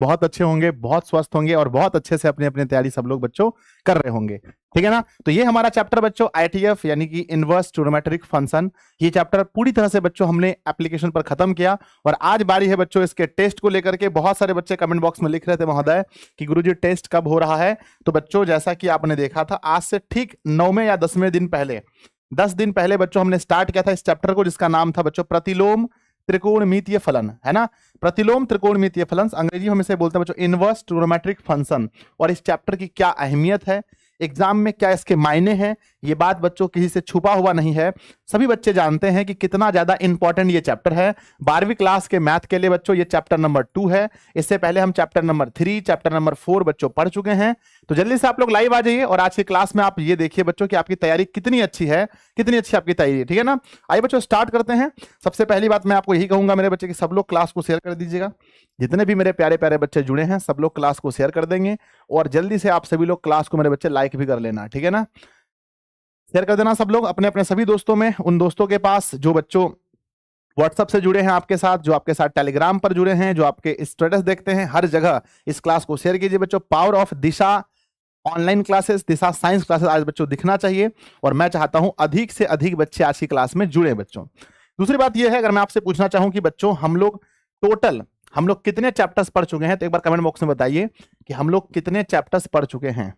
बहुत अच्छे होंगे, बहुत स्वस्थ होंगे और बहुत अच्छे से अपनी अपनी तैयारी सब लोग बच्चों कर रहे होंगे। ठीक है ना। तो ये हमारा चैप्टर बच्चों आईटीएफ यानी कि इनवर्स ट्रिग्नोमेट्रिक फंक्शन, ये चैप्टर पूरी तरह से बच्चों हमने एप्लीकेशन पर खत्म किया। और आज बारी है बच्चों इसके टेस्ट को लेकर के। बहुत सारे बच्चे कमेंट बॉक्स में लिख रहे थे महोदय कि गुरुजी टेस्ट कब हो रहा है। तो बच्चों जैसा कि आपने देखा था, आज से ठीक 9वें या 10वें दिन पहले, 10 दिन पहले बच्चों हमने स्टार्ट किया था इस चैप्टर को, जिसका नाम था बच्चों प्रतिलोम त्रिकोणमितीय फलन, है ना। प्रतिलोम त्रिकोणमितीय फलन, अंग्रेजी में हम इसे बोलते हैं बच्चों इनवर्स ट्रिग्नोमेट्रिक फंक्शन। और इस चैप्टर की क्या अहमियत है, एग्जाम में क्या इसके मायने हैं, ये बात बच्चों किसी से छुपा हुआ नहीं है। सभी बच्चे जानते हैं कि कितना ज्यादा इंपॉर्टेंट ये चैप्टर है। 12वीं क्लास के मैथ के लिए बच्चों ये चैप्टर नंबर 2 है। इससे पहले हम चैप्टर नंबर 3, चैप्टर नंबर 4 बच्चों पढ़ चुके हैं। तो जल्दी से आप लोग लाइव आ जाइए और आज की क्लास में आप ये देखिए बच्चों कि आपकी तैयारी कितनी अच्छी है, कितनी अच्छी आपकी तैयारी है। ठीक है ना। आइए बच्चों स्टार्ट करते हैं। सबसे पहली बात मैं आपको यही कहूंगा मेरे बच्चे कि सब लोग क्लास को शेयर कर दीजिएगा। जितने भी मेरे प्यारे प्यारे बच्चे जुड़े हैं सब लोग क्लास को शेयर कर देंगे। और जल्दी से आप सभी लोग क्लास को मेरे बच्चे लाइक भी कर लेना। ठीक है ना। शेयर कर देना सब लोग अपने अपने सभी दोस्तों में, उन दोस्तों के पास जो बच्चों व्हाट्सएप से जुड़े हैं आपके साथ, जो आपके साथ टेलीग्राम पर जुड़े हैं, जो आपके स्टेटस देखते हैं, हर जगह इस क्लास को शेयर कीजिए बच्चों। Power of Disha online classes, Disha science classes आज बच्चों दिखना चाहिए। और मैं चाहता हूं अधिक से अधिक बच्चे आज की क्लास में जुड़े बच्चों। दूसरी बात यह है, अगर मैं आपसे पूछना चाहूं कि बच्चों हम लोग कितने चैप्टर्स पढ़ चुके हैं, तो एक बार कमेंट बॉक्स में बताइए कि हम लोग कितने चैप्टर्स पढ़ चुके हैं।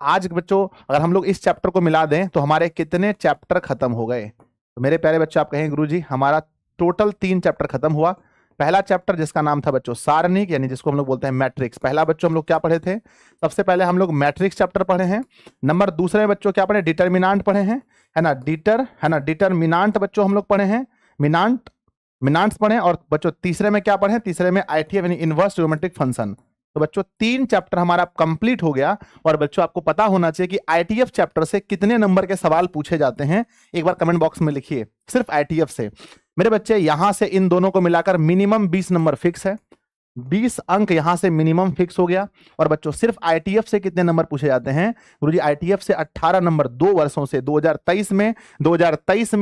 आज बच्चों अगर हम लोग इस चैप्टर को मिला दें तो हमारे कितने चैप्टर खत्म हो गए। तो मेरे प्यारे बच्चे आप कहेंगे गुरुजी हमारा टोटल 3 चैप्टर खत्म हुआ। पहला चैप्टर जिसका नाम था बच्चों सारणिक, यानी जिसको हम लोग बोलते हैं मैट्रिक्स, पहला बच्चों हम लोग क्या पढ़े थे, सबसे पहले हम लोग मैट्रिक्स चैप्टर पढ़े हैं। नंबर दूसरे बच्चों क्या पढ़े, डिटरमिनांट पढ़े हैं, है ना, डिटरमिनांट बच्चों हम लोग पढ़े हैं, मिनांट्स पढ़े। और बच्चों तीसरे में क्या पढ़े, तीसरे में आईटीएफ यानी इनवर्स ट्रिग्नोमेट्रिक फंक्शन। तो बच्चों 3 चैप्टर हमारा कंप्लीट हो गया। और बच्चों आपको पता होना चाहिए कि आईटीएफ चैप्टर से कितने नंबर के सवाल पूछे जाते हैं, एक बार कमेंट बॉक्स में लिखिए। सिर्फ आईटीएफ से मेरे बच्चे यहां से इन दोनों को मिलाकर मिनिमम 20 नंबर फिक्स है, 20 अंक यहां से मिनिमम फिक्स हो गया। और बच्चों सिर्फ आईटीएफ से कितने नंबर पूछे जाते हैं गुरुजी, आईटीएफ से 18 नंबर 2 वर्षों से, 2023 में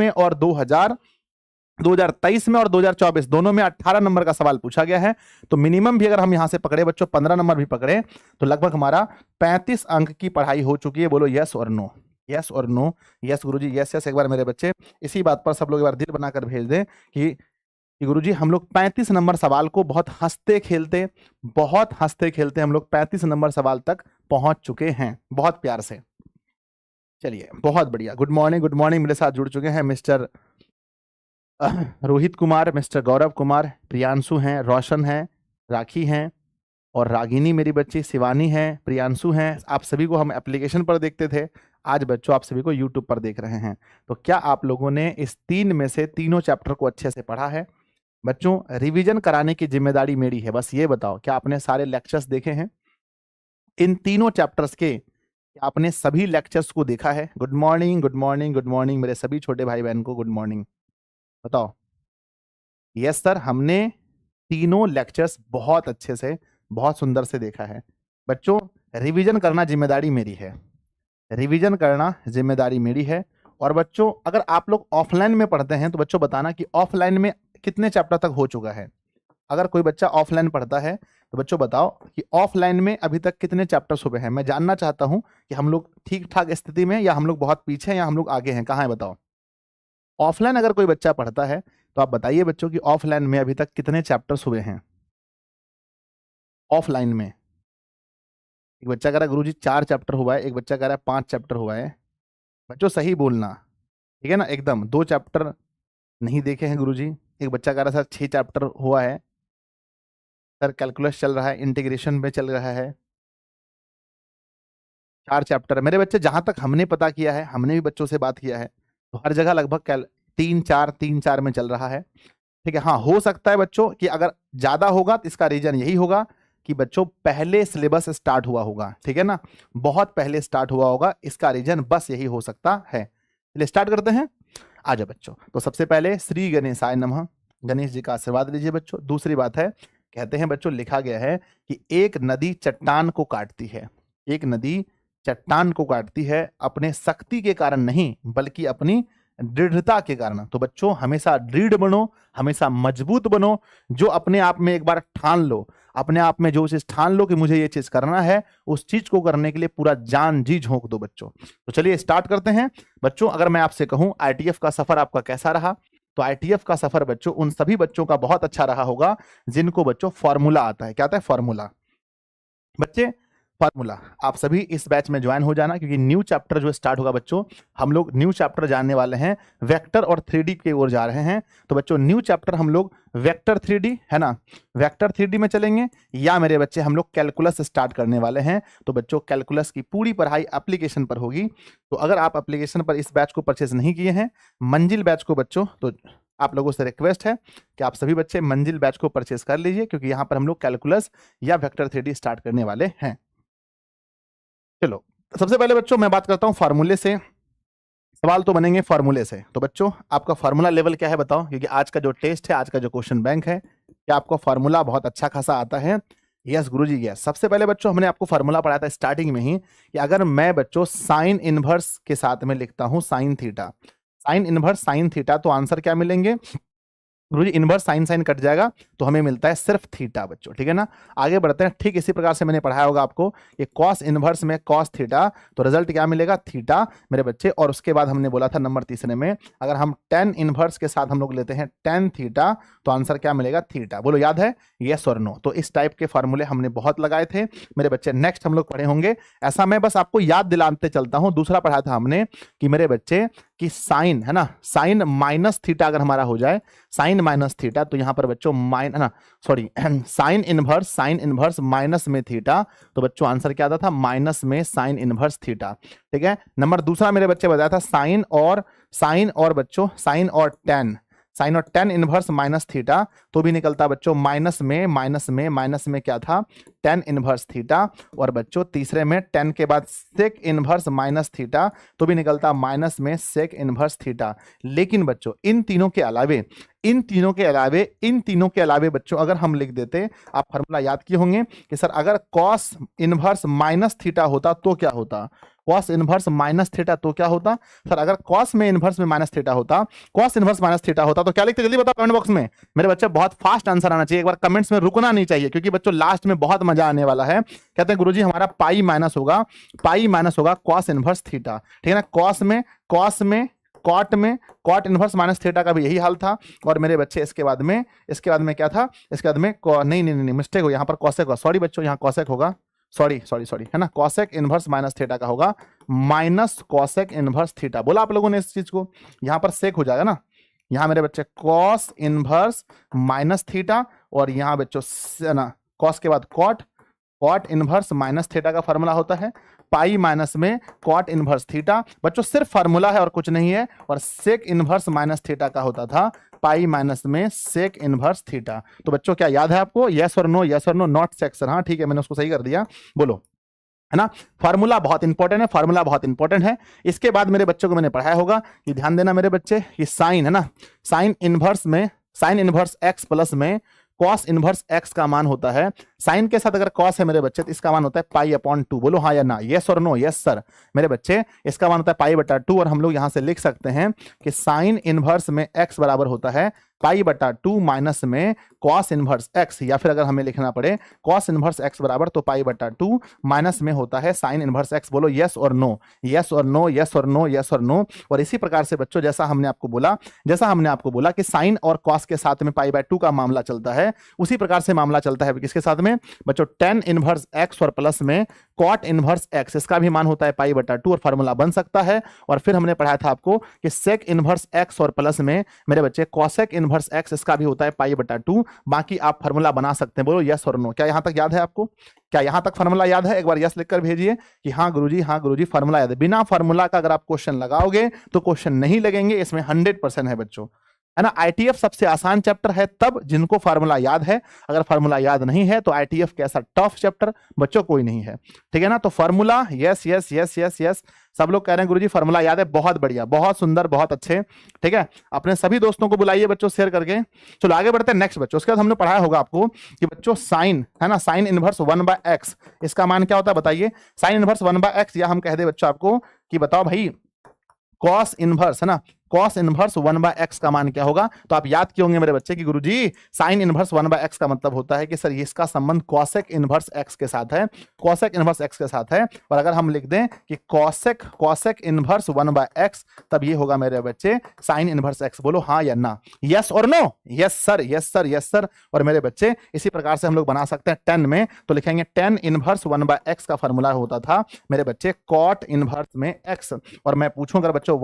और 2023 में और 2024 दोनों में 18 नंबर का सवाल पूछा गया है। तो मिनिमम भी अगर हम यहां से पकड़े बच्चों 15 नंबर भी पकड़े तो लगभग हमारा 35 अंक की पढ़ाई हो चुकी है। बोलो यस और नो, यस और no. Yes Guruji, yes yes. एक बार मेरे बच्चे इसी बात पर सब लोग एक बार दिल बनाकर भेज दें कि गुरुजी हम लोग 35 नंबर सवाल को बहुत हंसते खेलते हम लोग 35 नंबर सवाल तक पहुंच चुके हैं, बहुत प्यार से। चलिए बहुत बढ़िया। Good morning. मेरे साथ जुड़ चुके हैं मिस्टर रोहित कुमार, मिस्टर गौरव कुमार, प्रियांशु हैं, रोशन हैं, राखी हैं और रागिनी मेरी बच्ची, शिवानी है, प्रियांशु हैं। आप सभी को हम एप्लीकेशन पर देखते थे, आज बच्चों आप सभी को यूट्यूब पर देख रहे हैं। तो क्या आप लोगों ने इस 3 में से तीनों चैप्टर को अच्छे से पढ़ा है बच्चों? रिवीजन कराने की जिम्मेदारी मेरी है। बस ये बताओ क्या आपने सारे लेक्चर्स देखे हैं इन तीनों चैप्टर्स के? क्या आपने सभी लेक्चर्स को देखा है? गुड मॉर्निंग मेरे सभी छोटे भाई बहन को गुड मॉर्निंग। बताओ। यस सर, हमने तीनों लेक्चर्स बहुत अच्छे से, बहुत सुंदर से देखा है बच्चों। रिवीजन करना जिम्मेदारी मेरी है, और बच्चों अगर आप लोग ऑफलाइन में पढ़ते हैं तो बच्चों बताना कि ऑफलाइन में कितने चैप्टर तक हो चुका है। अगर कोई बच्चा ऑफलाइन पढ़ता है तो बच्चों बताओ कि ऑफलाइन में अभी तक कितने चैप्टर्स हुए हैं। मैं जानना चाहता हूं कि हम लोग ठीक ठाक स्थिति में, या हम लोग बहुत पीछे हैं, या हम लोग आगे हैं, कहाँ है बताओ। ऑफलाइन अगर कोई बच्चा पढ़ता है तो आप बताइए बच्चों कि ऑफलाइन में अभी तक कितने चैप्टर्स हुए हैं। ऑफलाइन में एक बच्चा कह रहा है गुरुजी 4 चैप्टर हुआ है, एक बच्चा कह रहा है 5 चैप्टर हुआ है। बच्चों सही बोलना, ठीक है ना, एकदम। 2 चैप्टर नहीं देखे हैं गुरुजी। एक बच्चा कह रहा है सर 6 चैप्टर हुआ है, सर कैलकुलस चल रहा है, इंटीग्रेशन में चल रहा है। 4 चैप्टर मेरे बच्चे, जहां तक हमने पता किया है, हमने भी बच्चों से बात किया है, तो हर जगह लगभग 3-4 में चल रहा है। ठीक है। हाँ, हो सकता है बच्चों कि अगर ज्यादा होगा तो इसका रीजन यही होगा कि बच्चों पहले सिलेबस स्टार्ट हुआ होगा। ठीक है ना, बहुत पहले स्टार्ट हुआ होगा, इसका रीजन बस यही हो सकता है। चलिए स्टार्ट करते हैं। आ जाओ बच्चों। तो सबसे पहले श्री गणेशाय नमः, गणेश जी का आशीर्वाद लीजिए बच्चों। दूसरी बात है, कहते हैं बच्चों, लिखा गया है कि एक नदी चट्टान को काटती है, एक नदी चट्टान को काटती है अपने शक्ति के कारण नहीं, बल्कि अपनी दृढ़ता के कारण। तो बच्चों हमेशा दृढ़ बनो, हमेशा मजबूत बनो। जो अपने आप में एक बार ठान लो, अपने आप में जो चीज ठान लो कि मुझे ये चीज करना है, उस चीज को करने के लिए पूरा जान जी झोंक दो बच्चों। तो चलिए स्टार्ट करते हैं बच्चों। अगर मैं आपसे कहूं आईटीएफ का सफर आपका कैसा रहा, तो आईटीएफ का सफर बच्चों उन सभी बच्चों का बहुत अच्छा रहा होगा जिनको बच्चों फॉर्मूला आता है। क्या आता है? फॉर्मूला। बच्चे फार्मूला, आप सभी इस बैच में ज्वाइन हो जाना, क्योंकि न्यू चैप्टर जो स्टार्ट होगा बच्चों, हम लोग न्यू चैप्टर जानने वाले हैं, वेक्टर और 3D की ओर जा रहे हैं। तो बच्चों न्यू चैप्टर हम लोग वेक्टर 3D है ना, वेक्टर 3D में चलेंगे, या मेरे बच्चे हम लोग कैलकुलस स्टार्ट करने वाले हैं। तो बच्चों कैलकुलस की पूरी पढ़ाई एप्लीकेशन पर होगी। तो अगर आप एप्लीकेशन पर इस बैच को परचेज नहीं किए हैं, मंजिल बैच को बच्चों, तो आप लोगों से रिक्वेस्ट है कि आप सभी बच्चे मंजिल बैच को परचेज कर लीजिए, क्योंकि यहाँ पर हम लोग कैलकुलस या वेक्टर 3D स्टार्ट करने वाले हैं। चलो सबसे पहले बच्चों मैं बात करता हूं फार्मूले से। सवाल तो बनेंगे फार्मूले से। तो बच्चों आपका फार्मूला लेवल क्या है बताओ, क्योंकि आज का जो टेस्ट है, आज का जो क्वेश्चन बैंक है, क्या आपको फार्मूला बहुत अच्छा खासा आता है? Yes Guruji yes. सबसे पहले बच्चों हमने आपको फार्मूला पढ़ाया था स्टार्टिंग में ही, कि अगर मैं बच्चों साइन इनवर्स के साथ में लिखता हूं sine theta, sine inverse sine theta, तो आंसर क्या मिलेंगे गुरुजी? इनवर्स साइन साइन कट जाएगा तो हमें मिलता है सिर्फ थीटा बच्चों। ठीक है ना, आगे बढ़ते हैं। ठीक इसी प्रकार से मैंने पढ़ाया होगा आपको कि कॉस इनवर्स में कॉस थीटा, तो रिजल्ट क्या मिलेगा? थीटा मेरे बच्चे। और उसके बाद हमने बोला था नंबर तीसरे में, अगर हम टेन इनवर्स के साथ हम लोग लेते हैं टेन थीटा, तो आंसर क्या मिलेगा? थीटा। बोलो याद है? यस और नो। तो इस टाइप के फार्मूले हमने बहुत लगाए थे मेरे बच्चे। नेक्स्ट हम लोग पढ़े होंगे, ऐसा मैं बस आपको याद दिलाते चलता हूं। दूसरा पढ़ा था हमने कि मेरे बच्चे कि साइन है ना, साइन माइनस थीटा अगर हमारा हो जाए, साइन माइनस थीटा, तो यहां पर बच्चों माइन है ना, सॉरी साइन इनवर्स माइनस में थीटा, तो बच्चों आंसर क्या आता था? माइनस में साइन इनवर्स थीटा। ठीक है। नंबर दूसरा मेरे बच्चे बताया था साइन और बच्चों साइन और टेन इनवर्स माइनस थीटा, तो भी निकलता बच्चों माइनस में क्या था? Tan inverse theta. और बच्चों तीसरे में टेन के बाद सेक इनवर्स माइनस थीटा, तो भी निकलता माइनस में सेक इनवर्स थीटा। लेकिन बच्चों इन तीनों के अलावे बच्चों अगर हम लिख देते, आप फॉर्मूला याद किए होंगे कि सर अगर कॉस इनवर्स माइनस थीटा होता तो क्या होता? कॉस इनवर्स माइनस थीटा तो क्या होता? सर अगर कॉस में इनवर्स में माइनस थीटा होता, कॉस इनवर्स माइनस थीटा होता, तो क्या लिखते? जल्दी बताओ कमेंट बॉक्स में मेरे बच्चे। बहुत फास्ट आंसर आना चाहिए, एक बार कमेंट्स में रुकना नहीं चाहिए, क्योंकि बच्चों लास्ट में बहुत मजा आने वाला है। कहते हैं गुरुजी हमारा पाई माइनस होगा कॉस इनवर्स थीटा। ठीक है ना, कॉस में कॉट इनवर्स माइनस थीटा का भी यही हाल था। और मेरे बच्चे इसके बाद में क्या था? इसके बाद में नहीं मिस्टेक हो, यहाँ पर कॉसेक होगा, सॉरी बच्चों, यहाँ कॉसेक होगा, सॉरी है ना, कॉसेक इनवर्स माइनस थीटा का होगा माइनस कॉसेक इनवर्स थीटा। बोला आप लोगों ने इस चीज को? यहां पर सेक हो जाएगा ना, यहां मेरे बच्चे कॉस इनवर्स माइनस थीटा, और यहां बच्चों ना कॉस के बाद कॉट इनवर्स माइनस थीटा का फॉर्मूला होता है, पाई माइनस में कॉट इनवर्स थीटा। बच्चों सिर्फ फार्मूला है और कुछ नहीं है। और सेक इनवर्स माइनस थीटा का होता था पाई माइनस में सेक इनवर्स थीटा। तो बच्चों क्या याद है आपको? यस और नो, नॉट सेक सर। हाँ ठीक है, मैंने उसको सही कर दिया। बोलो है ना, फार्मूला बहुत इंपॉर्टेंट है। इसके बाद मेरे बच्चों को मैंने पढ़ाया होगा कि ध्यान देना मेरे बच्चे, कि साइन है ना, साइन इनवर्स एक्स प्लस में कॉस इनवर्स एक्स का मान होता है। साइन के साथ अगर कॉस है मेरे बच्चे, तो इसका मान होता है पाई अपॉन 2। बोलो हाँ या ना, यस और नो? यस सर मेरे बच्चे, इसका मान होता है पाई बटा 2। और हम लोग यहां से लिख सकते हैं कि साइन इनवर्स में एक्स बराबर होता है पाई बटा 2 माइनस में कॉस इनवर्स एक्स, या फिर अगर हमें लिखना पड़े कॉस इनवर्स एक्स बराबर, तो पाई बटा 2 माइनस में होता है साइन इनवर्स एक्स। बोलो यस और नो, यस और नो। और इसी प्रकार से बच्चों जैसा हमने आपको बोला कि साइन और कॉस के साथ में पाई बाय 2 का मामला चलता है, उसी प्रकार से मामला चलता है किसके साथ में बच्चों? टेन इनवर्स एक्स और प्लस में कॉट इनवर्स एक्स, इसका भी मान होता है पाई बटा 2, और फार्मूला बन सकता है। और फिर हमने पढ़ाया था आपको कि सेक इनवर्स एक्स और प्लस में मेरे बच्चे कॉसेक इनवर्स एक्स, इसका भी होता है पाई बटा 2। बाकी आप फार्मूला बना सकते हैं। बोलो यस और नो। क्या यहां तक याद है आपको? क्या यहां तक फार्मूला याद है? एक बार यस लिखकर भेजिए कि हाँ गुरुजी फार्मूला याद है। बिना फार्मूला का अगर आप क्वेश्चन लगाओगे तो क्वेश्चन नहीं लगेंगे, इसमें 100% है बच्चों, है ना। आईटीएफ सबसे आसान चैप्टर है तब जिनको फार्मूला याद है। अगर फार्मूला याद नहीं है तो आईटीएफ कैसा टफ चैप्टर बच्चों कोई नहीं है। ठीक है ना, तो फार्मूला यस। सब लोग कह रहे हैं गुरुजी फार्मूला याद है, बहुत बढ़िया, बहुत सुंदर, बहुत अच्छे। ठीक है, अपने सभी दोस्तों को बुलाइए बच्चों शेयर करके। चलो आगे बढ़ते हैं नेक्स्ट बच्चों। उसके बाद हमने पढ़ाया होगा आपको कि बच्चों साइन है ना, साइन इनवर्स 1/x, इसका मान क्या होता है बताइए? साइन इनवर्स 1/x, या हम कह दे बच्चों आपको कि बताओ भाई कॉस इनवर्स है ना, cos इनवर्स 1/x का मान क्या होगा? तो आप याद किए होंगे मेरे बच्चे कि गुरुजी sin इनवर्स 1/x का मतलब होता है कि सर ये इसका संबंध cosec इनवर्स x के साथ है, cosec इनवर्स x के साथ है। और अगर हम लिख दें कि cosec इनवर्स 1/x, तब ये होगा मेरे बच्चे sin इनवर्स x। बोलो हाँ या ना, यस और no? Yes sir, yes sir, yes sir. और मेरे बच्चे इसी प्रकार से हम लोग बना सकते हैं 10 में, तो लिखेंगे 10 इनवर्स 1/x का फॉर्मूला होता था मेरे बच्चे cot इनवर्स में x। और मैं पूछूं अगर बच्चों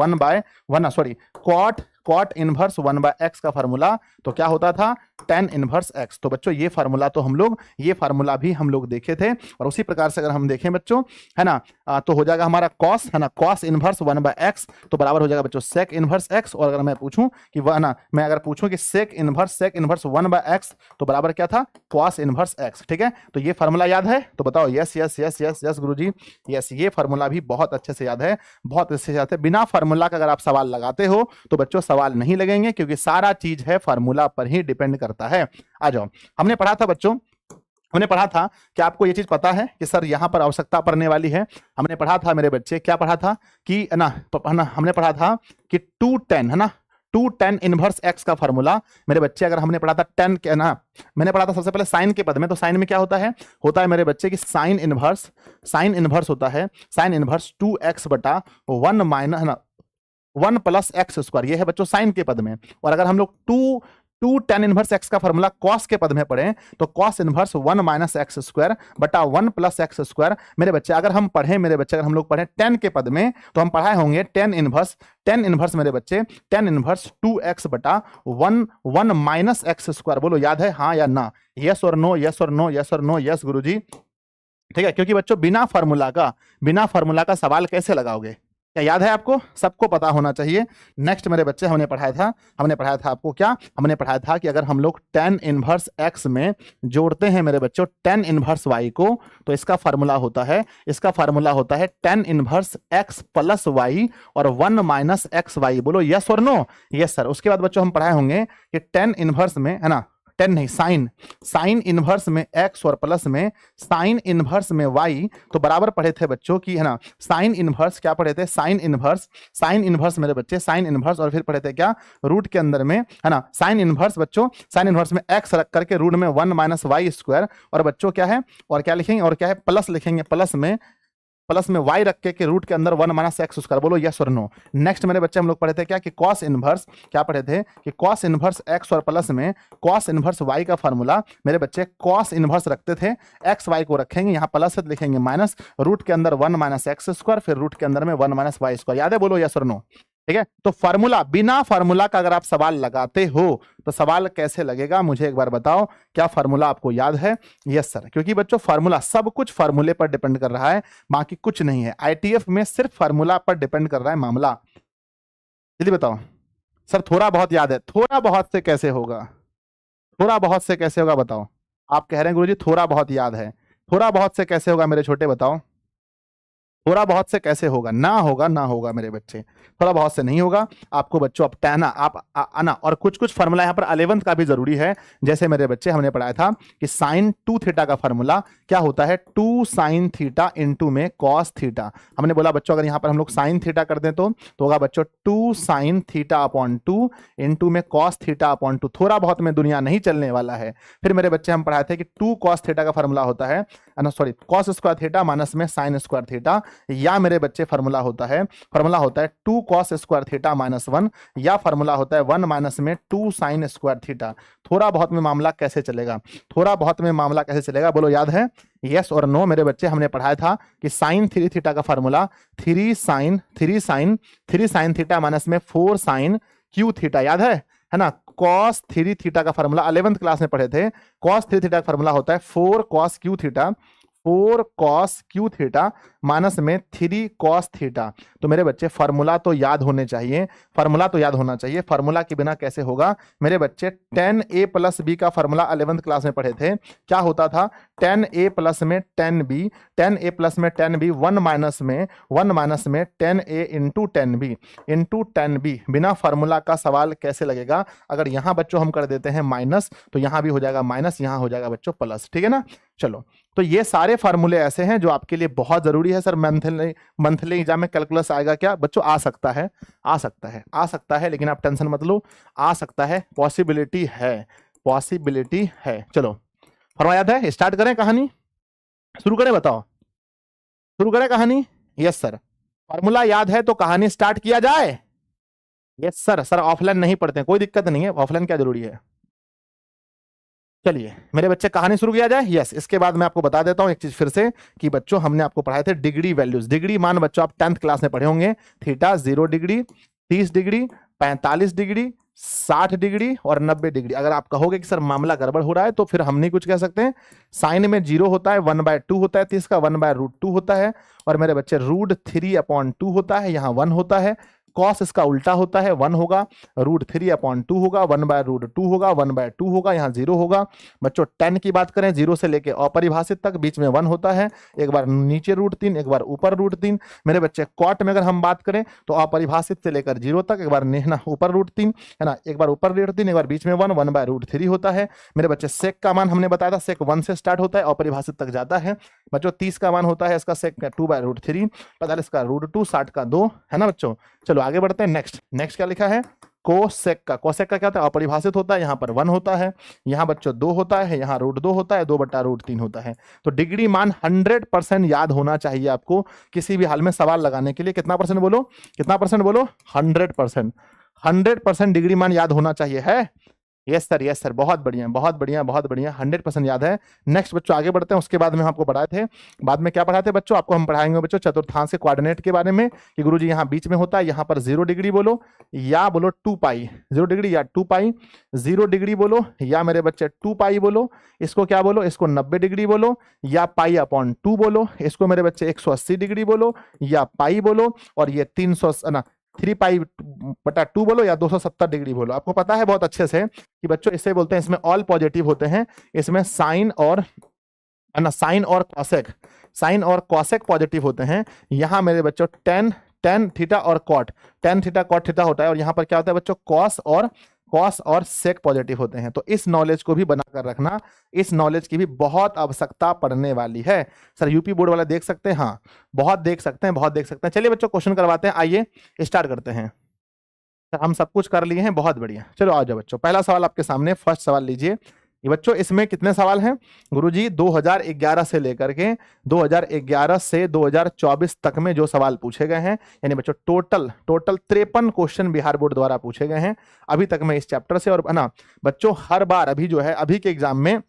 cot इनवर्स 1/x का फॉर्मूला तो क्या होता था? 10 इनवर्स x। तो बच्चों ये फार्मूला भी हम लोग देखे थे। और उसी प्रकार से अगर हम देखें बच्चों, है ना, तो हो जाएगा हमारा cos, है ना, cos इनवर्स 1/x तो बराबर हो जाएगा बच्चों sec इनवर्स x। और अगर मैं पूछूं कि मैं अगर पूछूं कि sec इनवर्स 1/x तो बराबर क्या था? cos inverse x। ठीक है, तो ये फार्मूला याद है? तो बताओ yes yes yes yes yes Guruji, yes. ये फार्मूला भी बहुत अच्छे से याद है, बहुत अच्छे से याद है। बिना फार्मूला का अगर आप सवाल लगाते हो तो बच्चों सवाल नहीं लगेंगे, क्योंकि सारा चीज है फार्मूला पर ही डिपेंड करता है। आ जाओ, हमने पढ़ा था कि आपको ये चीज पता है कि सर यहां पर आवश्यकता पड़ने वाली है। हमने पढ़ा था मेरे बच्चे, क्या पढ़ा था कि हमने पढ़ा था कि 2tan, है ना, 2tan इनवर्स x का फॉर्मूला मेरे बच्चे, अगर हमने पढ़ा था 10 के ना, मैंने पढ़ा था सबसे पहले साइन के पद में। तो साइन में क्या होता है मेरे बच्चे कि साइन इनवर्स होता है साइन इनवर्स 2x बटा 1 माइनस, है ना, 1 प्लस एक्स स्क्वायर। ये है बच्चों साइन के पद में। और अगर हम लोग 2 tan इनवर्स x का फॉर्मूला cos के पद में पढ़ें तो cos inverse 1 minus x square बटा 1 प्लस एक्स स्क्वायर। मेरे बच्चे अगर हम लोग पढ़ें 10 के पद में तो हम पढ़ाए होंगे tan इनवर्स मेरे बच्चे tan इनवर्स 2x बटा 1 माइनस एक्स स्क्वायर। बोलो याद है हाँ या ना, यस और नो, यस और नो, यस और नो, यस गुरुजी। ठीक है, क्योंकि बच्चों बिना फार्मूला का सवाल कैसे लगाओगे? क्या याद है आपको? सबको पता होना चाहिए। नेक्स्ट मेरे बच्चे हमने पढ़ाया था आपको क्या? हमने पढ़ाया था कि अगर हम लोग tan इनवर्स x में जोड़ते हैं मेरे बच्चों tan इनवर्स y को, तो इसका फार्मूला होता है tan inverse x plus y और 1 माइनस एक्स वाई। बोलो यस और नो, यस सर। उसके बाद बच्चों हम पढ़ाए होंगे कि tan इनवर्स में, है ना, 10 नहीं, साइन इनवर्स में x और प्लस में साइन इनवर्स में y, तो बराबर पढ़े थे बच्चों की, है ना, साइन इनवर्स क्या पढ़े थे? साइन इनवर्स मेरे बच्चे साइन इनवर्स, और फिर पढ़े थे क्या? रूट के अंदर में, है ना, साइन इनवर्स बच्चों, साइन इनवर्स में x रख करके रूट में 1 माइनस वाई स्क्वायर। और बच्चों क्या है, और क्या लिखेंगे, और क्या है, प्लस लिखेंगे, प्लस में y रख के रूट के अंदर 1 माइनस एक्स स्क्वायर। बोलो यस और नो। नेक्स्ट मेरे बच्चे हम लोग पढ़े थे क्या कि cos इनवर्स, क्या पढ़े थे कि cos इनवर्स x और प्लस में cos इनवर्स y का फार्मूला मेरे बच्चे cos इनवर्स रखते थे, x y को रखेंगे यहाँ प्लस लिखेंगे माइनस, रूट के अंदर 1 माइनस एक्स स्क्वायर, फिर रूट के अंदर में 1 माइनस वाई स्क्वायर। याद है? बोलो यस और नो। ठीक है, तो फार्मूला, बिना फार्मूला का अगर आप सवाल लगाते हो तो सवाल कैसे लगेगा मुझे एक बार बताओ। क्या फार्मूला आपको याद है? यस सर, क्योंकि बच्चों फार्मूला, सब कुछ फार्मूले पर डिपेंड कर रहा है, बाकी कुछ नहीं है। आईटीएफ में सिर्फ फार्मूला पर डिपेंड कर रहा है मामला। जल्दी बताओ सर, थोड़ा बहुत याद है? थोड़ा बहुत से कैसे होगा? बताओ। आप कह रहे हैं गुरुजी थोड़ा बहुत याद है, थोड़ा बहुत से कैसे होगा मेरे छोटे? बताओ थोड़ा बहुत से कैसे होगा? ना होगा मेरे बच्चे, थोड़ा बहुत से नहीं होगा। आपको बच्चों अब टाना आप आना, और कुछ फार्मूला यहाँ पर 11th का भी जरूरी है। जैसे मेरे बच्चे हमने पढ़ाया था कि साइन 2 थीटा का फार्मूला क्या होता है? 2 साइन थीटा इंटू में कॉस थीटा। हमने बोला बच्चों अगर यहाँ पर हम लोग साइन थीटा कर दें तो होगा बच्चों 2 साइन थीटा अपॉन 2 इंटू में कॉस थीटा अपॉन 2। थोड़ा बहुत में दुनिया नहीं चलने वाला है। फिर मेरे बच्चे हम पढ़ाए थे कि 2 कॉस थीटा का फार्मूला होता है, कॉस स्क्वायर थीटा माइनस में साइन स्क्वायर थीटा, या मेरे बच्चे फार्मूला होता है 2 कॉस स्क्वायर थीटा माइनस 1, या फार्मूला होता है 1 माइनस में 2 साइन स्क्वायर थीटा। थोड़ा बहुत में मामला कैसे चलेगा? बोलो याद है? यस और नो मेरे बच्चे। हमने पढ़ाया था कि साइन 3 थीटा का फार्मूला 3 साइन थीटा माइनस में 4 साइन क्यू थीटा। याद है ना? cos 3 थीटा का फार्मूला 11th क्लास में पढ़े थे। cos 3 थीटा का फार्मूला होता है 4 cos क्यू थीटा माइनस में 3 cos थीटा। तो मेरे बच्चे फार्मूला तो याद होना चाहिए। फार्मूला के बिना कैसे होगा मेरे बच्चे? tan a प्लस बी का फार्मूला 11th क्लास में पढ़े थे। क्या होता था? tan a प्लस में tan b, 1 माइनस में tan a into tan b। बिना फार्मूला का सवाल कैसे लगेगा? अगर यहां बच्चों हम कर देते हैं माइनस तो यहां भी हो जाएगा माइनस, यहां हो जाएगा बच्चों प्लस। ठीक है ना? चलो, तो ये सारे फार्मूले ऐसे हैं जो आपके लिए बहुत जरूरी है। है सर मंथली मंथली एग्जाम में कैलकुलस आएगा क्या बच्चों? आ सकता है, आ सकता है, आ सकता है, लेकिन आप टेंशन मत लो, आ सकता है, पॉसिबिलिटी है, पॉसिबिलिटी है। चलो फॉर्मूला याद है? स्टार्ट करें कहानी, शुरू करें, बताओ शुरू करें कहानी? यस सर, फॉर्मूला याद है तो कहानी स्टार्ट किया जाए। यस सर, सर ऑफलाइन नहीं पढ़ते हैं, कोई दिक्कत नहीं है, ऑफलाइन क्या जरूरी है। चलिए मेरे बच्चे कहानी शुरू किया जाए। यस, इसके बाद मैं आपको बता देता हूं एक चीज फिर से कि बच्चों हमने आपको पढ़ाए थे डिग्री वैल्यूज। डिग्री मान बच्चों आप 10th क्लास में पढ़े होंगे। Theta 0 degree, 30 degree, 45 degree, 60 degree और 90 डिग्री। अगर आप कहोगे कि सर मामला गड़बड़ हो रहा है तो फिर हम नहीं कुछ कह सकते हैं। साइन में 0 होता है, 1/2 होता है, 30 का 1/√2 होता है, और मेरे बच्चे √3/2 होता है, यहाँ 1 होता है। कॉस इसका उल्टा होता है, 1 होगा, √3/2 होगा, 1/√2 होगा, 1/2 होगा, यहाँ 0 होगा। बच्चों tan की बात करें 0 से लेके अपरिभाषित तक, बीच में 1 होता है, एक बार नीचे √3, एक बार ऊपर √3। मेरे बच्चे कॉट में अगर हम बात करें तो अपरिभाषित से लेकर 0 तक, एक बार ना ऊपर √3 है ना, एक बार ऊपर √3, एक बार बीच में 1/√3 होता है। मेरे बच्चे सेक का मान हमने बताया था, सेक 1 से स्टार्ट होता है, अपरिभाषित तक जाता है। बच्चों 30 का मान होता है इसका सेक 2/√3, 45 का √2, 60 का 2 है ना बच्चों। चलो आगे बढ़ते हैं। नेक्स्ट नेक्स्ट क्या लिखा है? कोसेक का, कोसेक का क्या होता है? अपरिभाषित होता है, यहाँ पर 1 होता है, यहाँ बच्चों 2 होता है, यहाँ √2 होता है, 2/√3 होता है। तो डिग्री मान 100% याद होना चाहिए आपको किसी भी हाल में सवाल लगाने के लिए। कितना परसेंट बोलो, कितना परसेंट बोलो? 100%, 100% डिग्री मान याद होना चाहिए है। यस सर, यस सर, बहुत बढ़िया, बहुत बढ़िया, बहुत बढ़िया, 100% याद है। नेक्स्ट बच्चों आगे बढ़ते हैं। उसके बाद में हम आपको पढ़ाए थे, बाद में क्या पढ़ाए थे बच्चों? आपको हम पढ़ाएंगे बच्चों चतुर्थांश के कोऑर्डिनेट के बारे में कि गुरुजी यहाँ बीच में होता है, यहाँ पर 0 डिग्री बोलो या बोलो 2 पाई, 0 डिग्री या 2 पाई, 0 डिग्री बोलो या मेरे बच्चे 2 पाई बोलो, इसको क्या बोलो? इसको 90 डिग्री बोलो या π/2 बोलो, इसको मेरे बच्चे 180 डिग्री बोलो या पाई बोलो, और ये 300 ना 3π/2 बोलो या 270 डिग्री बोलो। आपको पता है बहुत अच्छे से कि बच्चों इसे बोलते हैं, इसमें ऑल पॉजिटिव होते हैं, इसमें साइन और ना साइन और कॉसेक, साइन और कॉसेक पॉजिटिव होते हैं। यहाँ मेरे बच्चों टेन थीटा और cot, tan theta cot theta होता है, और यहाँ पर क्या होता है बच्चों? कॉस और सेक पॉजिटिव होते हैं। तो इस नॉलेज को भी बनाकर रखना, इस नॉलेज की भी बहुत आवश्यकता पड़ने वाली है। सर यूपी बोर्ड वाले देख सकते हैं? हाँ बहुत देख सकते हैं, बहुत देख सकते हैं। चलिए बच्चों क्वेश्चन करवाते हैं, आइए स्टार्ट करते हैं। सर हम सब कुछ कर लिए हैं, बहुत बढ़िया। चलो आ जाओ बच्चों, पहला सवाल आपके सामने, फर्स्ट सवाल लीजिए। ये बच्चों इसमें कितने सवाल हैं गुरुजी? 2011 से लेकर के 2011 से 2024 तक में जो सवाल पूछे गए हैं, यानी बच्चों टोटल 53 क्वेश्चन बिहार बोर्ड द्वारा पूछे गए हैं अभी तक में इस चैप्टर से। और ना बच्चों हर बार अभी जो है अभी के एग्जाम में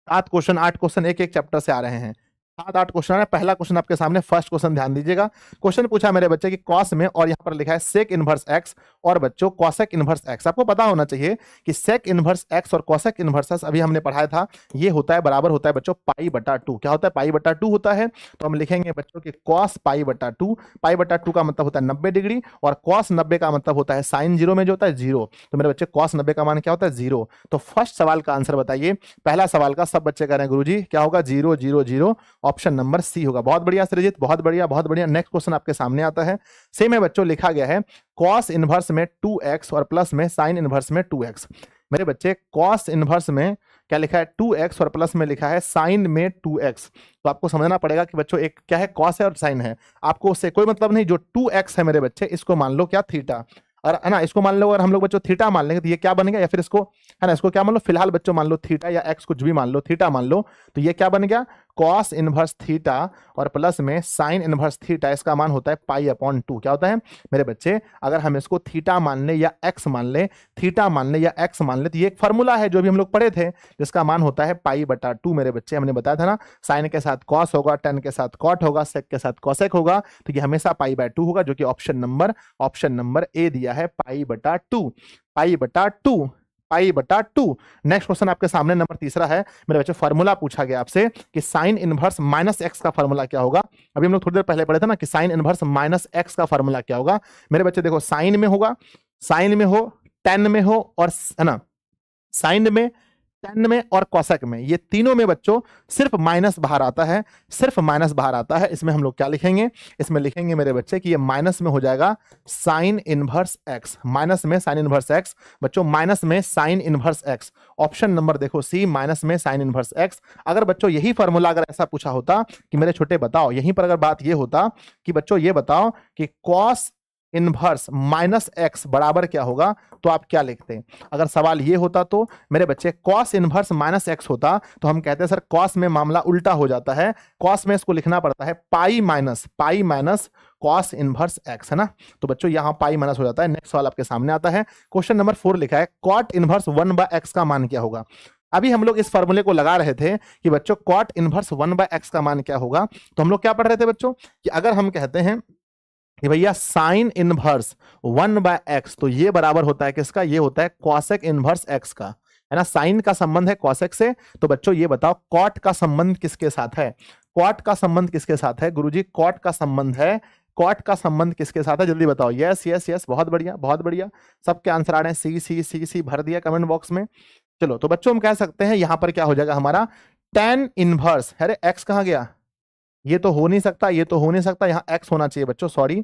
7 क्वेश्चन 8 क्वेश्चन एक एक चैप्टर से आ रहे हैं, 7-8 क्वेश्चन है। पहला क्वेश्चन आपके सामने, फर्स्ट क्वेश्चन ध्यान दीजिएगा। क्वेश्चन पूछा मेरे बच्चे कि कॉस में, और यहाँ पर लिखा है सेक इनवर्स एक्स और बच्चों कॉसेक इनवर्स एक्स। आपको पता होना चाहिए कि सेक इनवर्स एक्स और कॉसेक इनवर्स एक्स अभी हमने पढ़ाया था, ये होता है बराबर होता है बच्चों π/2। क्या होता है? π/2 होता है। तो हम लिखेंगे बच्चों कि कॉस π/2, π/2 का मतलब होता है 90 डिग्री, और कॉस 90 का मतलब होता है साइन 0 में जो होता है 0। तो मेरे बच्चे कॉस 90 का मान क्या होता है? 0। तो फर्स्ट सवाल का आंसर बताइए, पहला सवाल का सब बच्चे कह रहे हैं गुरुजी क्या होगा? 0 0 0, ऑप्शन नंबर सी होगा। बहुत बढ़िया सृजित, बहुत बढ़िया, बहुत बढ़िया। नेक्स्ट क्वेश्चन आपके सामने आता है, सेम है बच्चों, लिखा गया है कॉस इनवर्स में 2x और प्लस में साइन इनवर्स में 2x। मेरे बच्चे कॉस इनवर्स में क्या लिखा है? 2x और प्लस में लिखा है साइन में 2x। तो आपको समझना पड़ेगा कि बच्चों एक क्या है? कॉस है और साइन है, आपको उससे कोई मतलब नहीं। जो 2x है मेरे बच्चे, इसको मान लो क्या? थीटा। और है ना, इसको मान लो, अगर हम लोग बच्चों थीटा मान लेंगे तो ये क्या बनेगा? या फिर इसको है ना, इसको क्या मान लो? फिलहाल बच्चों मान लो थीटा या एक्स कुछ भी मान लो, थीटा मान लो, तो ये क्या बन गया? कॉस इनवर्स थीटा और प्लस में साइन इनवर्स थीटा, इसका मान होता है π/2। क्या होता है मेरे बच्चे? अगर हम इसको थीटा मान ले या एक्स मान ले, थीटा मान ले या एक्स मान ले, तो ये एक फॉर्मूला है जो भी हम लोग पढ़े थे, जिसका मान होता है π/2। मेरे बच्चे हमने बताया था ना, साइन के साथ कॉस होगा, टेन के साथ कॉट होगा, सेक के साथ कॉसेक होगा, तो ये हमेशा π/2 होगा, जो कि ऑप्शन नंबर ए दिया है, π/2, π/2, π/2। नेक्स्ट क्वेश्चन आपके सामने नंबर तीसरा है मेरे बच्चे, फॉर्मूला पूछा गया आपसे कि साइन इनवर्स माइनस एक्स का फॉर्मूला क्या होगा। अभी हम लोग थोड़ी देर पहले पढ़े थे ना कि साइन इनवर्स माइनस एक्स का फॉर्मूला क्या होगा। मेरे बच्चे देखो, साइन में होगा, साइन में हो, टेन में हो, और है ना साइन में टेन में और कॉसेक में, ये तीनों में बच्चों सिर्फ माइनस बाहर आता है, सिर्फ माइनस बाहर आता है। इसमें हम लोग क्या लिखेंगे, इसमें लिखेंगे मेरे बच्चे कि ये माइनस में हो जाएगा साइन इनवर्स एक्स, माइनस में साइन इनवर्स एक्स बच्चों, माइनस में sign inverse x. Option number देखो सी, माइनस में साइन इनवर्स एक्स। अगर बच्चों यही फॉर्मूला अगर ऐसा पूछा होता कि मेरे छोटे बताओ, यहीं पर अगर बात ये होता कि बच्चों ये बताओ कि कॉस इनवर्स माइनस एक्स बराबर क्या होगा, तो आप क्या लिखते हैं? अगर सवाल ये होता तो मेरे बच्चे कॉस इनवर्स माइनस एक्स होता तो हम कहते हैं सर कॉस में मामला उल्टा हो जाता है, कॉस में इसको लिखना पड़ता है pi minus cos inverse x, है ना। तो बच्चों यहां पाई माइनस हो जाता है। नेक्स्ट सवाल आपके सामने आता है, क्वेश्चन नंबर 4 लिखा है कॉट इनवर्स 1/x का मान क्या होगा। अभी हम लोग इस फॉर्मूले को लगा रहे थे कि बच्चों कॉट इनवर्स 1/x का मान क्या होगा। तो हम लोग क्या पढ़ रहे थे बच्चों कि अगर हम कहते हैं कि भैया साइन इनवर्स 1/x, तो ये बराबर होता है किसका, ये होता है कॉसेक इनवर्स x का, है ना। साइन का संबंध है कॉसेक से, तो बच्चों ये बताओ कॉट का संबंध किसके साथ है, कॉट का संबंध किसके साथ है गुरुजी, कॉट का संबंध है, कॉट का संबंध किसके साथ है, जल्दी बताओ। यस यस यस, बहुत बढ़िया बहुत बढ़िया, सबके आंसर आ रहे हैं, सी सी सी सी भर दिया कमेंट बॉक्स में। चलो तो बच्चों हम कह सकते हैं यहां पर क्या हो जाएगा हमारा tan इनवर्स, अरे x कहां गया, ये तो हो नहीं सकता, ये तो हो नहीं सकता, यहां x होना चाहिए बच्चों, सॉरी,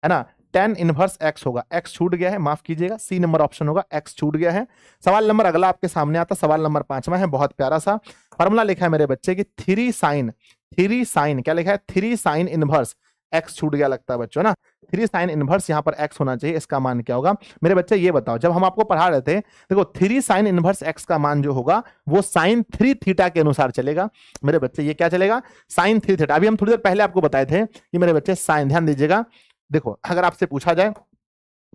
है ना। tan इनवर्स x होगा, x छूट गया है, माफ कीजिएगा, सी नंबर ऑप्शन होगा, x छूट गया है। सवाल नंबर अगला आपके सामने आता, सवाल नंबर 5वां है, बहुत प्यारा सा फॉर्मूला लिखा है मेरे बच्चे की 3 साइन क्या लिखा है, 3 साइन इनवर्स x छूट गया लगता है बच्चों ना, 3 साइन इनवर्स यहाँ पर x होना चाहिए, इसका मान क्या होगा मेरे बच्चे ये बताओ। जब हम आपको पढ़ा रहे थे देखो 3 साइन इनवर्स x का मान जो होगा वो साइन 3 थीटा के अनुसार चलेगा मेरे बच्चे, ये क्या चलेगा साइन 3 थीटा। अभी हम थोड़ी देर पहले आपको बताए थे कि मेरे बच्चे साइन, ध्यान दीजिएगा, देखो अगर आपसे पूछा जाए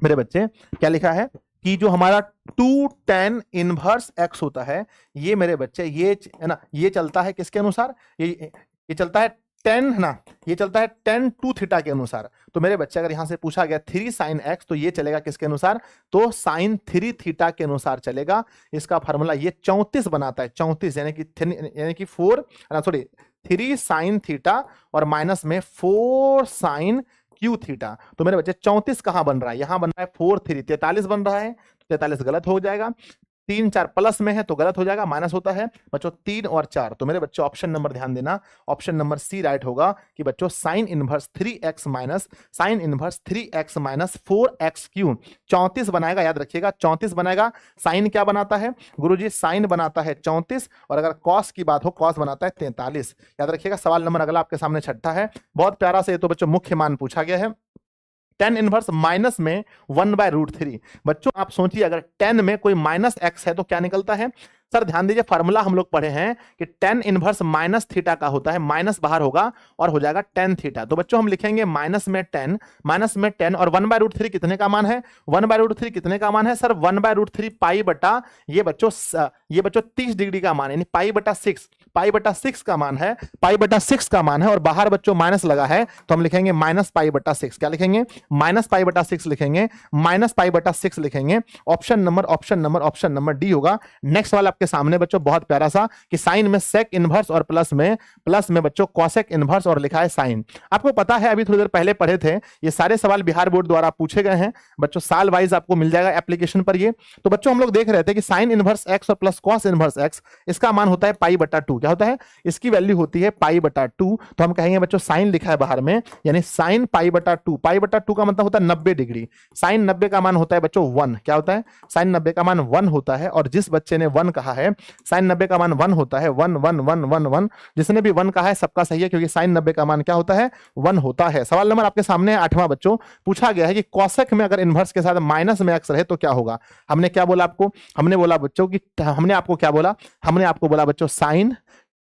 मेरे बच्चे क्या लिखा है कि जो हमारा 2 tan इनवर्स x होता है, ये मेरे बच्चे ये है ना, ये चलता है किसके अनुसार, ये चलता है 10, है ना, ये चलता है tan 2 थीटा के अनुसार। तो मेरे बच्चे अगर यहां से पूछा गया 3 साइन x, तो ये चलेगा किसके अनुसार, तो साइन 3 थीटा के अनुसार चलेगा। इसका फार्मूला ये 34 बनाता है, 34 यानी कि 4 सॉरी 3 साइन थीटा और माइनस में 4 साइन क्यू थीटा। तो मेरे बच्चे 34 कहां बन रहा है, यहां बन रहा है 4 3 43 बन रहा है, तो 43 गलत हो जाएगा, 3 4 प्लस में है तो गलत हो जाएगा, माइनस होता है बच्चों 3 और 4। तो मेरे बच्चों ऑप्शन नंबर ध्यान देना, ऑप्शन नंबर सी राइट होगा कि बच्चों sine inverse 3x minus sine inverse 3x minus 4x Q 34 बनाएगा, याद रखिएगा 34 बनाएगा। साइन क्या बनाता है गुरुजी, साइन बनाता है 34, और अगर कॉस की बात हो कॉस बनाता है 43, याद रखिएगा। सवाल नंबर अगला आपके सामने 6ठा है, बहुत प्यारा से, ये तो बच्चों मुख्य मान पूछा गया है, tan इनवर्स माइनस में 1/√3। बच्चों आप सोचिए अगर tan में कोई माइनस x है तो क्या निकलता है, सर ध्यान दीजिए फार्मूला हम लोग पढ़े हैं कि tan इनवर्स माइनस थीटा का होता है, माइनस बाहर होगा और हो जाएगा tan थीटा। तो बच्चों हम लिखेंगे माइनस में 10 और 1/√3 कितने का मान है, 1/√3 कितने का मान है सर, 1/√3 पाई बटा ये बच्चों 30 डिग्री का मान, यानी पाई बटा 6 का मान है, पाई बटा 6 का मान है, और बाहर बच्चों माइनस लगा है तो हम लिखेंगे माइनस पाई बटा 6, क्या लिखेंगे माइनस पाई बटा 6 लिखेंगे, माइनस पाई बटा 6 लिखेंगे। ऑप्शन नंबर डी होगा। नेक्स्ट वाला आपके सामने बच्चों बहुत प्यारा सा कि साइन में सेक इनवर्स और प्लस में बच्चों कॉसेक इनवर्स और लिखा है साइन। आपको पता है अभी थोड़ी देर पहले पढ़े थे, ये सारे सवाल बिहार बोर्ड द्वारा पूछे गए हैं बच्चों, साल वाइज आपको मिल जाएगा एप्लीकेशन पर ये। तो बच्चों हम लोग देख रहे थे कि साइन इनवर्स एक्स और प्लस कॉस इनवर्स एक्स, इसका मान होता है पाई बटा 2, क्या होता है इसकी वैल्यू होती है पाई बटा 2। तो हम कहेंगे बच्चों साइन लिखा है बाहर में, यानी साइन पाई बटा 2, पाई बटा 2 का मतलब होता है 90 डिग्री, साइन 90 का मान होता है बच्चों 1, क्या होता है साइन 90 का मान 1 होता है, और जिस बच्चे ने 1 कहा है साइन 90 का मान 1 होता है, 1 1 1 1 1, जिसने भी 1 कहा है सबका सही है, क्योंकि साइन 90 का मान क्या होता है 1 होता है। सवाल नंबर आपके सामने 8वां बच्चों पूछा गया है कि कॉसेक में अगर इनवर्स के साथ माइनस में एक्स रहे तो क्या होगा। हमने क्या बोला आपको, हमने बोला बच्चों कि हमने आपको क्या बोला, हमने आपको बोला बच्चों साइन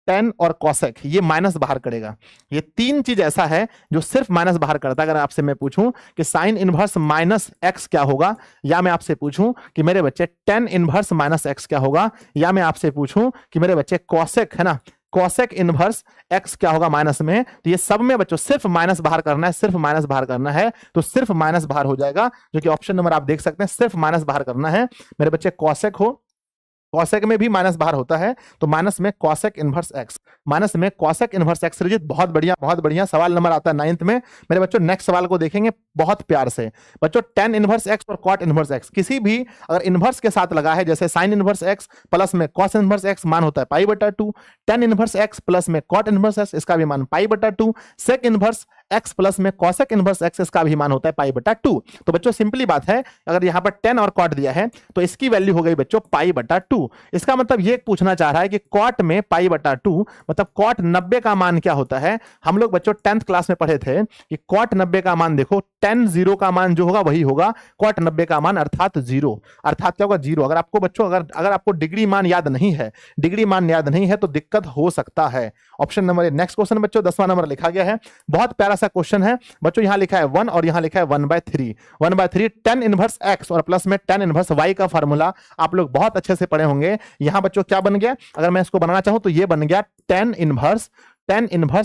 tan और कॉसेक ये माइनस बाहर करेगा। ये 3 चीज ऐसा है जो सिर्फ माइनस बाहर करता है। अगर आपसे मैं पूछूं कि साइन इनवर्स माइनस एक्स क्या होगा, या मैं आपसे पूछूं कि मेरे बच्चे tan इनवर्स माइनस एक्स क्या होगा, या मैं आपसे पूछूं कि मेरे बच्चे कॉसेक है ना कॉसेक इनवर्स एक्स क्या होगा माइनस में, तो ये सब में बच्चों सिर्फ माइनस बाहर करना है, सिर्फ माइनस बाहर करना है, तो सिर्फ माइनस बाहर हो जाएगा, जो कि ऑप्शन नंबर आप देख सकते हैं, सिर्फ माइनस बाहर करना है मेरे बच्चे, कॉसेक हो कॉसेक में भी माइनस बाहर होता है, तो माइनस में कॉसेक इनवर्स एक्स, माइनस में कॉसेक इनवर्स एक्स। सृजित बहुत बढ़िया, बहुत बढ़िया। सवाल नंबर आता है 9th में मेरे बच्चों। नेक्स्ट सवाल को देखेंगे बहुत प्यार से बच्चों। tan इनवर्स एक्स और cot इनवर्स एक्स, किसी भी अगर इनवर्स के साथ लगा है, जैसे sin इनवर्स एक्स प्लस में cos इनवर्स एक्स, मान होता है पाई बटा 2। tan इनवर्स एक्स प्लस में cot इनवर्स एक्स, इसका भी मान पाई बटा 2। sec इनवर्स एक्स प्लस में cosec इनवर्स एक्स, इसका भी मान होता है पाई बटा 2। तो बच्चों सिंपली बात है, अगर यहां पर tan और cot दिया है तो इसकी वैल्यू हो गई बच्चों पाई बटा 2। इसका मतलब ये पूछना चाह रहा है कि cot में पाई बटा 2, मतलब cot 90 का मान क्या होता है। हम लोग बच्चों 10th क्लास में पढ़े थे कि cot 90 का मान देखो, tan 0 का मान जो होगा वही होगा cot 90 का मान, अर्थात 0। अर्थात क्या होगा 0। अगर आपको बच्चों अगर आपको डिग्री मान याद नहीं है, डिग्री मान याद नहीं है तो दिक्कत हो सकता है। Option number A. Next question बच्चों 10वां नंबर लिखा गया है, बहुत प्यारा सा क्वेश्चन है बच्चों। यहां लिखा है 1 और यहां लिखा है 1/3। 1/3 tan इनवर्स x और प्लस में tan इनवर्स y का फार्मूला आप लोग बहुत अच्छे से पढ़े होंगे। यहां बच्चों क्या बन गया, अगर मैं इसको बनाना चाहूं तो ये बन गया tan इनवर्स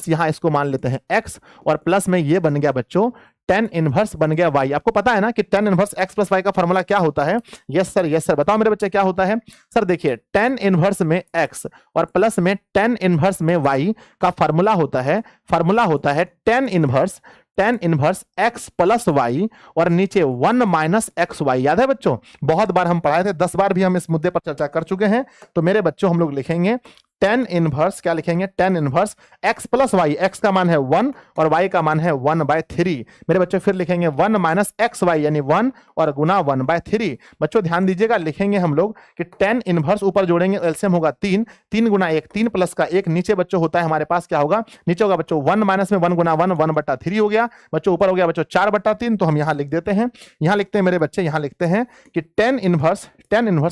यहां इसको मान लेते हैं x, और प्लस में ये बन गया बच्चों tan इनवर्स बन गया y। आपको पता है ना कि tan inverse x plus y का फार्मूला क्या होता है। Yes sir, yes sir. बताओ मेरे बच्चे क्या होता है। सर देखिए tan इनवर्स में x और प्लस में tan इनवर्स में y का फार्मूला होता है tan inverse x plus y और नीचे 1 माइनस एक्स वाई। याद है बच्चों, बहुत बार हम पढ़ाए थे, 10 बार भी हम इस मुद्दे पर चर्चा कर चुके हैं। तो मेरे बच्चों हम लोग लिखेंगे tan इनवर्स, क्या लिखेंगे tan inverse x plus y, x का मान है 1 और y का मान है 1/3। मेरे बच्चों फिर लिखेंगे 1 माइनस एक्स वाई यानी 1 और गुना 1/3। बच्चों ध्यान दीजिएगा, लिखेंगे हम लोग कि tan इनवर्स ऊपर जोड़ेंगे एलसीएम होगा 3, 3 गुना 1, 3 प्लस का 1, नीचे बच्चों होता है हमारे पास क्या होगा, नीचे होगा बच्चों 1 माइनस में 1 गुना 1, 1/3 हो गया बच्चों। ऊपर हो गया बच्चों 4/3, तो हम यहां लिख देते हैं, यहां लिखते हैं मेरे बच्चे, यहां लिखते हैं कि tan इनवर्स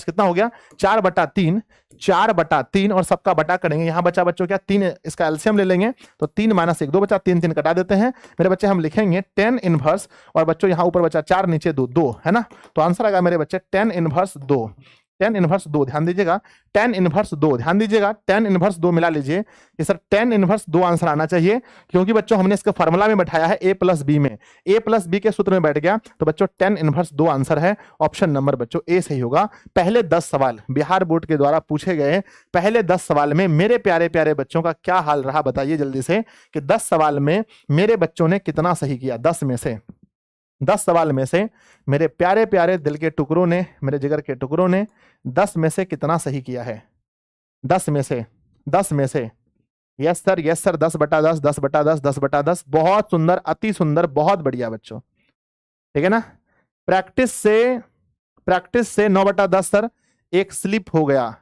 कितना हो गया 4/3 और सबका बटा करेंगे। यहां बचा बच्चों क्या 3, इसका एलसीएम ले लेंगे तो 3 माइनस 1 2 बचा, 3 3 कटा देते हैं मेरे बच्चे। हम लिखेंगे tan इनवर्स और बच्चों यहां ऊपर बचा 4 नीचे 2 है ना, तो आंसर आएगा मेरे बच्चे tan इनवर्स 2। ध्यान दीजिएगा, tan इनवर्स 2, ध्यान दीजिएगा tan इनवर्स 2 मिला लीजिए कि सर tan इनवर्स 2 आंसर आना चाहिए, क्योंकि बच्चों हमने इसके फार्मूला में बैठाया है a प्लस बी में, a प्लस बी के सूत्र में बैठ गया, तो बच्चों tan इनवर्स 2 आंसर है। ऑप्शन नंबर बच्चों ए सही होगा। पहले 10 सवाल बिहार बोर्ड के द्वारा पूछे गए, पहले 10 सवाल में मेरे प्यारे प्यारे बच्चों का क्या हाल रहा बताइए जल्दी से, कि 10 सवाल में मेरे बच्चों ने कितना सही किया। 10 सवाल में से मेरे प्यारे प्यारे दिल के टुकड़ों ने, मेरे जिगर के टुकड़ों ने 10 में से कितना सही किया है। 10 में से यस सर, 10/10, 10/10, 10/10। बहुत सुंदर, अति सुंदर, बहुत बढ़िया बच्चों, ठीक है ना। प्रैक्टिस से 9/10 सर एक स्लिप हो गया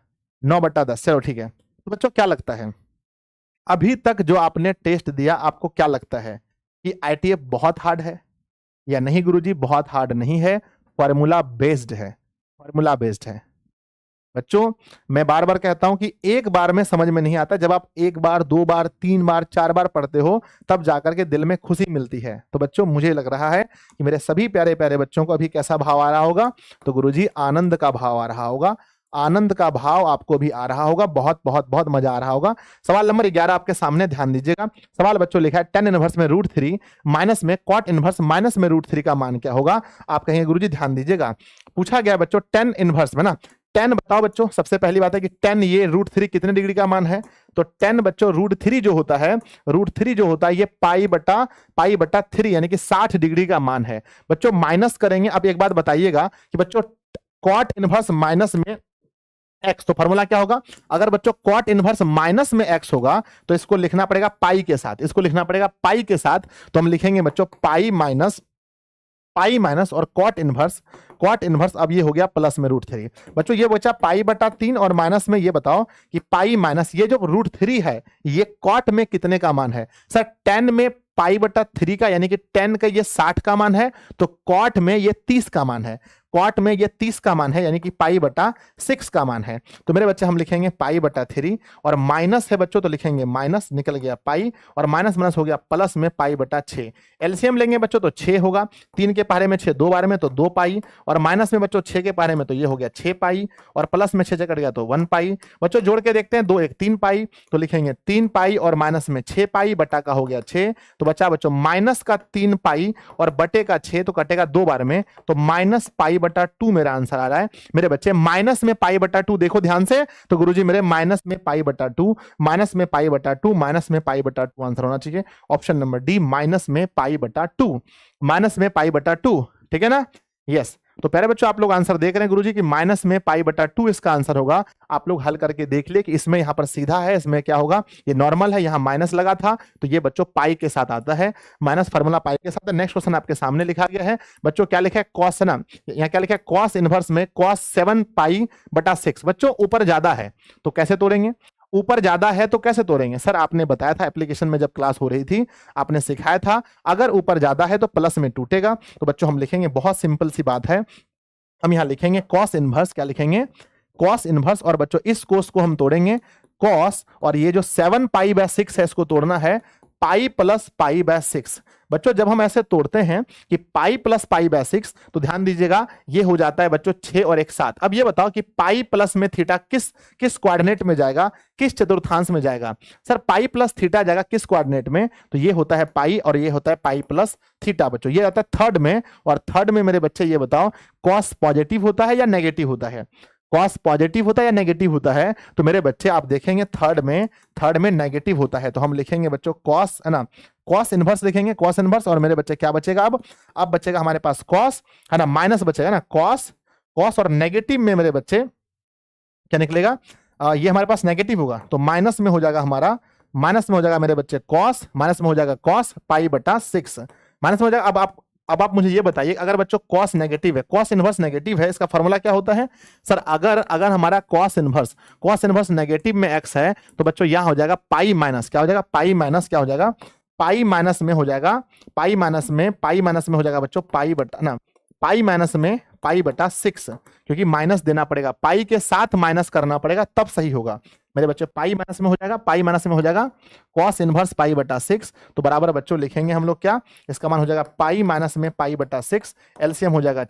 9/10। चलो ठीक है। तो बच्चों क्या लगता है अभी तक जो आपने टेस्ट दिया, आपको क्या लगता है कि आईटीएफ बहुत हार्ड है या नहीं? गुरुजी बहुत हार्ड नहीं है, फॉर्मूला बेस्ड है बच्चों। मैं बार बार कहता हूं कि एक बार में समझ में नहीं आता, जब आप 1 बार 2 बार 3 बार 4 बार पढ़ते हो तब जाकर के दिल में खुशी मिलती है। तो बच्चों मुझे लग रहा है कि मेरे सभी प्यारे प्यारे बच्चों को अभी कैसा भाव आ रहा होगा, तो गुरुजी आनंद का भाव आ रहा होगा, आनंद का भाव आपको भी आ रहा होगा, बहुत बहुत बहुत मजा आ रहा होगा। सवाल नंबर 11 आपके सामने, ध्यान दीजिएगा। सवाल बच्चों लिखा है tan इनवर्स में √3 माइनस में cot इनवर्स माइनस में √3 का मान क्या होगा। आप कहेंगे गुरुजी ध्यान दीजिएगा, पूछा गया बच्चों tan इनवर्स में ना, tan बताओ बच्चों। सबसे पहली बात है कि tan ये √3 कितने डिग्री का मान है, तो tan बच्चों √3 जो होता है ये पाई बटा 3 यानी कि 60 डिग्री का मान है बच्चों। माइनस करेंगे, अब एक बात बताइएगा कि बच्चों cot इनवर्स माइनस में x, तो फॉर्मूला क्या होगा, अगर बच्चों cot इनवर्स माइनस में x होगा तो इसको लिखना पड़ेगा पाई के साथ, तो हम लिखेंगे बच्चों पाई माइनस और cot इनवर्स अब ये हो गया प्लस में √3 बच्चों। ये बचा पाई बटा 3 और माइनस में ये बताओ कि पाई माइनस ये जो √3 है ये cot में कितने का मान है। सर tan में पाई बटा 3 का यानी कि tan का ये 60 का मान है, तो cot में ये 30 का मान है, यानी कि पाई बटा 6 का मान है। तो मेरे बच्चे हम लिखेंगे पाई बटा 3 और माइनस है बच्चों तो लिखेंगे माइनस, निकल गया पाई और माइनस हो गया प्लस में पाई बटा 6। एलसीएम लेंगे बच्चों तो 6 होगा, 3 के पहाड़े में 6 2 बार में तो 2 पाई और माइनस में बच्चों 6 के पहाड़े में तो ये हो गया 6 पाई और प्लस में 6 कट गया तो 1 पाई। बच्चों जोड़ के देखते हैं 2 1 3 पाई, तो लिखेंगे 3 पाई और माइनस में 6 पाई बटा का हो गया 6, तो बच्चा बच्चों माइनस का 3 पाई और बटे का 6 तो कटेगा 2 बार में, तो माइनस पाई बटा 2 मेरा आंसर आ रहा है। मेरे बच्चे माइनस में पाई बटा 2 देखो ध्यान से, तो गुरुजी मेरे माइनस में पाई बटा 2, माइनस में पाई बटा 2, माइनस में पाई बटा 2 आंसर होना चाहिए ऑप्शन नंबर डी, माइनस में पाई बटा 2, माइनस में पाई बटा 2, ठीक है ना। यस, तो प्यारे बच्चों आप लोग आंसर देख रहे हैं गुरुजी कि माइनस में पाई बटा 2 इसका आंसर होगा। आप लोग हल करके देख लिए कि इसमें यहां पर सीधा है, इसमें क्या होगा, ये नॉर्मल है, यहां माइनस लगा था, तो ये बच्चों पाई के साथ आता है, माइनस फार्मूला पाई के साथ है। नेक्स्ट क्वेश्चन आपके सामने लिखा गया है बच्चों, क्या लिखा है, कॉस है ना, यहाँ क्या लिखा है, कॉस इनवर्स में कॉस 7 पाई बटा 6। बच्चों ऊपर ज्यादा है तो कैसे तोड़ेंगे, ऊपर ज्यादा है तो कैसे तोड़ेंगे, सर आपने बताया था एप्लीकेशन में जब क्लास हो रही थी, आपने सिखाया था अगर ऊपर ज्यादा है तो प्लस में टूटेगा। तो बच्चों हम लिखेंगे, बहुत सिंपल सी बात है, हम यहां लिखेंगे कॉस इनवर्स, क्या लिखेंगे, कॉस इनवर्स, और बच्चों इस कोस को हम तोड़ेंगे कॉस, और ये जो 7 पाई बाय 6 है इसको तोड़ना है पाई प्लस पाई बाय 6। बच्चों जब हम ऐसे तोड़ते हैं कि पाई प्लस पाई बाय 6, तो ध्यान दीजिएगा ये हो जाता है बच्चों 6 और 1 7। अब ये बताओ कि पाई प्लस में थीटा किस कोऑर्डिनेट में जाएगा, किस चतुर्थांश में जाएगा, सर पाई प्लस थीटा जाएगा किस कोऑर्डिनेट में, तो ये होता है पाई और ये होता है पाई प्लस थीटा। बच्चों ये आता है थर्ड में, और थर्ड में मेरे बच्चे ये बताओ कॉस पॉजिटिव होता है या नेगेटिव होता है, कॉस पॉजिटिव होता है या नेगेटिव होता है, तो मेरे बच्चे आप देखेंगे थर्ड में नेगेटिव होता है, तो हम लिखेंगे बच्चों कॉस है ना, कॉस इनवर्स लिखेंगे, कॉस इनवर्स, और मेरे बच्चे क्या बचेगा, अब बचेगा हमारे पास कॉस है ना, माइनस बचेगा ना, कॉस और नेगेटिव में मेरे बच्चे क्या निकलेगा, ये हमारे पास नेगेटिव होगा तो माइनस में हो जाएगा हमारा, माइनस में हो जाएगा मेरे बच्चे कॉस, माइनस में हो जाएगा कॉस पाई बटा 6, माइनस में हो जाएगा। अब आप मुझे ये बताइए, अगर बच्चों कॉस नेगेटिव है, कॉस इनवर्स नेगेटिव है, इसका फॉर्मूला क्या होता है, सर अगर हमारा कॉस इनवर्स नेगेटिव में x है, तो बच्चों यहां हो जाएगा पाई माइनस, क्या हो जाएगा, पाई माइनस, क्या हो जाएगा, पाई माइनस में हो जाएगा, पाई माइनस में हो जाएगा बच्चों पाई बटा ना, पाई माइनस में पाई बटा 6, क्योंकि माइनस देना पड़ेगा, पाई के साथ माइनस करना पड़ेगा तब सही होगा मेरे बच्चे, पाई माइनस में हो जाएगा, पाई माइनस में हो जाएगा कॉस इनवर्स पाई बटा 6, तो बराबर बच्चों लिखेंगे हम लोग क्या, इसका मान हो जाएगा पाई माइनस में पाई बटा 6, एलसीएम हो जाएगा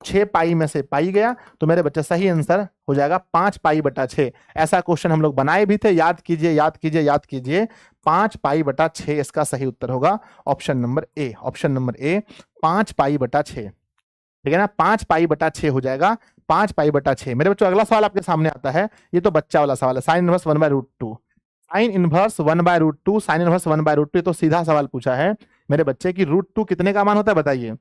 6 पाई में से पाई गया, तो मेरे बच्चे सही आंसर हो जाएगा 5 पाई बटा 6। ऐसा क्वेश्चन हम लोग बनाए भी थे, याद कीजिए 5 पाई बटा 6 इसका सही उत्तर होगा ऑप्शन नंबर ए 5 पाई बटा 6, ठीक है ना, 5 पाई बटा 6 हो जाएगा, 5 पाई बटा 6। मेरे बच्चों अगला सवाल आपके सामने आता है, ये तो बच्चा वाला सवाल है, sine inverse 1/√2, sine inverse 1/√2, sine inverse 1/√2, ये तो सीधा सवाल पूछा है मेरे बच्चे की √2 कितने का मान होता है बताइए,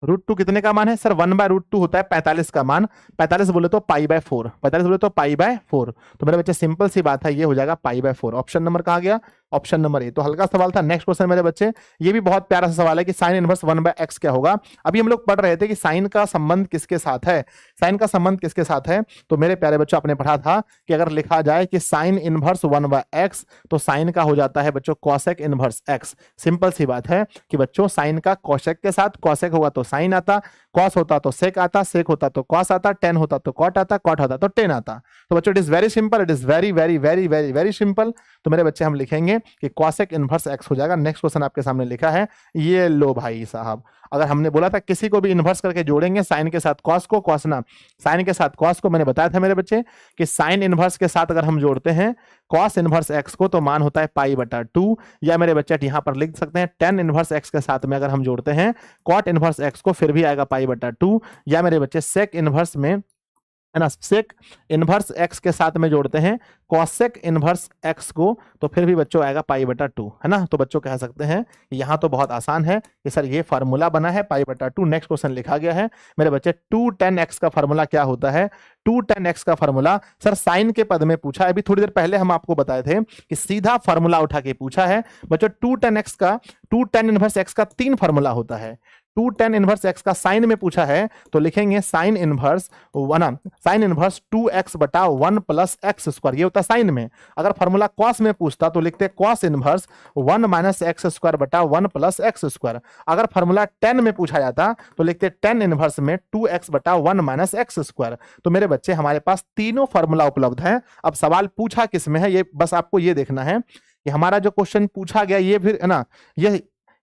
√2 कितने का मान है, सर 1/√2 होता है 45 का मान, 45 बोले तो पाई बाय 4, 45 बोले तो पाई बाय 4, तो मेरे बच्चे सिंपल सी बात है, ये हो जाएगा पाई बाय 4। ऑप्शन नंबर कहा गया, ऑप्शन नंबर ए। तो हल्का सवाल था। नेक्स्ट क्वेश्चन मेरे बच्चे, ये भी बहुत प्यारा सा सवाल है कि साइन इनवर्स 1/x क्या होगा। अभी हम लोग पढ़ रहे थे कि साइन का संबंध किसके साथ है, साइन का संबंध किसके साथ है, तो मेरे प्यारे बच्चों आपने पढ़ा था कि अगर लिखा जाए कि साइन इनवर्स 1/x, तो साइन का हो जाता है बच्चों कॉसेक इनवर्स x। सिंपल सी बात है कि बच्चों साइन का कॉसेक के साथ, कॉसेक होगा तो साइन आता, कॉस होता तो सेक आता, सेक होता तो कॉस आता, टेन होता तो कॉट आता, कॉट होता तो टेन आता। तो बच्चों it is very simple, it is very very very very very simple. तो मेरे बच्चे हम लिखेंगे कि कॉसेक इनवर्स x हो जाएगा। नेक्स्ट क्वेश्चन आपके सामने लिखा है, ये लो भाई साहब, अगर हमने बोला था किसी को भी इन्वर्स करके जोड़ेंगे, साइन के साथ कॉस को, कॉस ना साइन के साथ कॉस को, मैंने बताया था मेरे बच्चे कि साइन इनवर्स के साथ अगर हम जोड़ते हैं कॉस इनवर्स x को तो मान होता है पाई बटा 2, या मेरे बच्चे यहां पर लिख सकते हैं टेन इनवर्स x के साथ में अगर हम जोड़ते हैं कॉट इनवर्स x को फिर भी आएगा पाई बटा 2, या मेरे बच्चे सेक इनवर्स में है ना, सेक इनवर्स x के साथ में जोड़ते हैं कॉसेक इनवर्स x को तो फिर भी बच्चों आएगा पाई बटा 2, है ना। तो बच्चों कह सकते हैं कि यहाँ तो बहुत आसान है कि सर ये फार्मूला बना है पाई बटा 2। नेक्स्ट क्वेश्चन लिखा गया है मेरे बच्चे 2 tan x का फार्मूला क्या होता है। 2 tan x का फार्मूला सर साइन के पद में पूछा है, अभी थोड़ी देर पहले हम आपको बताए थे कि सीधा फार्मूला उठा के पूछा है बच्चों। 2 tan इनवर्स x का 3 फार्मूला होता है। 2 tan इनवर्स x का साइन में पूछा है तो लिखेंगे साइन इनवर्स 2x बटा 1 प्लस एक्स स्क्वायर, ये होता है साइन में। अगर फार्मूला कॉस में पूछता तो लिखते cos inverse 1 minus x square बटा 1 प्लस एक्स स्क्वायर। अगर फार्मूला tan में पूछा जाता तो लिखते tan इनवर्स में 2x बटा 1 माइनस एक्स स्क्वायर। तो मेरे बच्चे हमारे पास तीनों फार्मूला उपलब्ध है। अब सवाल पूछा किस में है, ये बस आपको ये देखना है कि हमारा जो क्वेश्चन पूछा गया ये फिर है ना,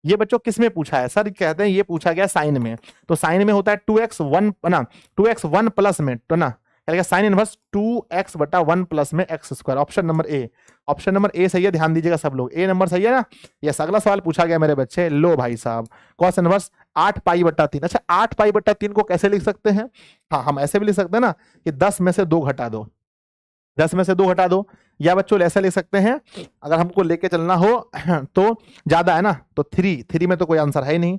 ये बच्चों किस में पूछा है। सर कहते हैं ये पूछा गया साइन में, तो साइन में होता है 2x 1 ना 2x 1 प्लस में, तो ना क्या लिखा, साइन इनवर्स 2x बटा 1 प्लस में x square. Option number A, option number A सही है, ध्यान दीजिएगा सब लोग, ए नंबर सही है ना। यस, अगला सवाल पूछा गया मेरे बच्चे, लो भाई साहब, कॉस इनवर्स 8 पाई बटा 3। अच्छा 8 पाई बटा 3 को कैसे लिख सकते हैं, हाँ हम ऐसे भी लिख सकते हैं ना कि 10 में से 2 घटा दो, 10 में से 2 घटा दो, या बच्चों ऐसे लिख सकते हैं अगर हमको लेके चलना हो तो ज्यादा है ना, तो 3 में तो कोई आंसर है ही नहीं,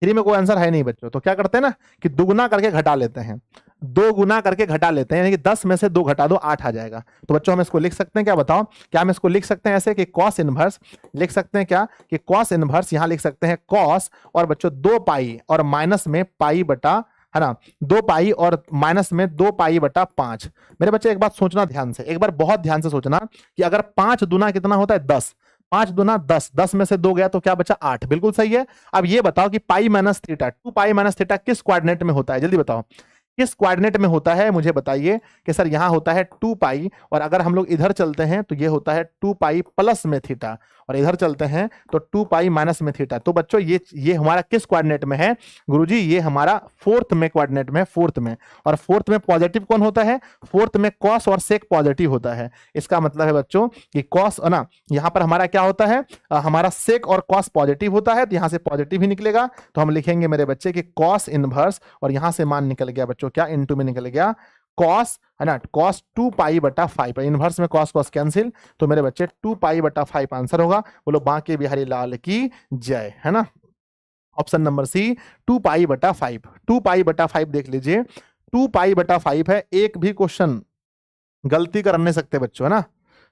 3 में कोई आंसर है नहीं बच्चों, तो क्या करते हैं ना कि दुगुना करके घटा लेते हैं, 2 गुना करके घटा लेते हैं, यानी कि 10 में से 2 घटा दो 8 आ जाएगा। तो बच्चों हम इसको लिख सकते हैं, क्या बताओ, क्या हम इसको लिख सकते हैं ऐसे कि कॉस इनवर्स, लिख सकते हैं क्या कि कॉस इनवर्स, यहां लिख सकते हैं कॉस और बच्चों 2 पाई और माइनस में पाई बटा, है ना, 2 पाई और माइनस में 2 पाई बटा 5। मेरे बच्चे एक बात सोचना ध्यान से, एक बार बहुत ध्यान से सोचना कि अगर 5 दुना कितना होता है 10, 5 दुना 10, 10 में से 2 गया तो क्या बचा 8, बिल्कुल सही है। अब ये बताओ कि pi minus theta, 2 pi minus theta किस कोऑर्डिनेट में होता है, जल्दी बताओ किस कोऑर्डिनेट में होता है, मुझे बताइए कि सर यहां होता है 2 पाई, और अगर हम लोग इधर चलते हैं तो ये होता है 2 पाई प्लस में थीटा, और इधर चलते हैं तो 2 पाई माइनस में थीटा। तो बच्चों ये हमारा किस कोऑर्डिनेट में है गुरुजी, ये हमारा फोर्थ में कोऑर्डिनेट में, फोर्थ में, और फोर्थ में पॉजिटिव कौन होता है, फोर्थ में कॉस और सेक पॉजिटिव होता है। इसका मतलब है बच्चों कि कॉस ना, यहां पर हमारा क्या होता है, हमारा सेक और कॉस पॉजिटिव होता है, तो यहां से पॉजिटिव ही निकलेगा, तो हम लिखेंगे मेरे बच्चे कि कॉस इनवर्स, और यहां से मान निकल गया बच्चों क्या, इनटू में निकल गया कॉस, है ना, कॉस 2 पाई बटा 5, इनवर्स में कॉस कॉस कैंसिल, तो मेरे बच्चे 2 पाई बटा 5 आंसर होगा। बोलो बांके बिहारी लाल की जय, है ना। ऑप्शन नंबर सी 2 पाई बटा 5, 2 पाई बटा 5 देख लीजिए, 2 पाई बटा 5 है, एक भी क्वेश्चन गलती कर नहीं सकते बच्चों, है ना,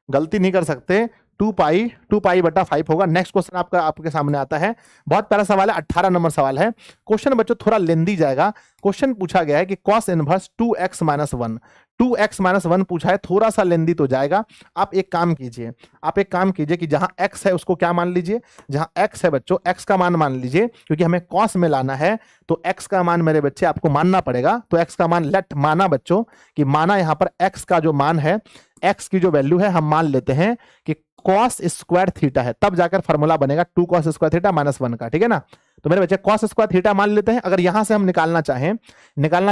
गलती नहीं कर सकते, 2 पाई बटा 5 होगा। नेक्स्ट क्वेश्चन आपका आपके सामने आता है, बहुत प्यारा सवाल है, 18 नंबर सवाल है। क्वेश्चन बच्चों थोड़ा लेंदी जाएगा, क्वेश्चन पूछा गया है कि cos inverse 2x minus 1, 2x minus 1 पूछा है, थोड़ा सा लेंदी तो जाएगा। आप एक काम कीजिए, आप एक काम कीजिए कि जहां x है उसको क्या मान लीजिए, जहां x है बच्चों x का मान लीजिए, क्योंकि हमें cos में लाना है तो x का मान मेरे बच्चे आपको मानना पड़ेगा। तो x का मान लेट माना बच्चों कि माना यहां पर x का जो मान है, x की जो वैल्यू है हम मान लेते हैं कि cos स्क्वायर थीटा है, तब जाकर फॉर्मूला बनेगा 2 cos स्क्वायर थीटा माइनस 1 का, ठीक है ना। तो मेरे बच्चे cos स्क्वायर थीटा मान लेते हैं। अगर यहां से हम निकालना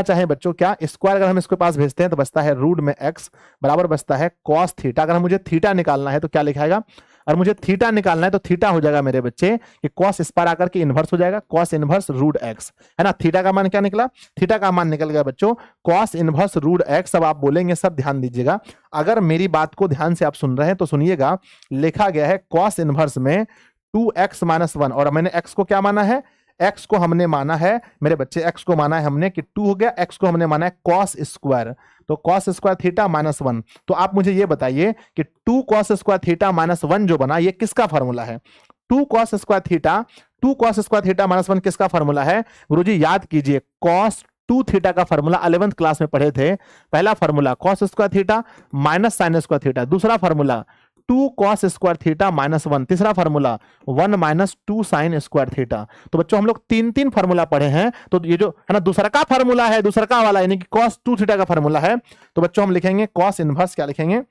चाहें बच्चों क्या स्क्वायर अगर हम इसके पास भेजते हैं तो बचता है रूट में x बराबर बचता है cos थीटा। अगर मुझे थीटा निकालना है तो क्या लिखाएगा, और मुझे थीटा निकालना है तो थीटा हो जाएगा मेरे बच्चे कि cos इस पर आकर के इनवर्स हो जाएगा, cos इनवर्स रूट x, है ना। थीटा का मान क्या निकला, थीटा का मान निकल गया बच्चों cos इनवर्स रूट x। अब आप बोलेंगे सब ध्यान दीजिएगा, अगर मेरी बात को ध्यान से आप सुन रहे हैं तो सुनिएगा, लिखा गया है cos इनवर्स में 2x माइनस 1, और मैंने x को क्या माना है, x को हमने माना है मेरे बच्चे, x को माना है हमने कि 2 हो गया, x को हमने माना है cos स्क्वायर, तो cos स्क्वायर थीटा माइनस 1। तो आप मुझे ये बताइए कि 2 cos स्क्वायर थीटा माइनस 1 जो बना ये किसका फॉर्मूला है, 2 cos स्क्वायर थीटा माइनस 1 किसका फॉर्मूला है गुरुजी, याद कीजिए cos 2 थीटा का फॉर्मूला 11th क्लास में पढ़े थे। पहला formula cos square theta minus sine square theta, दूसरा formula 2 cos square theta minus 1, तीसरा formula 1 minus 2 sine square theta. तो बच्चों हम लोग 3 फॉर्मूला पढ़े हैं, तो ये जो है ना दूसरा का फॉर्मूला है, दूसरा का वाला यानी कि cos 2 थीटा का फॉर्मूला है। तो बच्चों हम लिखेंगे cos इनवर्स, क्या लिखेंगे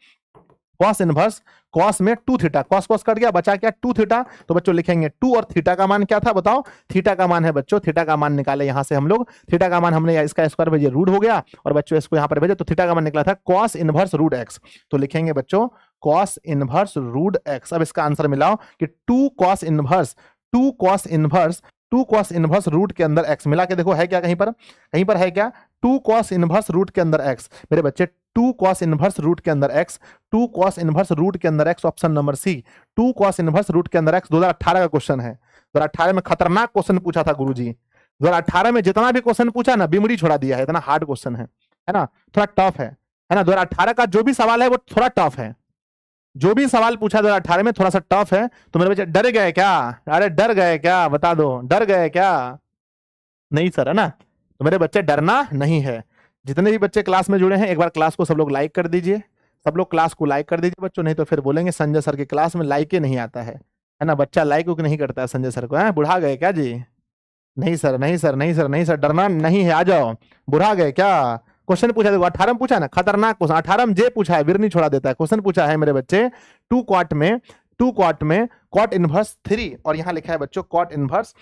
cos इनवर्स, cos में 2 थीटा, cos cos कट गया बचा क्या 2 थीटा, तो बच्चों लिखेंगे 2 और थीटा का मान क्या था बताओ, थीटा का मान है बच्चों, थीटा का मान निकाले यहां से हम लोग, थीटा का मान हमने इसका स्क्वायर भेजे रूट हो गया, और बच्चों इसको यहां पर भेजे तो थीटा का मान निकला था cos इनवर्स रूट x। तो लिखेंगे बच्चों cos इनवर्स रूट x। अब इसका आंसर मिलाओ कि 2 cos इनवर्स रूट के अंदर x, मिला के देखो है क्या, कहीं पर है क्या 2 cos इनवर्स रूट के अंदर x, मेरे बच्चे 2 cos इनवर्स रूट के अंदर x, 2 cos इनवर्स रूट के अंदर x, option number C 2 cos inverse root के अंदर x। 2018 का क्वेश्चन है, 2018 में खतरनाक क्वेश्चन पूछा था गुरुजी, 2018 में जितना भी क्वेश्चन पूछा ना बिमड़ी छोड़ा दिया है, इतना हार्ड क्वेश्चन है ना, थोड़ा टफ है ना। 2018 का जो भी सवाल है वो थोड़ा टफ है, जो भी सवाल पूछा 2018 में थोड़ा सा टफ है। तो मेरे बच्चे डर गए क्या, अरे डर गए क्या, बता दो डर गए क्या, नहीं सर, है ना। तो मेरे बच्चे डरना नहीं है। जितने भी बच्चे क्लास में जुड़े हैं एक बार क्लास को सब लोग लाइक कर दीजिए, सब लोग क्लास को लाइक कर दीजिए बच्चों, नहीं तो फिर बोलेंगे संजय सर की क्लास में लाइक ही नहीं आता है ना। बच्चा लाइक नहीं करता है संजय सर को, है बुढ़ा गए क्या जी, नहीं सर नहीं सर नहीं सर नहीं सर, डरना नहीं है, आ जाओ, बुढ़ा गए क्या। क्वेश्चन पूछा देखो 18 में पूछा ना, खतरनाक क्वेश्चन, 18 में जे पूछा है बिरनी छोड़ा देता है। क्वेश्चन पूछा है मेरे बच्चे 2 क्वाट में cot इनवर्स 3, और यहां लिखा है बच्चों cot इनवर्स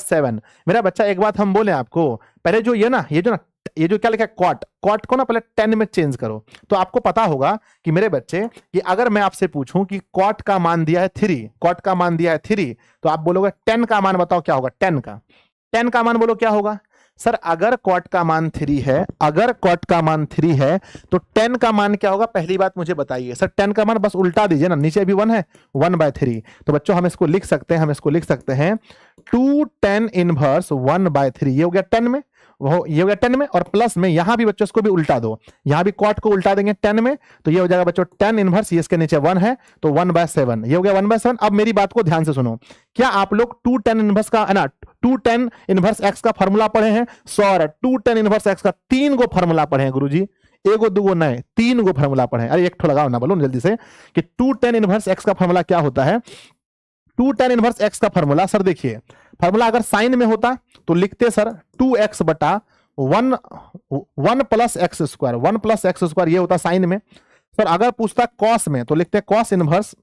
7। मेरा बच्चा एक बात हम बोले आपको, पहले जो ये जो ना ये जो क्या लिखा है कॉट, कॉट को ना पहले 10 में चेंज करो। तो आपको पता होगा कि मेरे बच्चे कि अगर मैं आपसे पूछूं कि कॉट का मान दिया है 3, कॉट का मान दिया है 3, तो आप बोलोगे 10 का मान बताओ क्या होगा, 10 का मान बोलो क्या होगा। सर अगर कॉट का मान 3 है, अगर कॉट का मान 3 है तो 10 का मान क्या होगा, पहली बात मुझे बताइए। सर 10 का मान बस उल्टा दीजिए ना, नीचे भी 1 है, 1/3। तो बच्चों हम इसको लिख सकते हैं, हम इसको लिख सकते हैं 2 10 इनवर्स 1/3। ये हो गया 10 में, वो ये हो गया 10 में, और प्लस में यहां भी बच्चों इसको भी उल्टा दो, यहां भी कॉट को उल्टा देंगे 10 में, तो ये हो जाएगा बच्चों 10 इनवर्स, ये इसके नीचे 1 है तो 1/7, ये हो गया 1/7। अब मेरी बात को ध्यान से सुनो, क्या आप लोग 2 10 इनवर्स का है ना 2 10 इनवर्स एक्स का फॉर्मूला पढ़े हैं? सॉरी 2 10 इनवर्स एक्स का 3 गो फॉर्मूला पढ़े हैं गुरुजी, एगो दूगो नहीं 3 गो फॉर्मूला पढ़े। अरे एक ठो लगाओ ना, बोलो जल्दी से कि 2 10 इनवर्स एक्स का फॉर्मूला क्या होता है। 2 10 इनवर्स एक्स का फॉर्मूला सर देखिए, फॉर्मूला अगर साइन में होता तो लिखते सर 2x बटा 1 plus x square, 1 plus x square ये होता साइन में। सर अगर पूछता कॉस में तो लिखते cos inverse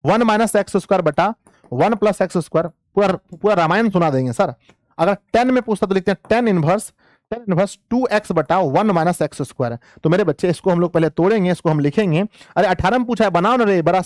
1 minus x square बटा 1 प्लस एक्स स्क्वायर, पूरा रामायण सुना देंगे सर। अगर 10 में पूछता तो लिखते हैं 10 इनवर्स 2x बटा 1 माइनस एक्स स्क्वायर। तो मेरे बच्चे इसको हम लोग पहले तोड़ेंगे, इसको हम लिखेंगे, अरे 18 में पूछा है बनाओ ना रे बड़ा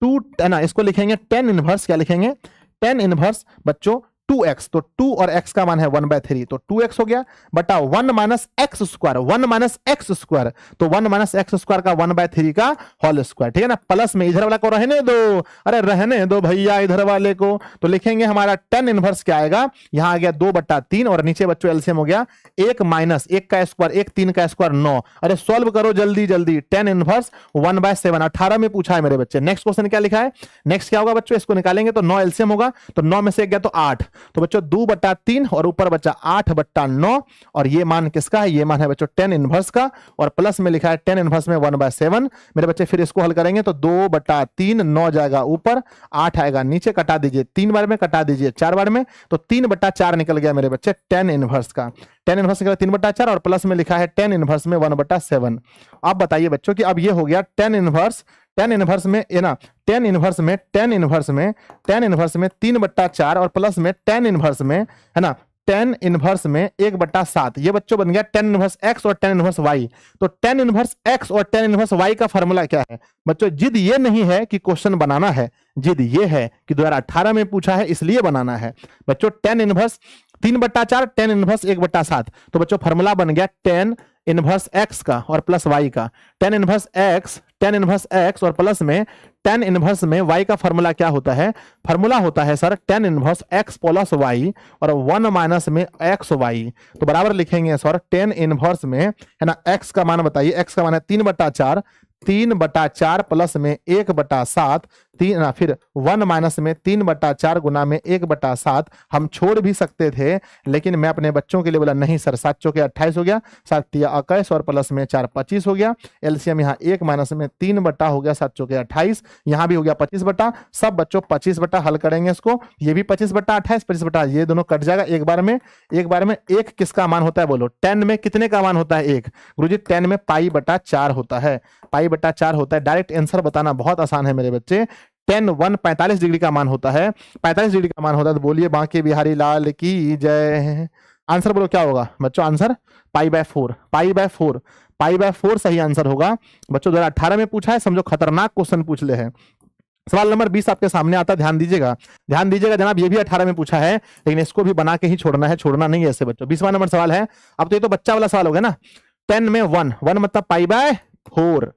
2 है ना, इसको लिखेंगे 10 इनवर्स, क्या लिखेंगे 10 इनवर्स बच्चों 2x, तो 2 और x का मान है 1/3, तो 2x हो गया बटा 1 minus x square, 1 minus x square, तो 1 माइनस एक्स स्क्वायर का 1/3 का होल स्क्वायर, ठीक है ना। प्लस में इधर वाला को रहने दो, अरे रहने दो भैया इधर वाले को, तो लिखेंगे हमारा 10 इनवर्स क्या आएगा, यहां आ गया 2/3 और नीचे बच्चों एलसीएम हो गया 1 माइनस 1 का स्क्वायर 1 3 का स्क्वायर 9। अरे सॉल्व करो जल्दी जल्दी, 10 इनवर्स 1/7, 18 में पूछा है मेरे बच्चे। नेक्स्ट क्वेश्चन क्या लिखा है, नेक्स्ट क्या होगा बच्चों, इसको निकालेंगे तो 9 एलसीएम होगा, तो 9 में से 1 गया तो 8, तो बच्चों 2/3 और ऊपर बच्चा 8/9, और ये मान किसका है, ये मान है बच्चों 10 इनवर्स का, और प्लस में लिखा है 10 इनवर्स में 1/7। मेरे बच्चे फिर इसको हल करेंगे तो 2/3, 9 जाएगा ऊपर, 8 आएगा नीचे, कटा दीजिए 3 बार में, कटा दीजिए 4 बार में, तो 3/4 निकल गया मेरे बच्चे 10 इनवर्स का। 10 इनवर्स निकला 3/4 और प्लस में लिखा है 10 इनवर्स में 1/7। अब बताइए बच्चों कि अब ये हो गया 10 इनवर्स में है ना 10 इनवर्स में 3/4 और प्लस में 10 इनवर्स में है ना 10 इनवर्स में 1/7, ये बच्चों बन गया 10 इनवर्स x और 10 इनवर्स y। तो 10 इनवर्स x और 10 इनवर्स y का फार्मूला क्या है बच्चों, जिद ये नहीं है कि क्वेश्चन बनाना है, जिद ये है कि 2018 में पूछा है इसलिए बनाना है बच्चों। 10 इनवर्स 3/4, 10 इनवर्स 1/7, तो बच्चों फार्मूला बन गया 10 इनवर्स x का और प्लस y का, 10 इनवर्स x और प्लस में 10 इनवर्स में y का फार्मूला क्या होता है, फार्मूला होता है sir 10 inverse x plus y और 1 माइनस में x y, तो बराबर लिखेंगे सर 10 इनवर्स में है ना x का मान बताइए, x का मान है 3/4 प्लस में 1/7, ना फिर 1 माइनस में 3/4 गुना में 1/7। हम छोड़ भी सकते थे लेकिन मैं अपने बच्चों के लिए बोला नहीं सर, 7 चौके 28 हो गया, 7 तिया 21 और प्लस में 4 25 हो गया, एलसीएम यहाँ 1 माइनस में 3 हो गया, 7 चौके 28, यहाँ भी हो गया 25। सब बच्चों 25 हल करेंगे इसको, ये भी 25/28, 25 ये दोनों कट जाएगा एक बार में। एक किसका मान होता है बोलो, 10 में कितने का मान होता है 1, गुरुजी 10 में π/4 होता है, π/4 होता है। डायरेक्ट आंसर बताना बहुत आसान है मेरे बच्चे, 10 1 45 डिग्री का मान होता है, 45 डिग्री का मान होता है, तो बोलिए बांके बिहारी लाल की जय। आंसर बोलो क्या होगा बच्चों, आंसर π/4 सही आंसर होगा बच्चों। 2018 में पूछा है, समझो खतरनाक क्वेश्चन पूछ ले है। सवाल नंबर 20 आपके सामने आता है, ध्यान दीजिएगा जनाब, ये भी 18 में पूछा है लेकिन इसको भी बना के ही छोड़ना है, छोड़ना नहीं है ऐसे बच्चों। 20वां नंबर सवाल है, अब तो ये तो बच्चा वाला सवाल हो गया ना, 10 में 1 मतलब π/4,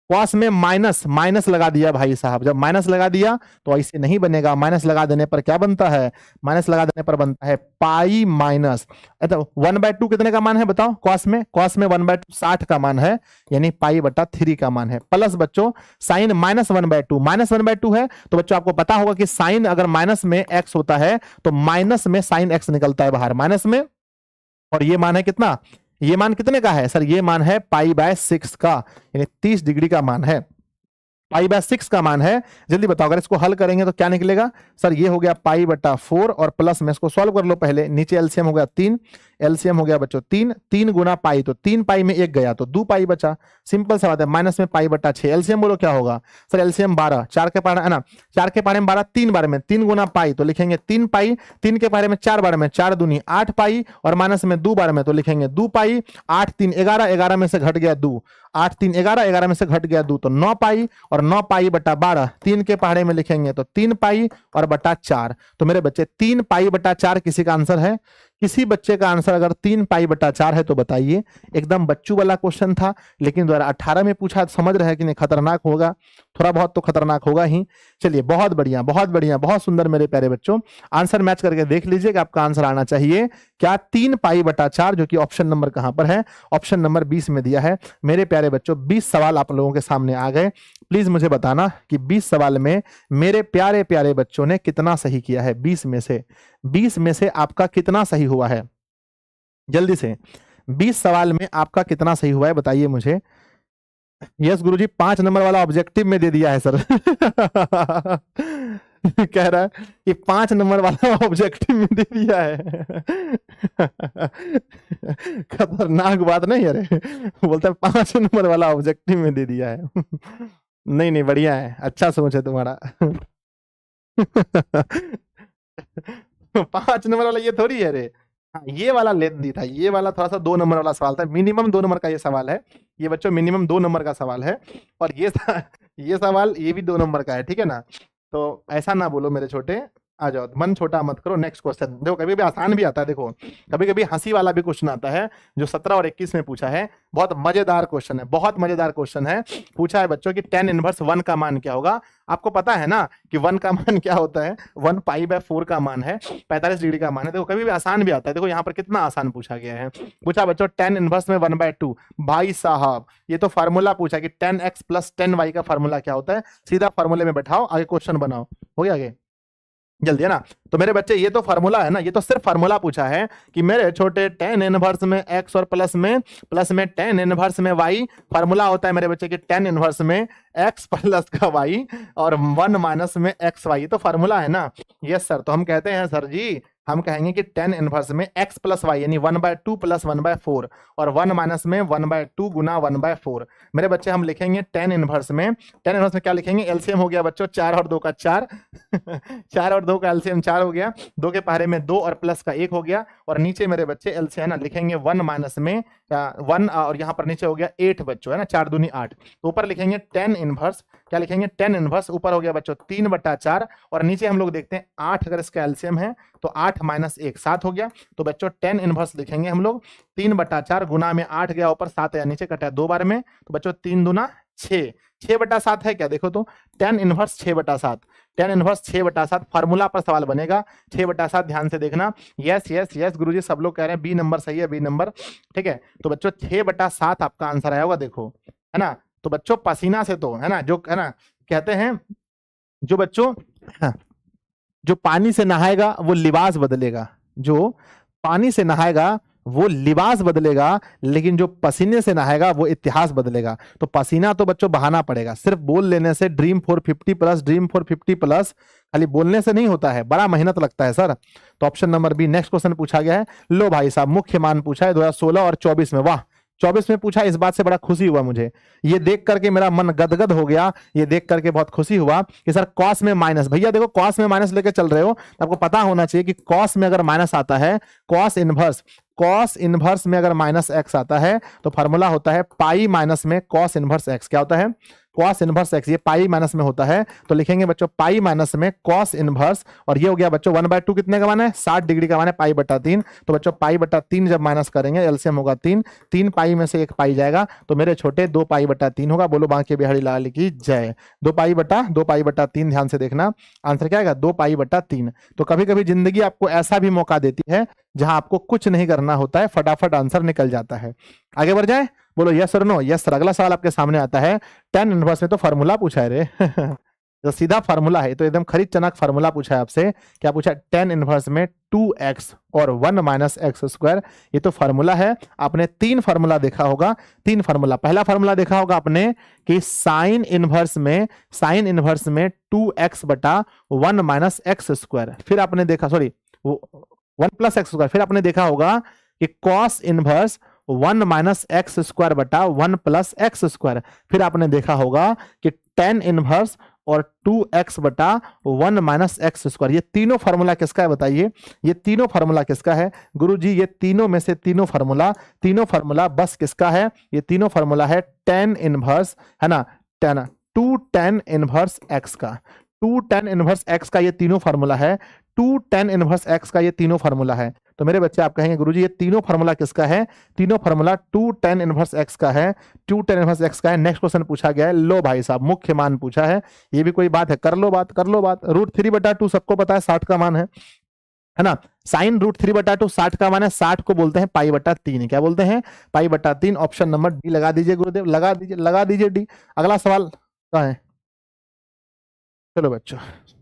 कॉस में माइनस लगा दिया भाई साहब, जब माइनस लगा दिया तो ऐसे नहीं बनेगा, माइनस लगा देने पर क्या बनता है, माइनस लगा देने पर बनता है पाई माइनस, 1/2 कितने का मान है बताओ, कॉस में 1/2 60 का मान है, यानी π/3 का मान है। प्लस बच्चों साइन -1/2 है, तो बच्चों आपको पता होगा कि साइन अगर माइनस में x होता है तो माइनस में साइन x निकलता है बाहर माइनस में, और ये मान है कितना, ये मान कितने का है सर, ये मान है π/6 का, यानी 30 डिग्री का मान है। π/6 का मान है। जल्दी बताओ, अगर इसको हल करेंगे तो क्या निकलेगा सर? ये हो गया π/4 और प्लस में इसको सॉल्व कर लो पहले। नीचे एलसीएम हो गया 3, एलसीएम हो गया बच्चों 3, 3 गुना पाई, तो 3 पाई में 1 गया तो 2 पाई बचा। सिंपल सा बात है, माइनस में π/6। एलसीएम बोलो क्या होगा सर? एलसीएम 12, 4 के पारे है ना, 4 के पारे में 12 3 बार में, 3 गुना पाई तो लिखेंगे 3 पाई, 3 के पारे में 4 बार में 4 दूनी 8 पाई, और माइनस में 2 बार में तो लिखेंगे 2 पाई। 8 3 11, 11 में से घट गया 2, 8 3 11, 11 में से घट गया 2, तो 9 पाई, और 9 पाई बटा 12, 3 के पहाड़े में लिखेंगे तो 3 पाई और बटा 4। तो मेरे बच्चे 3 पाई बटा 4 किसी का आंसर है? किसी बच्चे का आंसर अगर 3 पाई बटा 4 है तो बताइए। एकदम बच्चों वाला क्वेश्चन था, लेकिन 2018 में पूछा, समझ रहे हैं कि नहीं खतरनाक होगा, थोड़ा बहुत तो खतरनाक होगा ही। चलिए बहुत बढ़िया, बहुत बढ़िया, बहुत सुंदर मेरे प्यारे बच्चों। आंसर मैच करके देख लीजिए कि आपका आंसर आना चाहिए क्या? 3 पाई बटा 4, जो कि ऑप्शन नंबर कहां पर है? ऑप्शन नंबर 20 में दिया है। मेरे प्यारे बच्चों 20 सवाल आप लोगों के सामने आ गए। प्लीज मुझे बताना कि 20 सवाल में मेरे प्यारे प्यारे बच्चों ने कितना सही किया है। 20 में से आपका कितना सही हुआ है? जल्दी से 20 सवाल में आपका कितना सही हुआ है बताइए मुझे। यस गुरुजी 5 नंबर वाला ऑब्जेक्टिव में दे दिया है सर। कह रहा है कि 5 नंबर वाला ऑब्जेक्टिव में दे दिया है। खतरनाक बात नहीं? अरे बोलता है 5 नंबर वाला ऑब्जेक्टिव में दे दिया है। नहीं नहीं, बढ़िया है, अच्छा सोच है तुम्हारा। 5 नंबर वाला ये थोड़ी है रे। हाँ, ये वाला लेंदी था, ये वाला थोड़ा सा 2 नंबर वाला सवाल था। मिनिमम 2 नंबर का ये सवाल है, ये बच्चों मिनिमम 2 नंबर का सवाल है। और ये सवाल ये भी 2 नंबर का है, ठीक है ना? तो ऐसा ना बोलो मेरे छोटे, आ जाओ, मन छोटा मत करो। नेक्स्ट क्वेश्चन देखो, कभी कभी आसान भी आता है, देखो कभी कभी हंसी वाला भी क्वेश्चन आता है, जो 17 और 21 में पूछा है। बहुत मजेदार क्वेश्चन है, बहुत मजेदार क्वेश्चन है। पूछा है बच्चों कि tan इनवर्स 1 का मान क्या होगा? आपको पता है ना कि 1 का मान क्या होता है? 1 π/4 का मान है, 45 डिग्री का मान है। देखो कभी भी आसान भी आता है। देखो यहाँ पर कितना आसान पूछा गया है। पूछा बच्चों tan इनवर्स में 1/2। भाई साहब ये तो फार्मूला पूछा कि 10x + 10y का फार्मूला क्या होता है। सीधा फार्मूले में बैठाओ, आगे क्वेश्चन बनाओ, हो गया आगे जल्दी है ना? तो मेरे बच्चे ये तो फार्मूला है ना, ये तो सिर्फ फार्मूला पूछा है कि मेरे छोटे tan इनवर्स में x और प्लस में tan इनवर्स में y। फार्मूला होता है मेरे बच्चे कि tan इनवर्स में x प्लस का y और 1 माइनस में x y। तो फार्मूला है ना? Yes sir. तो हम कहते हैं सर जी, हम कहेंगे कि tan इनवर्स में x प्लस y यानी 1/2 + 1/4 और 1 माइनस में 1/2 गुना 1/4। मेरे बच्चे हम लिखेंगे tan इनवर्स में क्या लिखेंगे? एलसीएम हो गया बच्चों 4 और 2 का 4। 4 और 2 का एलसीएम 4 हो गया, 2 के पहाड़े में 2 और प्लस का 1 हो गया, और नीचे मेरे बच्चे एलसीएम ना लिखेंगे 1 माइनस में 1 और यहाँ पर नीचे हो गया 8 बच्चों, है ना? 4 दूनी 8। तो ऊपर लिखेंगे tan इनवर्स, क्या लिखेंगे? tan इनवर्स ऊपर हो गया बच्चों 3/4, और नीचे हम लोग देखते हैं 8 अगर इसका एलसीएम है तो 8 माइनस 1 7 हो गया। तो बच्चों tan इनवर्स लिखेंगे हम लोग 3/4 गुना में 8 गया ऊपर 7 या नीचे कटा 2 बार में, तो बच्चों 3 दूना 6, 6/7 है क्या? देखो तो tan inverse 6/7, tan inverse 6/7 formula पर सवाल बनेगा। 6/7 ध्यान से देखना। यस यस यस गुरुजी, सब लोग कह रहे हैं बी नंबर सही है, बी नंबर, ठीक है। तो बच्चों 6/7 आपका आंसर आया होगा, देखो है ना? तो बच्चों पसीना से तो है ना, जो है ना कहते हैं, जो बच्चों जो पानी से नहाएगा वो लिबास बदलेगा, जो पानी से नहाएगा वो लिबास बदलेगा, लेकिन जो पसीने से नहाएगा वो इतिहास बदलेगा। तो पसीना तो बच्चों बहाना पड़ेगा, सिर्फ बोल लेने से ड्रीम फॉर 50 प्लस खाली बोलने से नहीं होता है, बड़ा मेहनत लगता है सर। तो option number B next question पूछा गया है। लो भाई साहब, मुख्य मान पूछा है 2016 और 24 में। वाह, 24 में पूछा, इस बात से बड़ा खुशी हुआ मुझे, ये देख करके मेरा मन गदगद हो गया, ये देख करके बहुत खुशी हुआ कि सर कॉस में माइनस। भैया देखो कॉस में माइनस लेके चल रहे हो, आपको पता होना चाहिए कि कॉस में अगर माइनस आता है, कॉस इनवर्स में अगर माइनस एक्स आता है तो फार्मूला होता है पाई माइनस में कॉस इनवर्स एक्स। क्या होता है? Cos inverse x. ये पाई माइनस में होता है, तो लिखेंगे बच्चों पाई माइनस में कॉस इनवर्स, और ये हो गया बच्चों 1/2 कितने का मान है? 60 डिग्री का मान है, π/3। तो बच्चों π/3 जब माइनस करेंगे एलसीएम होगा 3, 3 पाई में से 1 पाई जाएगा, तो मेरे छोटे 2 π/3 होगा। बोलो बांके बिहारी लाल की जय। 2 π/3 ध्यान से देखना, आंसर क्या आएगा? 2 π/3। तो कभी कभी जिंदगी आपको ऐसा भी मौका देती है जहां आपको कुछ नहीं करना होता है, फटाफट आंसर निकल जाता है। आगे बढ़ जाए, बोलो यस और नो। Yes sir. अगला सवाल आपके सामने आता है, tan इनवर्स में तो फार्मूला पूछा है रे। तो सीधा फार्मूला है, तो एकदम खरीद चनाक फार्मूला पूछा है आपसे। क्या पूछा? tan इनवर्स में 2x और 1 माइनस एक्स स्क्वायर, ये तो फार्मूला है। आपने 3 फार्मूला देखा होगा, 3 फार्मूला। पहला फार्मूला देखा होगा आपने कि साइन इनवर्स में 2x बटा 1 माइनस एक्स स्क्वायर, फिर आपने देखा, सॉरी, 1 प्लस एक्स स्क्वायर, फिर आपने देखा होगा कि cos inverse 1 minus x square बटा 1 प्लस एक्स स्क्वायर, फिर आपने देखा होगा कि tan इनवर्स और 2x बटा 1 माइनस एक्स स्क्वायर। ये तीनों फार्मूला किसका है बताइए? ये तीनों फार्मूला किसका है गुरुजी? ये तीनों में से तीनों फार्मूला बस किसका है? ये तीनों फार्मूला है tan इनवर्स, है ना, 2 tan इनवर्स x का, 2 tan इनवर्स x का ये तीनों फार्मूला है, 2 tan इनवर्स x का ये तीनों फार्मूला है। तो मेरे बच्चे आप कहेंगे गुरुजी ये तीनों फार्मूला किसका है? तीनों फार्मूला 2 tan इनवर्स x का है, 2 tan इनवर्स x का है। नेक्स्ट क्वेश्चन पूछा गया है, लो भाई साहब मुख्य मान पूछा है, ये भी कोई बात है? कर लो बात। √3/2 सबको पता है 60 का मान है ना। साइन √3/2 60 का मान है, 60 को बोलते हैं π/3। क्या बोलते हैं? π/3। ऑप्शन नंबर डी लगा दीजिए गुरुदेव, लगा दीजिए डी। अगला सवाल कहाँ है? चलो बच्चों,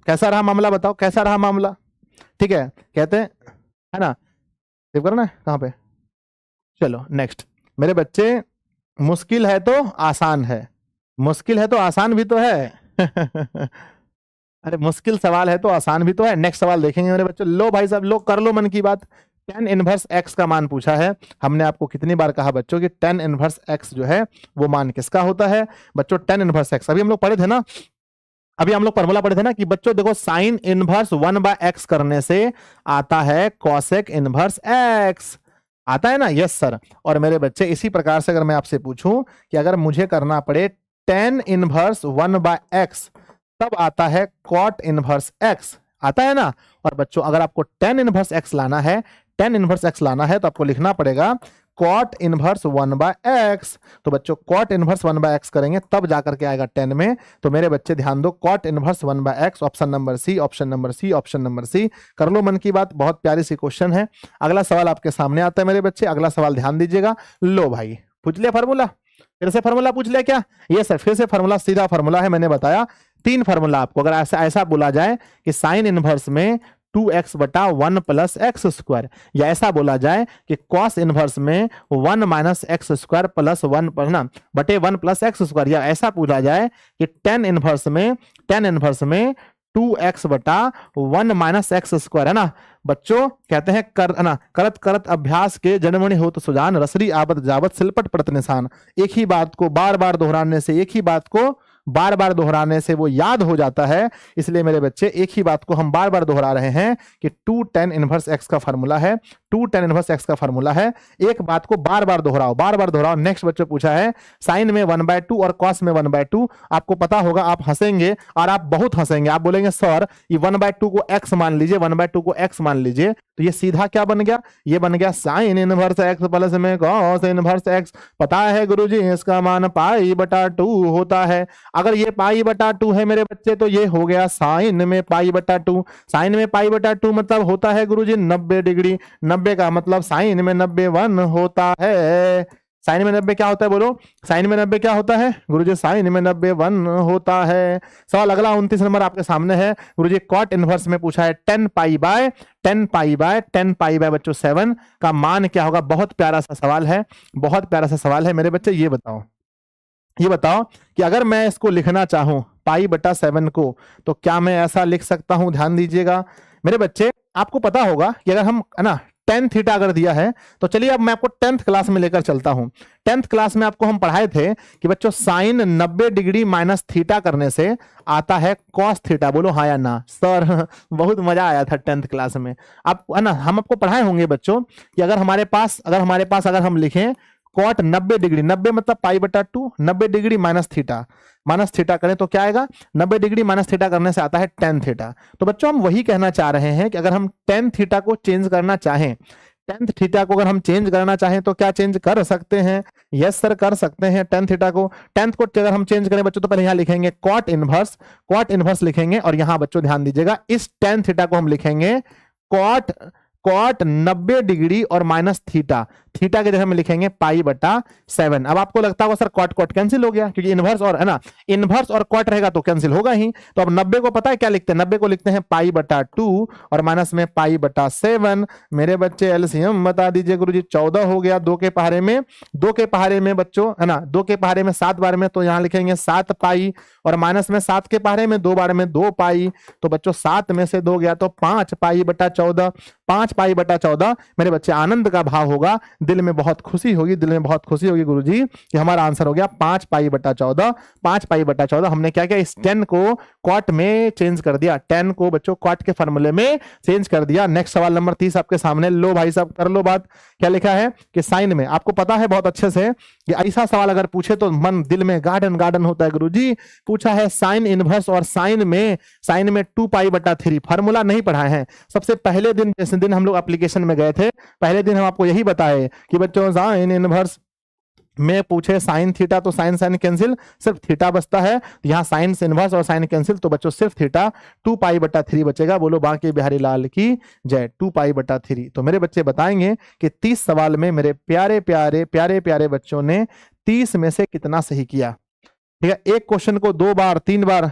कैसा रहा मामला बताओ, कैसा रहा मामला? ठीक है, कहते हैं, है ना, सेव करना है कहाँ पे? चलो नेक्स्ट। मेरे बच्चे, मुश्किल है तो आसान है, मुश्किल है तो आसान भी तो है अरे मुश्किल सवाल है तो आसान भी तो है। नेक्स्ट सवाल देखेंगे मेरे बच्चों। लो भाई साहब, लो कर लो मन की बात। tan इनवर्स x का मान पूछा है। हमने आपको कितनी बार कहा बच्चों कि tan इनवर्स x जो है वो मान किसका होता है बच्चों? tan इनवर्स x अभी हम लोग पढ़े थे ना, अभी हम लोग फॉर्मूला पढ़े थे ना कि बच्चों देखो साइन इनवर्स 1/x करने से आता है कॉसेक इनवर्स x, आता है ना? Yes sir. और मेरे बच्चे इसी प्रकार से अगर मैं आपसे पूछूं कि अगर मुझे करना पड़े tan इनवर्स 1/x, तब आता है cot इनवर्स x, आता है ना। और बच्चों अगर आपको tan इनवर्स x लाना है, tan इनवर्स x लाना है तो आपको लिखना पड़ेगा cot इनवर्स 1/x। तो बच्चों cot इनवर्स 1/x करेंगे तब जाकर के आएगा 10 में। तो मेरे बच्चे ध्यान दो, cot inverse 1/x, option number C, option number C, option number C. कर लो मन की बात, बहुत प्यारी सी क्वेश्चन है। अगला सवाल आपके सामने आता है मेरे बच्चे, अगला सवाल ध्यान दीजिएगा। लो भाई, पूछ लिया फार्मूला, फिर से फार्मूला पूछ लिया क्या? ये सर फिर से फार्मूला, सीधा फार्मूला है। मैंने बताया 3 फार्मूला आपको, अगर ऐसा बोला जाए कि साइन इनवर्स में 2x बटा 1 प्लस एक्स स्क्वायर, या ऐसा बोला जाए कि कॉस इनवर्स में 1 माइनस एक्स स्क्वायर प्लस 1 ना बटे 1 प्लस एक्स स्क्वायर, या ऐसा पूछा जाए कि tan इनवर्स में 2x बटा 1 माइनस एक्स स्क्वायर, है ना। बच्चों कहते हैं करत करत अभ्यास के जन्मणि हो तो सुजान, रसरी आबद जावत सिलपट पड़त निशान। एक ही बात को बार बार दोहराने से, एक ही बात को बार बार दोहराने से वो याद हो जाता है। इसलिए मेरे बच्चे एक ही बात को हम बार बार दोहरा रहे हैं कि 2 tan इनवर्स x का फार्मूला है, 2 tan इनवर्स x का फार्मूला है। एक बात को बार बार दोहराओ, बार बार दोहराओ। नेक्स्ट बच्चों पूछा है साइन में 1/2 और कॉस में 1/2। आपको पता होगा, आप हंसेंगे और आप बहुत हंसेंगे, आप बोलेंगे सर ये 1/2 को x मान लीजिए, 1/2 को x मान लीजिए। तो ये सीधा क्या बन गया? ये बन गया साइन इनवर्स x प्लस में कॉस इनवर्स x। पता है गुरुजी इसका मान π/2 होता है। अगर ये π/2 है मेरे बच्चे तो ये हो गया साइन में π/2। साइन में π/2 मतलब होता है गुरुजी 90 डिग्री। 90 का मतलब साइन में 90 होता है। साइन में 90 क्या होता है बोलो? साइन में 90 क्या होता है गुरुजी? साइन में 90 होता है। सवाल अगला 29 नंबर आपके सामने है गुरुजी। कॉट इनवर्स में पूछा है 10 पाई बाय बच्चों 7 का मान क्या होगा? बहुत प्यारा सा सवाल है, बहुत प्यारा सा सवाल है मेरे बच्चे। ये बताओ कि अगर मैं इसको लिखना चाहूं π/7 को, तो क्या मैं ऐसा लिख सकता हूं? ध्यान दीजिएगा मेरे बच्चे। आपको पता होगा कि अगर हम, है ना, tan थीटा अगर दिया है तो चलिए अब मैं आपको 10th क्लास में लेकर चलता हूं। 10th क्लास में आपको हम पढ़ाए थे कि बच्चों साइन 90 डिग्री माइनस थीटा करने से आता है कॉस थीटा। बोलो हाँ या ना? सर बहुत मजा आया था 10th क्लास में। आप, है ना, हम आपको पढ़ाए होंगे बच्चों कि अगर हमारे पास अगर हम लिखें कॉट 90 डिग्री, 90 मतलब π/2, 90 डिग्री माइनस थीटा करें तो क्या आएगा? 90 डिग्री माइनस थीटा करने से आता है tan थीटा। तो बच्चों हम वही कहना चाह रहे हैं कि अगर हम tan थीटा को चेंज करना चाहें, tan थीटा को अगर हम चेंज करना चाहें तो क्या चेंज कर सकते हैं? यस सर कर सकते हैं। tan थीटा को, tan को अगर हम चेंज करें बच्चों तो पहले यहां लिखेंगे कॉट इनवर्स लिखेंगे, और यहां बच्चों ध्यान दीजिएगा इस tan थीटा को हम लिखेंगे कॉट 90 डिग्री और माइनस थीटा। थीटा के जगह में लिखेंगे पाई बटा 7। अब आपको लगता होगा सर कॉट कॉट कैंसिल हो गया, क्योंकि इनवर्स और है ना, इनवर्स और कॉट रहेगा तो कैंसिल होगा ही। तो अब 90 को पता है क्या लिखते हैं, 90 को लिखते हैं पाई बटा 2 और माइनस में पाई बटा 7। मेरे बच्चे एलसीएम बता दीजिए गुरुजी, 14 हो गया 2 के पहाड़े में, 2 के पहाड़े में बच्चों है ना, 2 के पहाड़े में 7 बार में, तो यहां लिखेंगे 7 पाई और माइनस में 7 के पहाड़े में 2 बार में 2 पाई, तो बच्चों 7 में से 2 गया तो 5 पाई बटा 14। 5 पाई बटा 14 मेरे बच्चे आनंद का भाव होगा, दिल में बहुत खुशी होगी, दिल में बहुत खुशी होगी गुरुजी कि हमारा आंसर हो गया 5 पाई बटा 14। 5 पाई बटा 14 हमने क्या किया, इस 10 को कॉट में चेंज कर दिया, 10 को बच्चों कॉट के फॉर्मूले में चेंज कर दिया। नेक्स्ट सवाल नंबर 30 आपके सामने, लो भाई साहब कर लो बात। क्या लिखा है कि साइन में, आपको पता है बहुत अच्छे से कि ऐसा सवाल अगर पूछे तो मन दिल में गार्डन गार्डन होता है गुरुजी। पूछा है साइन इनवर्स और साइन में 2 पाई बटा 3, फार्मूला नहीं पढ़ाए हैं। सबसे पहले दिन जिस दिन हम लोग एप्लीकेशन में गए थे, पहले दिन हम आपको यही बताए कि बच्चों साइन इनवर्स में पूछे साइन थीटा तो साइन साइन कैंसिल, सिर्फ थीटा बचता है, तो यहाँ साइन इनवर्स और साइन कैंसिल, तो बच्चों सिर्फ थीटा 2 पाई बटा 3 बचेगा। बोलो बांके बिहारी लाल की जय, 2 पाई बटा 3। तो मेरे बच्चे बताएंगे कि 30 सवाल में मेरे प्यारे प्यारे प्यारे प्यारे बच्चों ने 30 में से कितना सही किया। ठीक है, एक क्वेश्चन को 2 बार 3 बार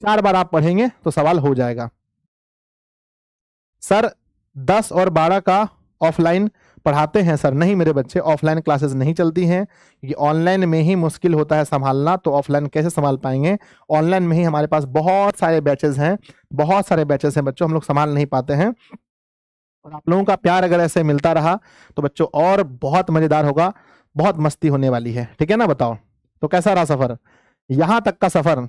4 बार आप पढ़ेंगे तो सवाल हो जाएगा। सर 10 और 12 का ऑफलाइन पढ़ाते हैं सर, नहीं मेरे बच्चे ऑफलाइन क्लासेस नहीं चलती हैं, क्योंकि ऑनलाइन में ही मुश्किल होता है संभालना, तो ऑफलाइन कैसे संभाल पाएंगे। ऑनलाइन में ही हमारे पास बहुत सारे बैचेस हैं, बहुत सारे बैचेस हैं बच्चों, हम लोग संभाल नहीं पाते हैं। और आप लोगों का प्यार अगर ऐसे मिलता रहा तो बच्चों और बहुत मजेदार होगा, बहुत मस्ती होने वाली है। ठीक है ना, बताओ तो कैसा रहा सफर, यहां तक का सफर,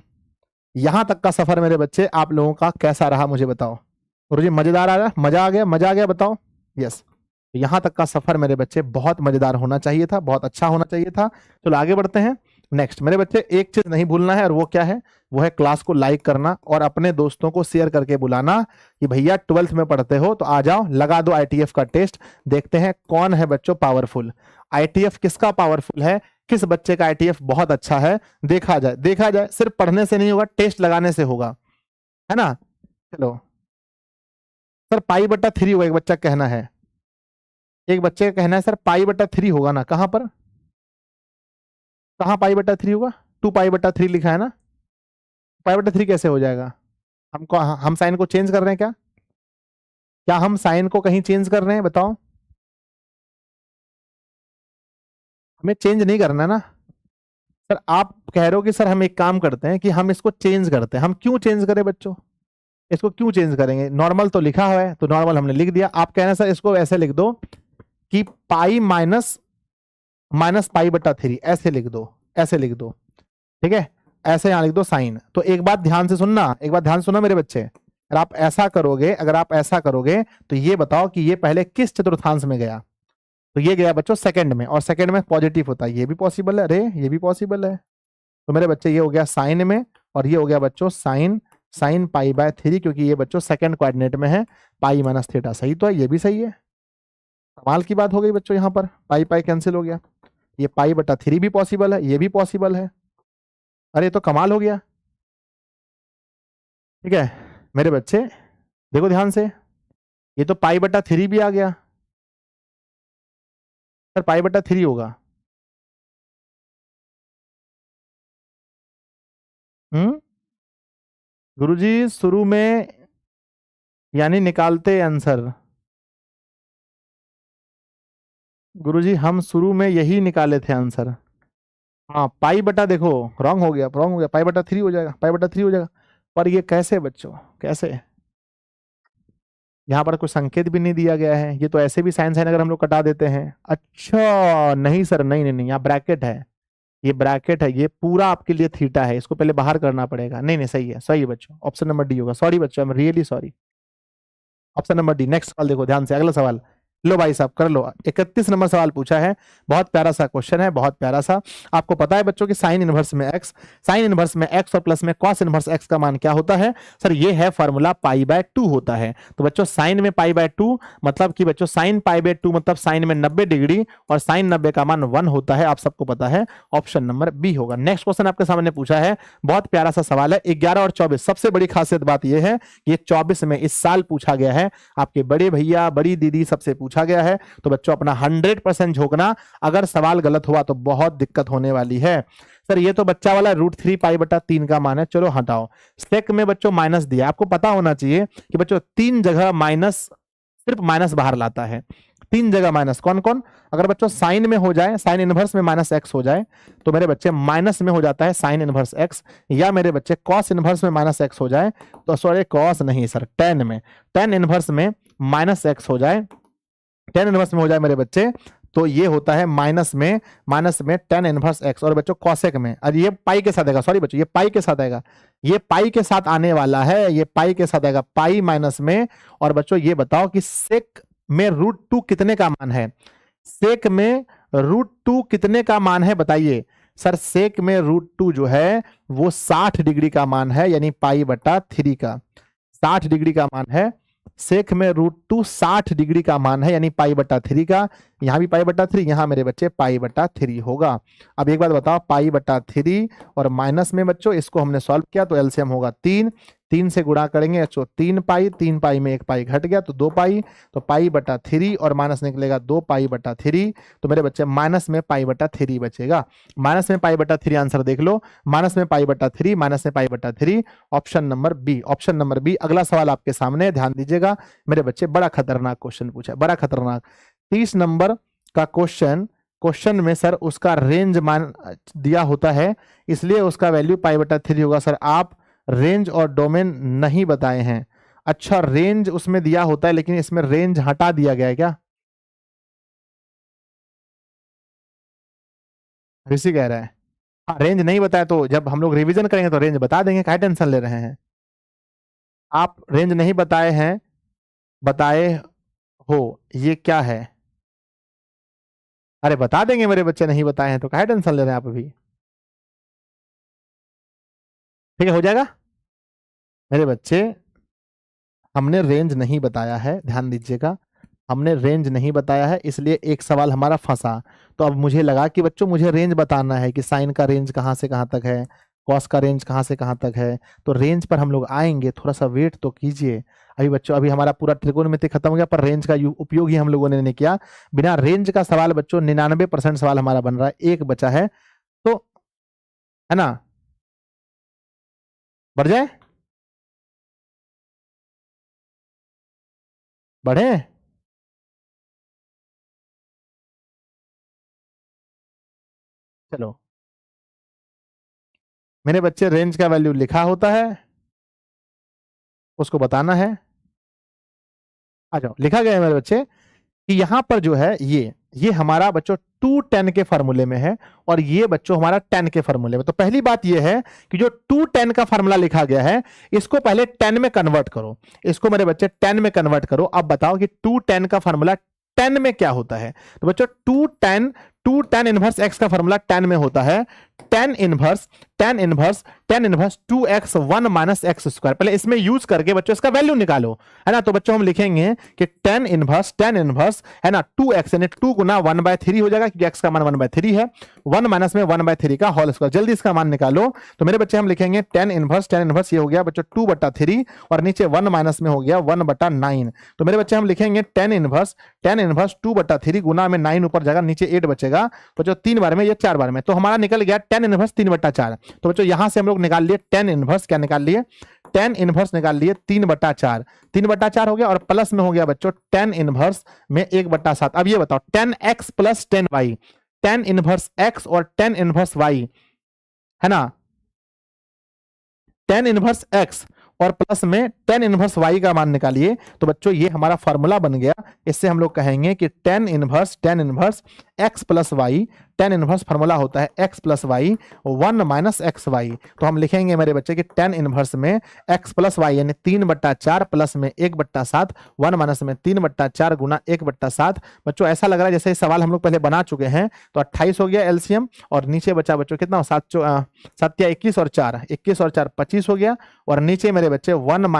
यहां तक का सफर मेरे बच्चे आप लोगों का कैसा रहा मुझे बताओ। गुरुजी मजेदार आ रहा, मजा आ गया, मजा आ गया बताओ। यस, यहां तक का सफर मेरे बच्चे बहुत मजेदार होना चाहिए था, बहुत अच्छा होना चाहिए था। चलो आगे बढ़ते हैं। नेक्स्ट मेरे बच्चे एक चीज नहीं भूलना है, और वो क्या है, वो है क्लास को लाइक करना और अपने दोस्तों को शेयर करके बुलाना कि भैया 12th में पढ़ते हो तो आ जाओ, लगा दो ITF का टेस्ट, देखते हैं कौन है बच्चों पावरफुल। ITF किसका पावरफुल है, किस बच्चे का ITF बहुत अच्छा है, देखा जाए, देखा जाए। सिर्फ पढ़ने से नहीं होगा, टेस्ट लगाने से होगा, है ना। चलो सर पाई बटा 3 होगा, एक बच्चा कहना है, एक बच्चे का कहना है सर पाई बटा 3 होगा ना, कहां पर, कहां पाई बटा 3 होगा, 2 पाई बटा 3 लिखा है ना, पाई बटा 3 कैसे हो जाएगा। हमको, हम साइन को चेंज कर रहे हैं क्या, क्या हम साइन को कहीं चेंज कर रहे हैं बताओ, हमें चेंज नहीं करना ना। सर आप कह रहे हो कि सर हम एक काम करते हैं कि हम इसको चेंज करते हैं, हम क्यों चेंज करें बच्चों, इसको क्यों चेंज करेंगे, नॉर्मल तो लिखा हुआ है तो नॉर्मल हमने लिख दिया। आप कह रहे हैं सर इसको ऐसे लिख दो कि पाई माइनस पाई बटा 3, ऐसे लिख दो, ऐसे लिख दो, ठीक है, ऐसे यहां लिख दो साइन। तो एक बात ध्यान से सुनना, एक बात ध्यान से सुनना मेरे बच्चे, अगर आप ऐसा करोगे, अगर आप ऐसा करोगे तो ये बताओ कि ये पहले किस चतुर्थांश में गया, तो ये गया बच्चों सेकंड में, और सेकंड में पॉजिटिव होता है, ये भी पॉसिबल है, अरे ये भी पॉसिबल है। तो मेरे बच्चे ये हो गया साइन में, और ये हो गया बच्चों साइन पाई बाय 3, क्योंकि ये बच्चों सेकंड कोऑर्डिनेट में है, पाई माइनस थीटा सही तो है, ये भी सही है। कमाल की बात हो गई बच्चों, यहां पर पाई पाई कैंसिल हो गया, ये पाई बटा 3 भी पॉसिबल है, ये भी पॉसिबल है, अरे तो कमाल हो गया। ठीक है मेरे बच्चे देखो ध्यान से, ये तो पाई बटा 3 भी आ गया, सर पाई बटा 3 होगा, गुरुजी शुरू में यानी निकालते आंसर, गुरुजी हम शुरू में यही निकाले थे आंसर। हाँ पाई बटा देखो रॉन्ग हो गया, रॉन्ग हो गया, पाई बटा 3 हो जाएगा, पाई बटा 3 हो जाएगा, पर ये कैसे बच्चों, कैसे, यहाँ पर कोई संकेत भी नहीं दिया गया है, ये तो ऐसे भी साइन साइन अगर हम लोग कटा देते हैं। अच्छा नहीं सर, नहीं नहीं नहीं, यहाँ ब्रैकेट है, ये ब्रैकेट है, ये पूरा आपके लिए थीटा है, इसको पहले बाहर करना पड़ेगा। नहीं नहीं सही है, सही है बच्चों, ऑप्शन नंबर डी होगा। सॉरी बच्चों, I am really sorry, option number D. Next सवाल देखो ध्यान से, अगला सवाल लो भाई साहब कर लो। 31 नंबर सवाल पूछा है, बहुत प्यारा सा क्वेश्चन है, बहुत प्यारा सा। आपको पता है बच्चों कि साइन इनवर्स में एक्स, साइन इनवर्स में एक्स और प्लस में कॉस इनवर्स एक्स का मान क्या होता है सर, ये है फॉर्मूला पाई बाय 2 होता है। तो बच्चों साइन में पाई बाय 2 मतलब कि बच्चों साइन पाई बाय 2 मतलब साइन में 90 डिग्री, और साइन 90 का मान 1 होता है, आप सबको पता है, ऑप्शन नंबर बी होगा। नेक्स्ट क्वेश्चन आपके सामने पूछा है, बहुत प्यारा सा सवाल है, 11 और 24। सबसे बड़ी खासियत बात यह है, ये 24 में इस साल पूछा गया है, आपके बड़े भैया बड़ी दीदी सबसे पूछा पूछा गया है। तो बच्चों अपना 100% झोंकना, अगर सवाल गलत हुआ तो बहुत दिक्कत होने वाली है। सर ये तो बच्चा वाला √3π/3 का मान है, चलो हटाओ। सेक में बच्चों माइनस दिया, आपको पता होना चाहिए कि बच्चों 3 जगह माइनस, सिर्फ माइनस बाहर लाता है, 3 जगह माइनस। कौन कौन? अगर बच्चों साइन में हो जाए, साइन इनवर्स में -x हो जाए तो मेरे बच्चे माइनस में हो जाता है साइन इनवर्स x, या मेरे बच्चे कॉस इनवर्स में -x हो जाए तो, सॉरी कॉस नहीं सर, टेन में, टेन इनवर्स में -x हो जाए, टेन इनवर्स में हो जाए मेरे बच्चे, तो ये होता है माइनस में टेन इनवर्स x। और बच्चों कॉसेक में, और ये पाई के साथ आएगा, सॉरी बच्चों ये पाई के साथ आएगा, ये पाई के साथ आने वाला है, ये पाई के साथ आएगा, पाई माइनस में। और बच्चों ये बताओ कि सेक में √2 कितने का मान है? सेक में √2 कितने का मान है बताइए। सर सेक में √2 जो है वो 60 डिग्री का मान है, यानी π/3 का 60 डिग्री का मान है। सेक में √2 60 डिग्री का मान है, यानी π/3 का। यहां भी π/3, यहां मेरे बच्चे π/3 होगा। अब एक बात बताओ, π/3 और माइनस में बच्चों इसको हमने सॉल्व किया तो एलसीएम होगा 3, 3 से गुणा करेंगे बच्चों 3π, 3π में 1 पाई घट गया तो 2π, तो π/3 और माइनस निकलेगा 2π/3, तो मेरे बच्चे माइनस में π/3 बचेगा। माइनस में π/3 आंसर देख लो, माइनस में π/3, माइनस में π/3, option number B, option number B. अगला सवाल आपके सामने, ध्यान दीजिएगा मेरे बच्चे, बड़ा खतरनाक क्वेश्चन पूछा है, बड़ा खतरनाक। 30 नंबर का क्वेश्चन में सर उसका रेंज मान दिया होता है, इसलिए उसका वैल्यू π/3 होगा। सर आप रेंज और डोमेन नहीं बताए हैं। अच्छा रेंज उसमें दिया होता है लेकिन इसमें रेंज हटा दिया गया है क्या? ऋषि कह रहा है हाँ रेंज नहीं बताया, तो जब हम लोग रिवीजन करेंगे तो रेंज बता देंगे, क्या टेंशन ले रहे हैं आप? रेंज नहीं बताए हैं, बताए हो, ये क्या है? अरे बता देंगे मेरे बच्चे, नहीं बताए हैं तो क्या टेंशन ले रहे हैं आप अभी? ठीक है हो जाएगा मेरे बच्चे। हमने रेंज नहीं बताया है, ध्यान दीजिएगा, हमने रेंज नहीं बताया है, इसलिए एक सवाल हमारा फंसा। तो अब मुझे लगा कि बच्चों मुझे रेंज बताना है कि साइन का रेंज कहाँ से कहाँ तक है, कॉस का रेंज कहाँ से कहाँ तक है, तो रेंज पर हम लोग आएंगे, थोड़ा सा वेट तो कीजिए। अभी बच्चों अभी हमारा पूरा त्रिकोणमिति खत्म हो गया, पर रेंज का उपयोग ही हम लोगों ने नहीं किया। बिना रेंज का सवाल बच्चों 99% सवाल हमारा बन रहा है, एक बचा है, तो है ना, बढ़ जाए, बढ़े। चलो मेरे बच्चे, रेंज का वैल्यू लिखा होता है, उसको बताना है। आ जाओ, लिखा गया है मेरे बच्चे कि यहां पर जो है ये हमारा बच्चों 2tan के फॉर्मूले में है, और ये बच्चों हमारा tan के फॉर्मूले में। तो पहली बात ये है कि जो 2tan का फॉर्मूला लिखा गया है, इसको पहले tan में कन्वर्ट करो, इसको मेरे बच्चे tan में कन्वर्ट करो। अब बताओ कि 2tan का फॉर्मूला tan में क्या होता है? तो बच्चों 2tan इनवर्स x का फॉर्मूला tan में होता है tan inverse 2x 1 - x square. पहले इसमें यूज करके बच्चों इसका वैल्यू निकालो, है ना। तो बच्चों हम लिखेंगे कि tan इनवर्स है ना 2x, यानी 2 गुना 1/3 हो जाएगा, क्योंकि x का मान 1/3 है, 1 माइनस में 1/3 का होल स्क्वायर। जल्दी इसका मान निकालो। तो मेरे बच्चे हम लिखेंगे tan इनवर्स ये हो गया बच्चों 2/3, और नीचे 1 माइनस में हो गया 1/9। तो मेरे बच्चे हम लिखेंगे tan इनवर्स 2/3 गुना में 9 ऊपर जाएगा, नीचे 8 बचेगा बच्चों 3 बार में, ये 4 बार में, तो हमारा निकल गया tan इनवर्स 3/4। तो बच्चों यहां से हम लोग निकाल लिए tan इनवर्स, क्या निकाल लिए? tan इनवर्स निकाल लिए 3/4, 3/4 हो गया, और प्लस में हो गया बच्चों tan इनवर्स में 1/7। अब ये बताओ tan x plus tan y, tan inverse x और tan इनवर्स y, है ना, tan इनवर्स x और प्लस में tan इनवर्स y का मान निकालिए। तो बच्चों ये हमारा फॉर्मूला बन गया। इससे हम लोग कहेंगे कि tan inverse x plus y, tan inverse formula होता है x प्लस y 1 - xy। तो हम लिखेंगे मेरे बच्चे कि tan इनवर्स में x प्लस y यानी 3/4 प्लस में 1/7, 1 माइनस में 3/4 गुना 1/7। बच्चों ऐसा लग रहा है जैसे सवाल हम लोग पहले बना चुके हैं। तो 28 हो गया एलसीएम, और नीचे बचा बच्चों कितना, 7 या 21 और 4, 21 और 4 25 हो गया, और नीचे मेरे बच्चे 1 -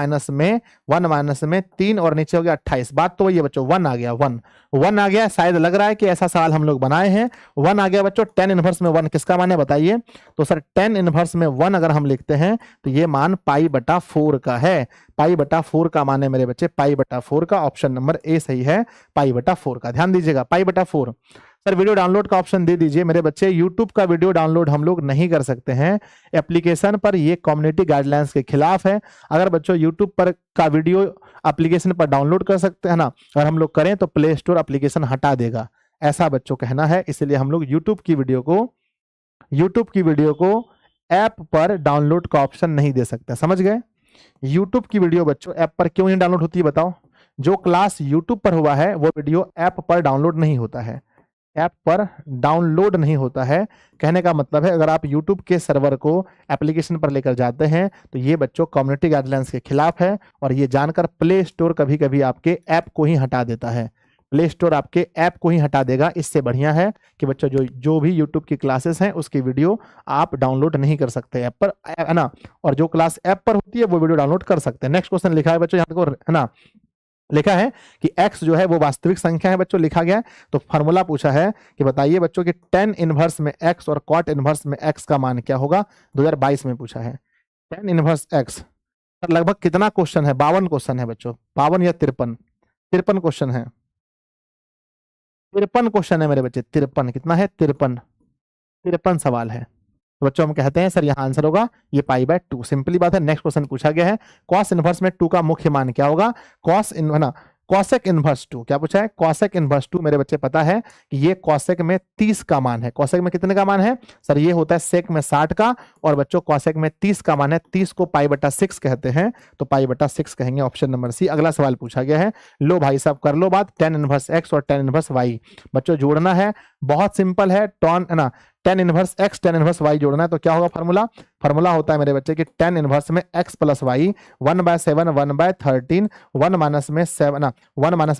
माइनस में 3 और नीचे हो गया 28। बात तो वही है बच्चों, 1 आ गया, 1 आ गया। शायद लग रहा है कि ऐसा सवाल हम लोग बनाए हैं। 1 आ गया बच्चों। tan इनवर्स में 1 किसका मान है बताइए? तो सर tan इनवर्स में 1 अगर हम लिखते हैं तो ये मान π/4 का है। π/4 का मान है मेरे बच्चे, π/4 का। ऑप्शन नंबर ए सही है, π/4 का। ध्यान दीजिएगा, π/4। सर वीडियो डाउनलोड का ऑप्शन दे दीजिए मेरे बच्चे। यूट्यूब का वीडियो डाउनलोड हम लोग नहीं कर सकते हैं एप्लीकेशन पर, ये कम्युनिटी गाइडलाइंस के खिलाफ है। अगर बच्चों यूट्यूब पर का वीडियो एप्लीकेशन पर डाउनलोड कर सकते हैं ना, अगर हम लोग करें तो प्ले स्टोर एप्लीकेशन हटा देगा, ऐसा बच्चों कहना है। इसलिए हम लोग यूट्यूब की वीडियो को ऐप पर डाउनलोड का ऑप्शन नहीं दे सकते। समझ गए? यूट्यूब की वीडियो बच्चों ऐप पर क्यों नहीं डाउनलोड होती है बताओ? जो क्लास यूट्यूब पर हुआ है वो वीडियो ऐप पर डाउनलोड नहीं होता है, ऐप पर डाउनलोड नहीं होता है। कहने का मतलब है अगर आप YouTube के सर्वर को एप्लीकेशन पर लेकर जाते हैं तो ये बच्चों कम्युनिटी गाइडलाइंस के खिलाफ है। और ये जानकर प्ले स्टोर कभी कभी आपके ऐप को ही हटा देता है, प्ले स्टोर आपके ऐप को ही हटा देगा। इससे बढ़िया है कि बच्चों जो भी YouTube की क्लासेस हैं उसकी वीडियो आप डाउनलोड नहीं कर सकते ऐप पर, है ना। और जो क्लास ऐप पर होती है वो वीडियो डाउनलोड कर सकते हैं। नेक्स्ट क्वेश्चन लिखा है बच्चों यहाँ देखो, है ना, लिखा है कि x जो है वो वास्तविक संख्या है बच्चों, लिखा गया है। तो फॉर्मूला पूछा है कि बताइए बच्चों कि tan इनवर्स में x और cot इनवर्स में x का मान क्या होगा। 2022 में पूछा है tan इनवर्स x। लगभग कितना क्वेश्चन है? 52 क्वेश्चन है बच्चों, 52 या 53 क्वेश्चन है, 53 क्वेश्चन है मेरे बच्चे। 53 कितना है? 53 सवाल है। तो बच्चों हम कहते हैं सर यहाँ आंसर होगा ये π/2। सिंपली बात है। नेक्स्ट क्वेश्चन पूछा गया है cos इनवर्स में 2 का मुख्य मान क्या होगा? cosec इनवर्स 2 क्या पूछा है? cosec इनवर्स 2 मेरे बच्चे पता है कि ये cosec में 30 का मान है। cosec में कितने का मान है सर? ये होता है sec में 60 का, और बच्चों cosec में 30 का मान है। 30 को π/6 कहते हैं, तो π/6 कहेंगे। Option number C. अगला सवाल पूछा गया है, लो भाई साहब कर लो बात, tan इनवर्स x और tan इनवर्स y बच्चों जोड़ना है। बहुत सिंपल है, tan inverse x tan inverse y जोड़ना है। तो क्या होगा फॉर्मूला होता है मेरे बच्चे कि tan इनवर्स में x प्लस y 1/7 1/13 1 माइनस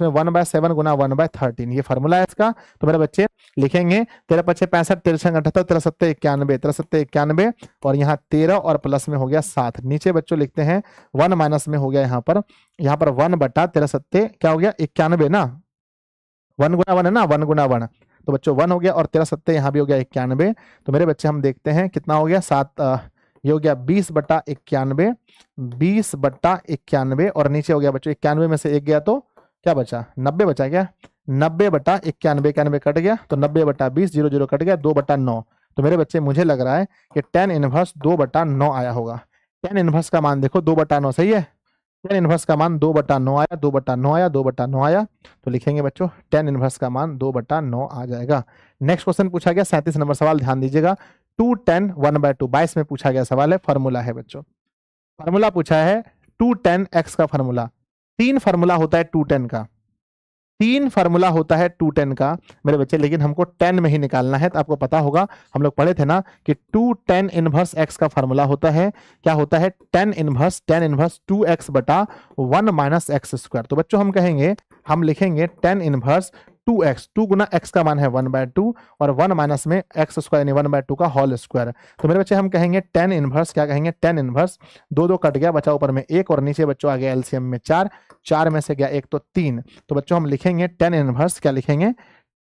में 1/7 गुना 1/13, ये फॉर्मूला है इसका। तो मेरे बच्चे लिखेंगे 13 × 5 = 65, 13 × 6 = 78, 13 × 7 = 91, 13 × 7 = 91, और यहाँ 13 और प्लस में हो गया 7। नीचे बच्चों लिखते हैं 1 माइनस में हो गया यहाँ पर 1/13 7 क्या हो गया? 91 ना, 1 गुना 1 है ना, 1 गुना 1, तो बच्चों 1 हो गया, और 13 7 यहाँ भी हो गया 91। तो मेरे बच्चे हम देखते हैं कितना हो गया 7, ये हो गया 20/91, 20/91, और नीचे हो गया बच्चों 91 में से 1 गया तो क्या बचा? 90 बचा क्या? 90/91, 91 कट गया तो 90/20, 0 0 कट गया, 2/9। तो मेरे बच्चे मुझे लग रहा है कि tan इनवर्स 2/9 आया होगा। tan इनवर्स का मान देखो 2/9 सही है। tan इनवर्स का मान 2/9 आया, 2/9 आया, 2/9 आया। तो लिखेंगे बच्चों tan इनवर्स का मान 2/9 आ जाएगा। नेक्स्ट क्वेश्चन पूछा गया 37 नंबर सवाल, ध्यान दीजिएगा। 2 tan 1/2 22 में पूछा गया सवाल है। फॉर्मूला है बच्चों, फॉर्मूला पूछा है 2 tan x का फॉर्मूला। 3 फॉर्मूला होता है 2 tan का, 3 फॉर्मूला होता है 2 tan का मेरे बच्चे, लेकिन हमको tan में ही निकालना है। तो आपको पता होगा, हम लोग पढ़े थे ना कि 2 tan इनवर्स x का फॉर्मूला होता है, क्या होता है? tan inverse 2x/1 - x²। तो बच्चों हम कहेंगे, हम लिखेंगे tan इनवर्स 2x, 2 गुना x का मान है 1/2, और 1 माइनस में x² यानी 1/2 का होल स्क्वायर। तो मेरे बच्चे हम कहेंगे tan इनवर्स, क्या कहेंगे? tan इनवर्स 2 कट गया, बचा ऊपर में 1, और नीचे बच्चों आ गया एलसीएम में 4, 4 में से गया 1 तो 3। तो बच्चों हम लिखेंगे tan इनवर्स, क्या लिखेंगे?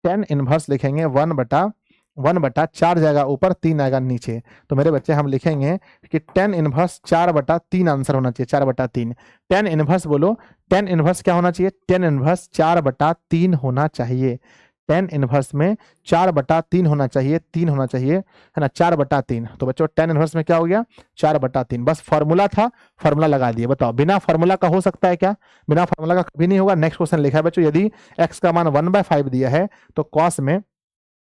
tan इनवर्स लिखेंगे 1/4 जाएगा ऊपर, 3 आएगा नीचे। तो मेरे बच्चे हम लिखेंगे कि tan इनवर्स 4/3 आंसर होना चाहिए, 4/3। tan इनवर्स बोलो, tan इनवर्स क्या होना चाहिए? tan इनवर्स 4/3 होना चाहिए। tan इनवर्स में 4/3 होना चाहिए, 3 होना चाहिए, है ना, 4/3। तो बच्चों tan इनवर्स में क्या हो गया? 4/3। बस फॉर्मूला था, फॉर्मूला लगा दिए। बताओ बिना फॉर्मूला का हो सकता है क्या? बिना फॉर्मूला का कभी नहीं होगा। नेक्स्ट क्वेश्चन लिखा है बच्चों, यदि x का मान 1/5 दिया है तो cos में,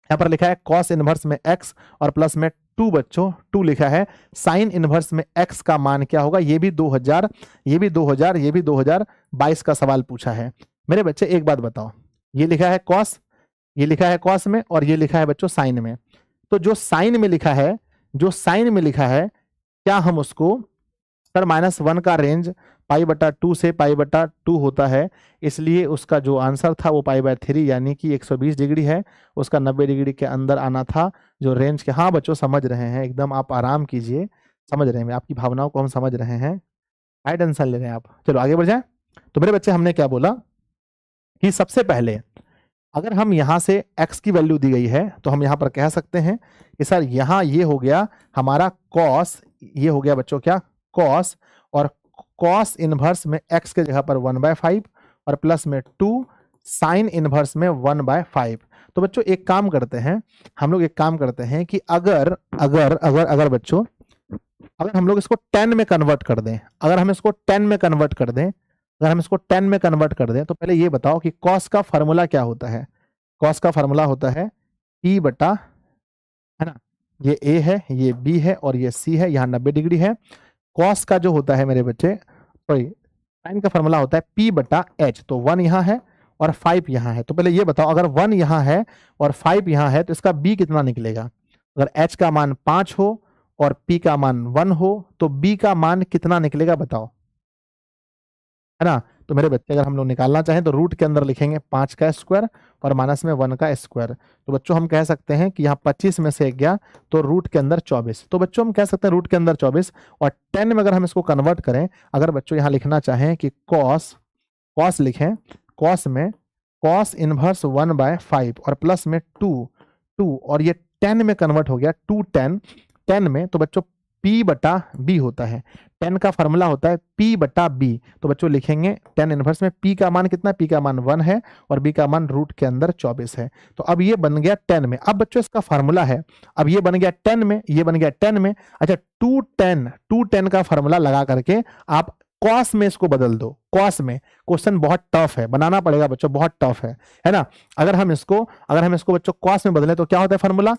यहाँ पर लिखा है cos इनवर्स में x और प्लस में 2 बच्चों 2 लिखा है। साइन इनवर्स में x का मान क्या होगा? ये भी 2000, ये भी 2000, ये भी 2022 का सवाल पूछा है। मेरे बच्चे एक बात बताओ, ये लिखा है cos, ये लिखा है cos में, और ये लिखा है बच्चों साइन में। तो जो साइन में लिखा है, जो साइन में लिखा है, क्या हम उसको सर -1 का रेंज π/2 से π/2 होता है, इसलिए उसका जो आंसर था वो π/3 यानी कि 120 डिग्री है, उसका 90 डिग्री के अंदर आना था जो रेंज के। हाँ बच्चों समझ रहे हैं, एकदम आप आराम कीजिए, समझ रहे हैं, आपकी भावनाओं को हम समझ रहे हैं। राइट आंसर ले रहे हैं आप। चलो आगे बढ़ जाए। तो मेरे बच्चे हमने क्या बोला कि सबसे पहले अगर हम यहां से x की वैल्यू दी गई है तो हम यहां पर कह सकते हैं कि सर यहां ये हो गया हमारा cos, ये हो गया बच्चों क्या cos, और cos इनवर्स में x के जगह पर 1/5 और प्लस में 2 साइन इनवर्स में 1/5। तो बच्चों एक काम करते हैं, हम लोग एक काम करते हैं कि अगर अगर अगर अगर बच्चों अगर हम लोग इसको 10 में कन्वर्ट कर दें, अगर हम इसको 10 में कन्वर्ट कर दें, अगर हम इसको 10 में कन्वर्ट कर दें, तो पहले ये बताओ कि cos का फॉर्मूला क्या होता है। cos का फॉर्मूला होता है P बटा, है ना, ये A है, ये B है और ये C है, यहाँ 90 डिग्री है। cos का जो होता है मेरे बच्चे, सॉरी साइन का फॉर्मूला होता है P बटा H। तो 1 यहाँ है और 5 यहाँ है। तो पहले ये बताओ अगर 1 यहाँ है और 5 यहाँ है तो इसका B कितना निकलेगा। अगर H का मान 5 हो और P का मान 1 हो तो B का मान कितना निकलेगा बताओ, है ना। तो मेरे बच्चे अगर हम लोग निकालना चाहें तो रूट के अंदर लिखेंगे 5 का स्क्वायर और माइनस में 1 का स्क्वायर। तो बच्चों हम कह सकते हैं कि यहाँ 25 में से 1 गया तो रूट के अंदर 24। तो बच्चों हम कह सकते हैं रूट के अंदर 24 और 10 में अगर हम इसको कन्वर्ट करें, अगर बच्चों यहाँ लिखना चाहें कि cos लिखें, cos में cos इनवर्स 1/5 और प्लस में 2 और ये 10 में कन्वर्ट हो गया 2 10 में, तो बच्चों P बटा B होता है। 10 का फॉर्मूला होता है P बटा B। तो बच्चों लिखेंगे 10 इनवर्स में P का मान कितना, P का मान 1 है और B का मान रूट के अंदर 24 है। तो अब ये बन गया 10 में। अब बच्चों इसका फॉर्मूला है, अब ये बन गया 10 में, ये बन गया 10 में। अच्छा 210 का फॉर्मूला लगा करके आप कॉस में इसको बदल दो। कॉस में क्वेश्चन बहुत टफ है, बनाना पड़ेगा बच्चों, बहुत टफ है ना। अगर हम इसको बच्चों कॉस में बदलें तो क्या होता है फॉर्मूला,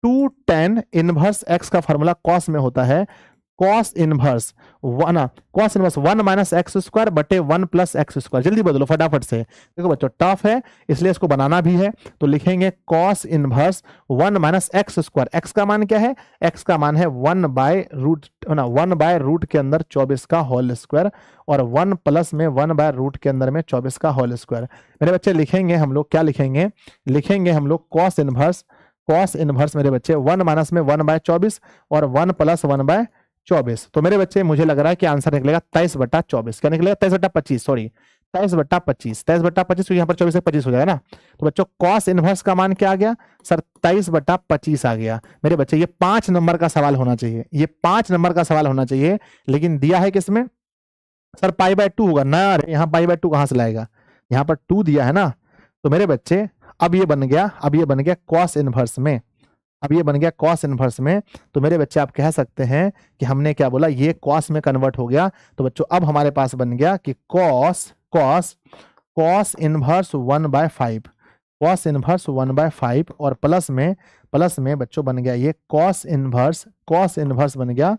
210 इनवर्स x का फॉर्मूला कॉस में होता है cos inverse 1 minus x square बटे 1 प्लस एक्स स्क्वायर। जल्दी बदलो फटाफट से, देखो बच्चों टफ है इसलिए इसको बनाना भी है। तो लिखेंगे cos inverse 1 minus x square. X का मान क्या है, एक्स का मान है 1 बाय रूट, है ना, 1 बाय रूट के अंदर 24 का होल स्क्वायर और 1 प्लस में 1 बाय रूट के अंदर में 24 का होल स्क्वायर। मेरे बच्चे लिखेंगे हम लोग क्या लिखेंगे, लिखेंगे हम लोग cos इनवर्स मेरे बच्चे 1 माइनस में 1 बाय 24 और 1 प्लस 1 बाय 24। तो मेरे बच्चे मुझे लग रहा है कि आंसर निकलेगा 23 बटा 24। क्या निकलेगा, 23 बटा 25, सॉरी 23 बटा 25, 23 बटा 25, तो यहाँ पर 24 से 25 हो जाएगा ना। तो बच्चों cos इनवर्स का मान क्या आ गया सर, 23 बटा 25 आ गया। मेरे बच्चे ये 5 नंबर का सवाल होना चाहिए, ये 5 नंबर का सवाल होना चाहिए, लेकिन दिया है किसमें सर, π/2 होगा ना। अरे यहाँ π/2 कहां से लाएगा, यहाँ पर 2 दिया है ना। तो मेरे बच्चे अब ये बन गया cos इनवर्स में, अब ये बन गया cos इनवर्स में। तो मेरे बच्चे आप कह सकते हैं कि हमने क्या बोला, ये cos में कन्वर्ट हो गया। तो बच्चों अब हमारे पास बन गया कि cos इनवर्स 1/5, cos इनवर्स 1/5 और प्लस में बच्चों बन गया ये cos इनवर्स बन गया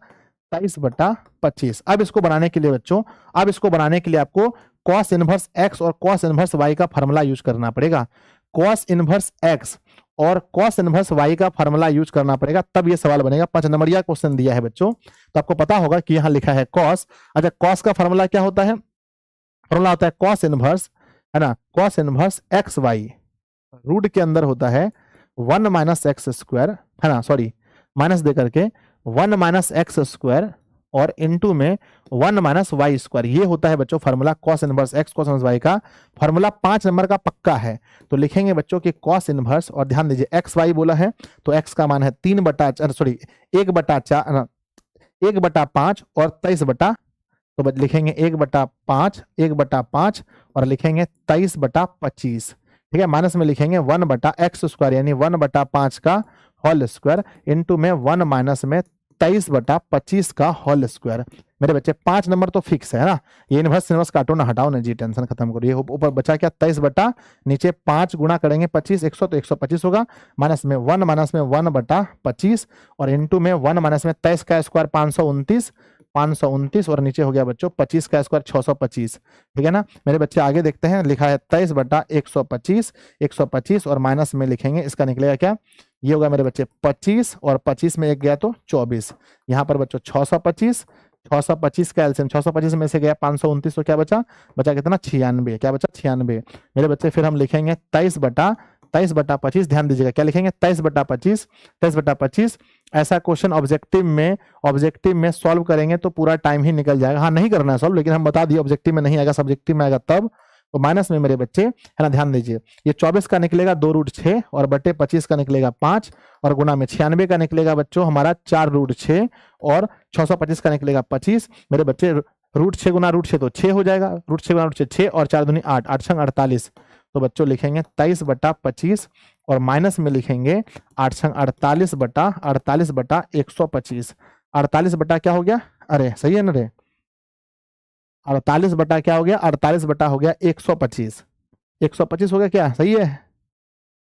23 बटा 25। अब इसको बनाने के लिए बच्चों, अब इसको बनाने के लिए आपको cos इनवर्स x और cos इनवर्स y का फॉर्मूला यूज करना पड़ेगा। cos इनवर्स x और cos इनवर्स y का फॉर्मूला यूज करना पड़ेगा, तब ये सवाल बनेगा। 5 नंबरिया क्वेश्चन दिया है बच्चों, तो आपको पता होगा कि यहां लिखा है cos। अच्छा cos का फॉर्मूला क्या होता है, फॉर्मूला होता है cos इनवर्स, है ना, cos inverse x y root के अंदर होता है 1 माइनस एक्स स्क्वायर, है ना, सॉरी माइनस दे करके 1 माइनस एक्स स्क्वायर और इनटू में 1 माइनस वाई स्क्वायर। ये होता है बच्चों formula cos inverse x cos inverse y का। फॉर्मूला 5 नंबर का पक्का है। तो लिखेंगे बच्चों कि cos इनवर्स, और ध्यान दीजिए एक्स वाई बोला है तो x का मान है 1 बटा 5 और 23 बटा, तो लिखेंगे 1/5 और लिखेंगे 23 बटा 25। ठीक है, माइनस में लिखेंगे 1 बटा एक्स स्क्वायर यानी 1/5 का होल स्क्वायर इनटू में 1 माइनस में 23 बटा 25 का होल स्क्वायर। मेरे बच्चे 5 नंबर तो फिक्स है ना, ये इनवर्स काटो ना हटाओ ना जी, टेंशन खत्म करो। ये ऊपर बचा क्या 23 बटा, नीचे 5 गुणा करेंगे 25 100 तो 125 होगा, माइनस में 1 बटा 25 और इनटू में 1 माइनस में 23 का स्क्वायर 529 और नीचे हो गया बच्चों 25 का स्क्वायर 625। ठीक है ना, मेरे बच्चे आगे देखते हैं, लिखा है 23 बटा 125 और माइनस में लिखेंगे, इसका निकलेगा क्या, ये होगा मेरे बच्चे 25 और 25 में 1 गया तो 24। यहाँ पर बच्चों 625 का एलसीएम 625 में से गया 529 तो क्या बचा कितना 96, क्या बचा 96। मेरे बच्चे फिर हम लिखेंगे 23 बटा 23/25, ध्यान दीजिएगा क्या लिखेंगे 23/25, 23/25। ऐसा क्वेश्चन ऑब्जेक्टिव में सॉल्व करेंगे तो पूरा टाइम ही निकल जाएगा। हाँ नहीं करना है सॉल्व, लेकिन हम बता दिए ऑब्जेक्टिव में नहीं आएगा, सब्जेक्टिव में आएगा तब। तो माइनस में मेरे बच्चे है ना, ध्यान दीजिए ये 24 का निकलेगा 2√6 और बटे 25 का निकलेगा 5 और गुना में 96 का निकलेगा बच्चों हमारा 4√6 और 625 का निकलेगा 25। मेरे बच्चे √6 गुना √6 तो 6 हो जाएगा, √6 गुना √6 6 और 4 दूनी 8, 8 छंग 48। तो बच्चों लिखेंगे 23/25 और माइनस में लिखेंगे 8 छंग 48/125। 48 बटा क्या हो गया, अरे सही है ना रे, 48 बटा क्या हो गया, 48 बटा हो गया 125। 125 हो गया क्या, सही है,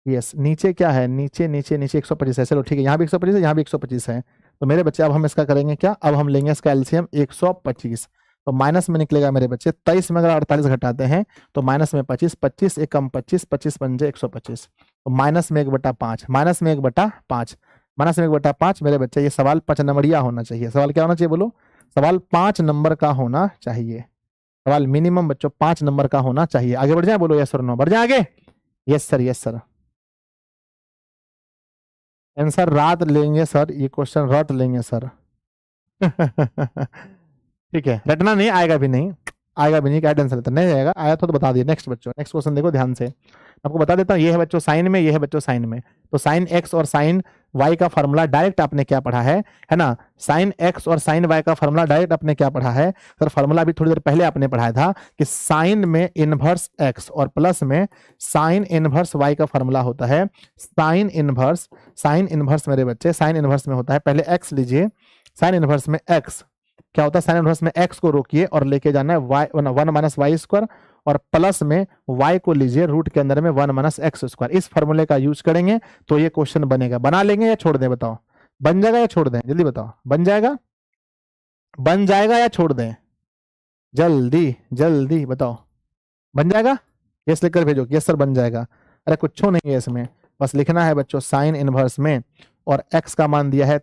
यस। नीचे क्या है, नीचे 125 है, चलो ठीक है, यहाँ भी 125 है, यहाँ भी 125 है। तो मेरे बच्चे अब हम इसका करेंगे क्या, अब हम लेंगे इसका एलसीएम 125। तो माइनस में निकलेगा मेरे बच्चे 23 में अगर 48 घटाते हैं तो माइनस में 25, 25 एकम 25, 25 पंजे 125। तो माइनस में 1/5, माइनस में 1/5, माइनस में 1/5 मेरे बच्चे। ये सवाल 5 नंबरिया होना चाहिए। सवाल क्या होना चाहिए बोलो, सवाल 5 नंबर का होना चाहिए। सवाल मिनिमम बच्चों 5 नंबर का होना चाहिए। आगे बढ़ जाए, बोलो यस और नो, बढ़ जाए आगे। Yes sir, yes sir. Answer रात लेंगे सर, ये क्वेश्चन रट लेंगे सर। ठीक है, रटना नहीं, आएगा भी नहीं, आएगा भी नहीं, क्या टेंशन लेता, नहीं आएगा, आया तो बता दिए। नेक्स्ट बच्चों, नेक्स्ट क्वेश्चन देखो ध्यान से, आपको बता देता हूँ। ये है बच्चों साइन में, ये है बच्चों साइन में। तो साइन एक्स और साइन वाई का फॉर्मूला डायरेक्ट आपने क्या पढ़ा है ना, साइन एक्स और साइन वाई का फॉर्मूला डायरेक्ट आपने क्या पढ़ा है सर, फॉर्मूला भी थोड़ी देर पहले आपने पढ़ाया था कि साइन में इनवर्स एक्स और प्लस में साइन इनवर्स वाई का फॉर्मूला होता है साइन इनवर्स मेरे बच्चे, साइन इनवर्स में होता है, पहले एक्स लीजिए, साइन इनवर्स में एक्स क्या होता है, साइन इनवर्स में एक्स को रोकिए और लेके जाना है वाई 1 - y² और प्लस में y को लीजिए रूट के अंदर में 1 - x²। इस फॉर्मूले का यूज करेंगे तो ये क्वेश्चन बनेगा। बना लेंगे या छोड़ दें, बताओ, बन जाएगा या छोड़ दें, जल्दी बताओ, बन जाएगा, बन जाएगा या छोड़ दें, जल्दी जल्दी बताओ, बन जाएगा, यस लिखकर भेजो, यस सर बन जाएगा। अरे कुछ नहीं है इसमें, बस लिखना है बच्चों साइन इनवर्स में और x का मान दिया है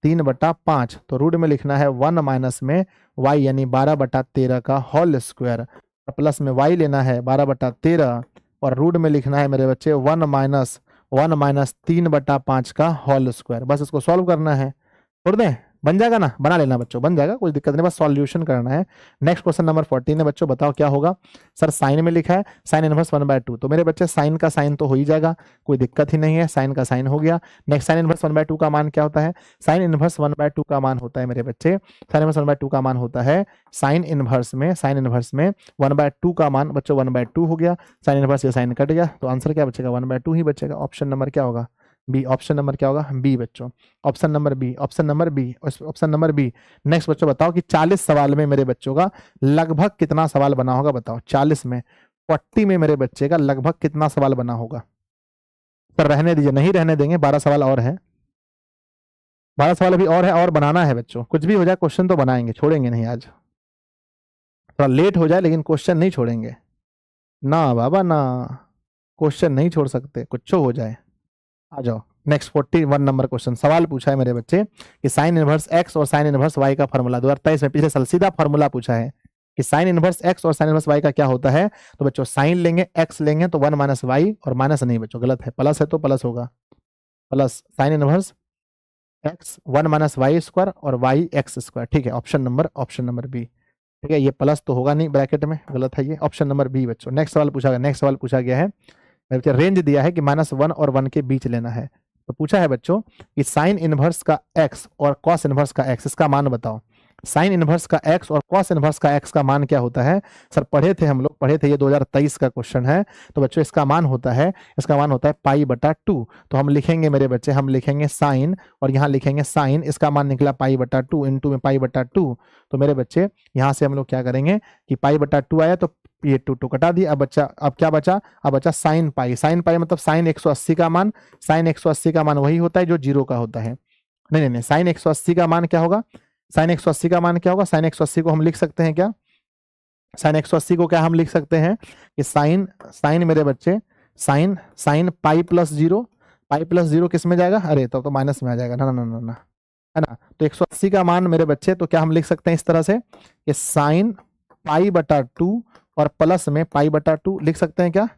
3/5, तो रूट में लिखना है 1 माइनस में y यानी 12/13 का होल स्क्वायर, प्लस में y लेना है 12/13 और रूट में लिखना है मेरे बच्चे 1 माइनस 3/5 का होल स्क्वायर। बस इसको सॉल्व करना है, छोड़ दें, बन जाएगा ना, बना लेना बच्चों, बन जाएगा, कोई दिक्कत नहीं, बस सॉल्यूशन करना है। नेक्स्ट क्वेश्चन नंबर 14 है बच्चों, बताओ क्या होगा सर, साइन में लिखा है साइन इनवर्स 1/2, तो मेरे बच्चे साइन का साइन तो हो ही जाएगा, कोई दिक्कत ही नहीं है, साइन का साइन हो गया। नेक्स्ट साइन इनवर्स 1/2 का मान क्या होता है, साइन इनवर्स 1/2 का मान होता है मेरे बच्चे, साइन इनवर्स 1/2 का मान होता है साइन इनवर्स में 1/2 का मान बच्चों 1/2 हो गया, साइन इनवर्स ये साइन कट गया, तो आंसर क्या बचेगा 1/2 ही बचेगा। ऑप्शन नंबर क्या होगा, बी। ऑप्शन नंबर क्या होगा, बी बच्चों, option number B, option number B, option number B. Next बच्चों बताओ कि 40 सवाल में मेरे बच्चों का लगभग कितना सवाल बना होगा, बताओ 40 में, 40 में मेरे बच्चे का लगभग कितना सवाल बना होगा। सर रहने दीजिए, नहीं रहने देंगे, 12 सवाल और है, 12 सवाल अभी और है, और बनाना है बच्चों, कुछ भी हो जाए क्वेश्चन तो बनाएंगे, छोड़ेंगे नहीं। आज थोड़ा लेट हो जाए लेकिन क्वेश्चन नहीं छोड़ेंगे ना बाबा ना, क्वेश्चन नहीं छोड़ सकते, कुछ हो जाए। आ जाओ नेक्स्ट 41 नंबर क्वेश्चन, सवाल पूछा है मेरे बच्चे कि साइन इनवर्स एक्स और साइन इनवर्स वाई का फॉर्मूला 2023 में, पिछले साल सीधा फॉर्मूला पूछा है कि साइन इनवर्स एक्स और साइन इनवर्स वाई का क्या होता है। तो बच्चों साइन लेंगे, एक्स लेंगे तो 1 माइनस वाई, और माइनस नहीं बच्चों गलत है, प्लस है तो प्लस होगा, plus sine inverse x 1 minus y और वाई x², ठीक है, ऑप्शन नंबर बी, ठीक है, ये प्लस तो होगा नहीं ब्रैकेट में, गलत है ये, ऑप्शन नंबर बी बच्चों। नेक्स्ट सवाल पूछा गया, नेक्स्ट सवाल पूछा गया है रेंज दिया है कि -1 और 1 के बीच लेना है। तो पूछा है बच्चों कि साइन इनवर्स का x और कॉस इनवर्स का x, इसका मान बताओ। साइन इनवर्स का x और कॉस इनवर्स का x का मान क्या होता है सर, पढ़े थे हम लोग, पढ़े थे, ये 2023 का क्वेश्चन है। तो बच्चों इसका मान होता है π/2। तो हम लिखेंगे मेरे बच्चे, हम लिखेंगे साइन और यहाँ लिखेंगे साइन, इसका मान निकला π/2, इंटू में π/2। तो मेरे बच्चे यहाँ से हम लोग क्या करेंगे कि π/2 आया तो ये 2 कटा दिया, अब बच्चा, अब क्या बचा, अब बचा साइन पाई। साइन पाई मतलब साइन 180 का मान, साइन 180 का मान वही होता है जो 0 का होता है। नहीं, साइन 180 का मान क्या होगा, साइन 180 का मान क्या होगा, साइन 180 को हम लिख सकते हैं क्या, साइन 180 को क्या हम लिख सकते हैं कि साइन मेरे बच्चे साइन π+0 किस में जाएगा, अरे तो माइनस में आ जाएगा, ना ना ना ना, है ना। तो 180 का मान मेरे बच्चे, तो क्या हम लिख सकते हैं इस तरह से कि साइन π/2 और प्लस में π/2 लिख सकते हैं क्या,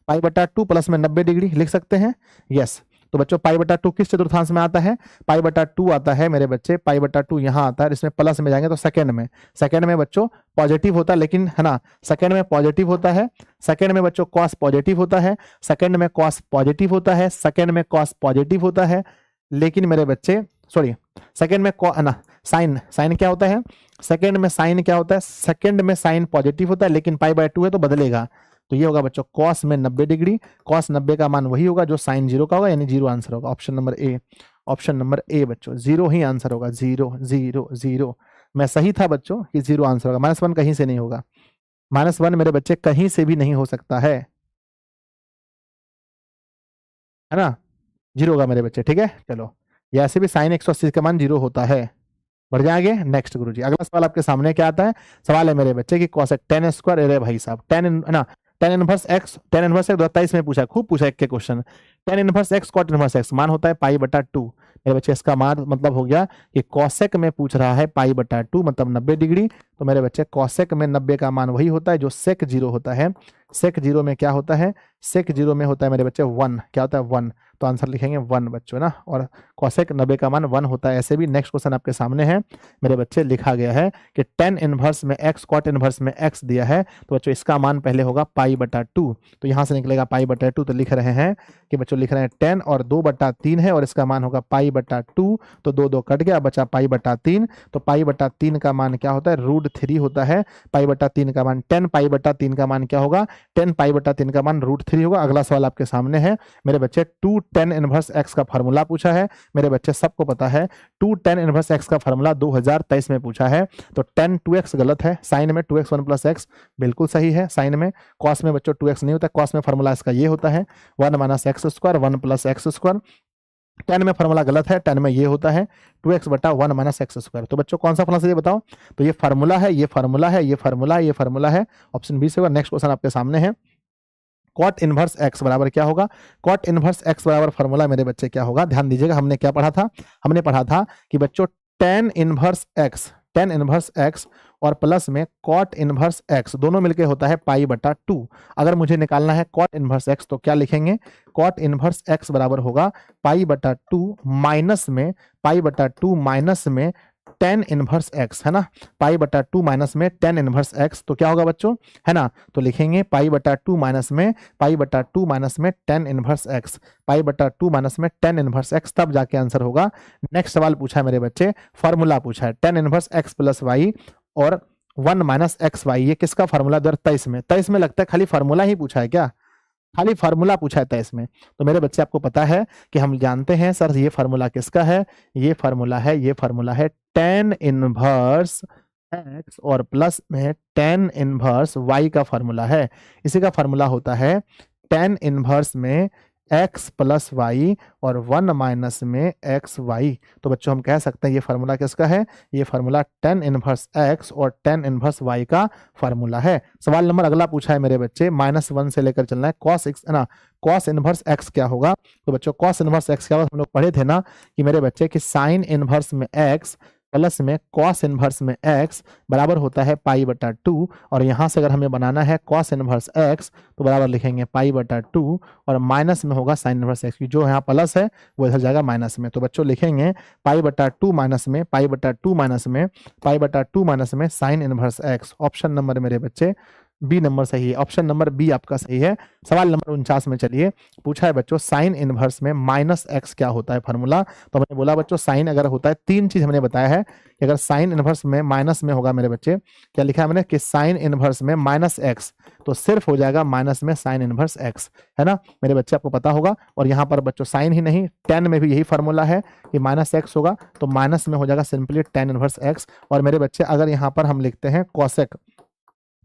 पाई बटा 2 प्लस में 90 डिग्री लिख सकते हैं। यस, तो बच्चों पाई बटा 2 किस चतुर्थांश में आता है? पाई बटा 2 आता है मेरे बच्चे, पाई बटा 2 यहाँ आता है, इसमें प्लस में जाएंगे तो सेकंड में, सेकंड में बच्चों पॉजिटिव होता है, लेकिन है ना, सेकंड में पॉजिटिव होता है, सेकंड में बच्चों कॉस पॉजिटिव होता है, सेकंड में कॉस पॉजिटिव होता है, सेकंड में कॉस पॉजिटिव होता है, लेकिन मेरे बच्चे सॉरी, सेकंड में ना साइन, साइन क्या होता है? सेकंड में साइन क्या होता है? सेकंड में साइन पॉजिटिव होता है, लेकिन पाई बाय 2 है तो बदलेगा, तो ये होगा बच्चों कॉस में 90 डिग्री, कॉस 90 का मान वही होगा जो साइन 0 का होगा, यानी 0 आंसर होगा। Option number A, option number A बच्चों 0 ही आंसर होगा। 0 0 0, मैं सही था बच्चों कि 0 आंसर होगा, -1 कहीं से नहीं होगा, -1 मेरे बच्चे कहीं से भी नहीं हो सकता है ना, 0 होगा मेरे बच्चे। ठीक है, चलो, या ऐसे भी साइन 180 का मान 0 होता है। बढ़ जाएंगे नेक्स्ट गुरुजी, अगला सवाल आपके सामने क्या आता है? सवाल है मेरे बच्चे कि cosec tan स्क्वायर, अरे भाई साहब tan ना, tan inverse x, tan inverse x 2023 में पूछा, खूब पूछा एक के question. tan inverse x cot inverse x मान होता है पाई बटा 2 मेरे बच्चे, इसका मान मतलब हो गया कि cosec में पूछ रहा है पाई बटा 2 मतलब 90 डिग्री, तो मेरे बच्चे cosec में 90 का मान वही होता है जो sec 0 होता है। sec 0 में क्या होता है? sec 0 में होता है मेरे बच्चे 1, क्या होता है? 1, तो आंसर लिखेंगे 1 बच्चों ना, और cosec 90 का मान 1 होता है। ऐसे भी नेक्स्ट क्वेश्चन आपके सामने है मेरे बच्चे, लिखा गया है कि tan इनवर्स में x cot इनवर्स में x दिया है, तो बच्चों इसका मान पहले होगा पाई बटा 2, तो यहाँ से निकलेगा पाई बटा 2, तो लिख रहे हैं कि बच्चों लिख रहे हैं 10 और 2 बटा 3 है और इसका मान होगा पाई बटा 2, तो 2 2 कट गया, बचा पाई बटा 3, तो पाई बटा 3 का मान क्या होता है? √3 होता है। पाई बटा 3 का मान 10 पाई बटा 3 का मान क्या होगा? 10 पाई बटा 3 का मान √3 होगा। अगला सवाल आपके सामने है मेरे बच्चे, 2 tan इनवर्स x का फॉर्मूला पूछा है मेरे बच्चे, सबको पता है 2 tan इनवर्स x का फॉर्मूला 2023 में पूछा है, तो tan 2x गलत है, साइन में 2x 1 प्लस x बिल्कुल सही है, साइन में, कॉस में बच्चों 2x नहीं होता, कॉस में फॉर्मूला इसका ये होता है 1 minus x square 1 plus x square. tan में फॉर्मूला गलत है, tan में ये होता है 2x बटा 1 माइनस एक्स स्क्वायर। तो बच्चों कौन सा फॉर्मूला ये बताओ? तो ये फार्मूला है, ये फार्मूला है, ये फार्मूला है, ये फार्मूला है, ऑप्शन बी से होगा। नेक्स्ट क्वेश्चन आपके सामने है, cot इनवर्स x बराबर क्या होगा? cot इनवर्स x बराबर फार्मूला मेरे बच्चे क्या होगा? ध्यान दीजिएगा, हमने क्या पढ़ा था? हमने पढ़ा था कि बच्चों tan इनवर्स x और प्लस में cot इनवर्स x दोनों मिलके होता है पाई बटा 2। अगर मुझे निकालना है cot इनवर्स x तो क्या लिखेंगे? cot इनवर्स x बराबर होगा पाई बटा 2 माइनस में, पाई बटा 2 माइनस में tan इनवर्स x, है ना, पाई बटा 2 माइनस में tan इनवर्स x, तो क्या होगा बच्चों? है ना, तो लिखेंगे पाई बटा 2 माइनस में, पाई बटा 2 माइनस में tan इनवर्स x, पाई बटा 2 माइनस में tan इनवर्स x, तब जाके आंसर होगा। नेक्स्ट सवाल पूछा है मेरे बच्चे, फॉर्मूला पूछा है tan inverse x plus y और 1 माइनस एक्स वाई, ये किसका फॉर्मूला? 23 में, 23 में लगता है खाली फार्मूला ही पूछा है क्या? खाली फार्मूला पूछा है 23 में, तो मेरे बच्चे आपको पता है कि हम जानते हैं सर ये फार्मूला किसका है? ये फार्मूला है, ये फार्मूला है tan इनवर्स x और प्लस में tan इनवर्स y का फार्मूला है। इसी का फार्मूला होता है tan इनवर्स में x प्लस वाई और 1 माइनस में एक्स वाई। तो बच्चों हम कह सकते हैं ये फार्मूला किसका है? ये फार्मूला tan इनवर्स x और tan इनवर्स y का फार्मूला है। सवाल नंबर अगला पूछा है मेरे बच्चे, -1 से लेकर चलना है, cos x ना, cos इनवर्स x क्या होगा? तो बच्चों cos इनवर्स x क्या होगा? हम लोग पढ़े थे ना कि मेरे बच्चे कि साइन इनवर्स में x प्लस में cos इनवर्स में x बराबर होता है पाई बटा 2, और यहाँ से अगर हमें बनाना है cos इनवर्स x तो बराबर लिखेंगे पाई बटा 2 और माइनस में होगा साइन इनवर्स x, जो यहाँ प्लस है वो इधर जाएगा माइनस में, तो बच्चों लिखेंगे पाई बटा 2 माइनस में, पाई बटा 2 माइनस में, पाई बटा 2 माइनस में sine inverse x। Option number मेरे बच्चे बी नंबर सही है, ऑप्शन नंबर बी आपका सही है। सवाल नंबर 49 में चलिए, पूछा है बच्चों साइन इनवर्स में माइनस एक्स क्या होता है फार्मूला? तो हमने बोला बच्चों साइन अगर होता है, तीन चीज हमने बताया है कि अगर साइन इनवर्स में माइनस में होगा मेरे बच्चे, क्या लिखा है मैंने कि साइन इनवर्स में माइनस एक्स, तो सिर्फ हो जाएगा माइनस में साइन इनवर्स एक्स, है ना मेरे बच्चे, आपको पता होगा। और यहाँ पर बच्चों साइन ही नहीं, tan में भी यही फार्मूला है कि माइनस एक्स होगा तो माइनस में हो जाएगा सिंपली tan इनवर्स एक्स। और मेरे बच्चे अगर यहाँ पर हम लिखते हैं कॉसेक,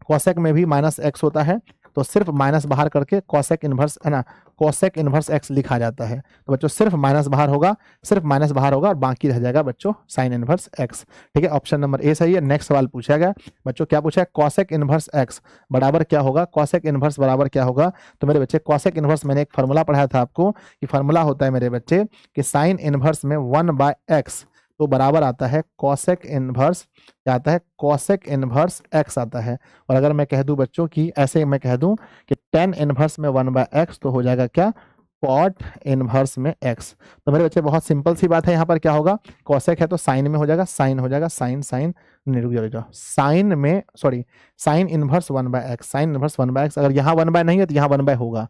कॉसेक में भी माइनस एक्स होता है तो सिर्फ माइनस बाहर करके कॉसेक इनवर्स, है ना, कॉसेक इनवर्स एक्स लिखा जाता है। तो बच्चों सिर्फ माइनस बाहर होगा, सिर्फ माइनस बाहर होगा और बाकी रह जाएगा बच्चों साइन इनवर्स एक्स। ठीक है, ऑप्शन नंबर ए सही है। नेक्स्ट सवाल पूछा गया बच्चों, क्या पूछा है? कॉसेक इनवर्स एक्स बराबर क्या होगा? कॉसेक इनवर्स बराबर क्या होगा? तो मेरे बच्चे कॉसेक इनवर्स मैंने एक फार्मूला पढ़ाया था आपको कि फार्मूला होता है मेरे बच्चे कि साइन इनवर्स में 1 बाय एक्स, तो बराबर आता है कॉसेक इनवर्स, क्या आता है, कॉसेक इनवर्स एक्स आता है। और अगर मैं कह दूं बच्चों कि ऐसे मैं कह दूं कि टेन इनवर्स में 1/x तो हो जाएगा क्या, कॉट इनवर्स में x। तो मेरे बच्चे बहुत सिंपल सी बात है, यहाँ पर क्या होगा, कॉसेक है तो साइन में हो जाएगा, साइन हो जाएगा, साइन साइन रुक जाओ, साइन में sorry sine inverse 1/x, sine inverse 1/x। अगर यहाँ 1/, नहीं है तो यहाँ 1/, होगा।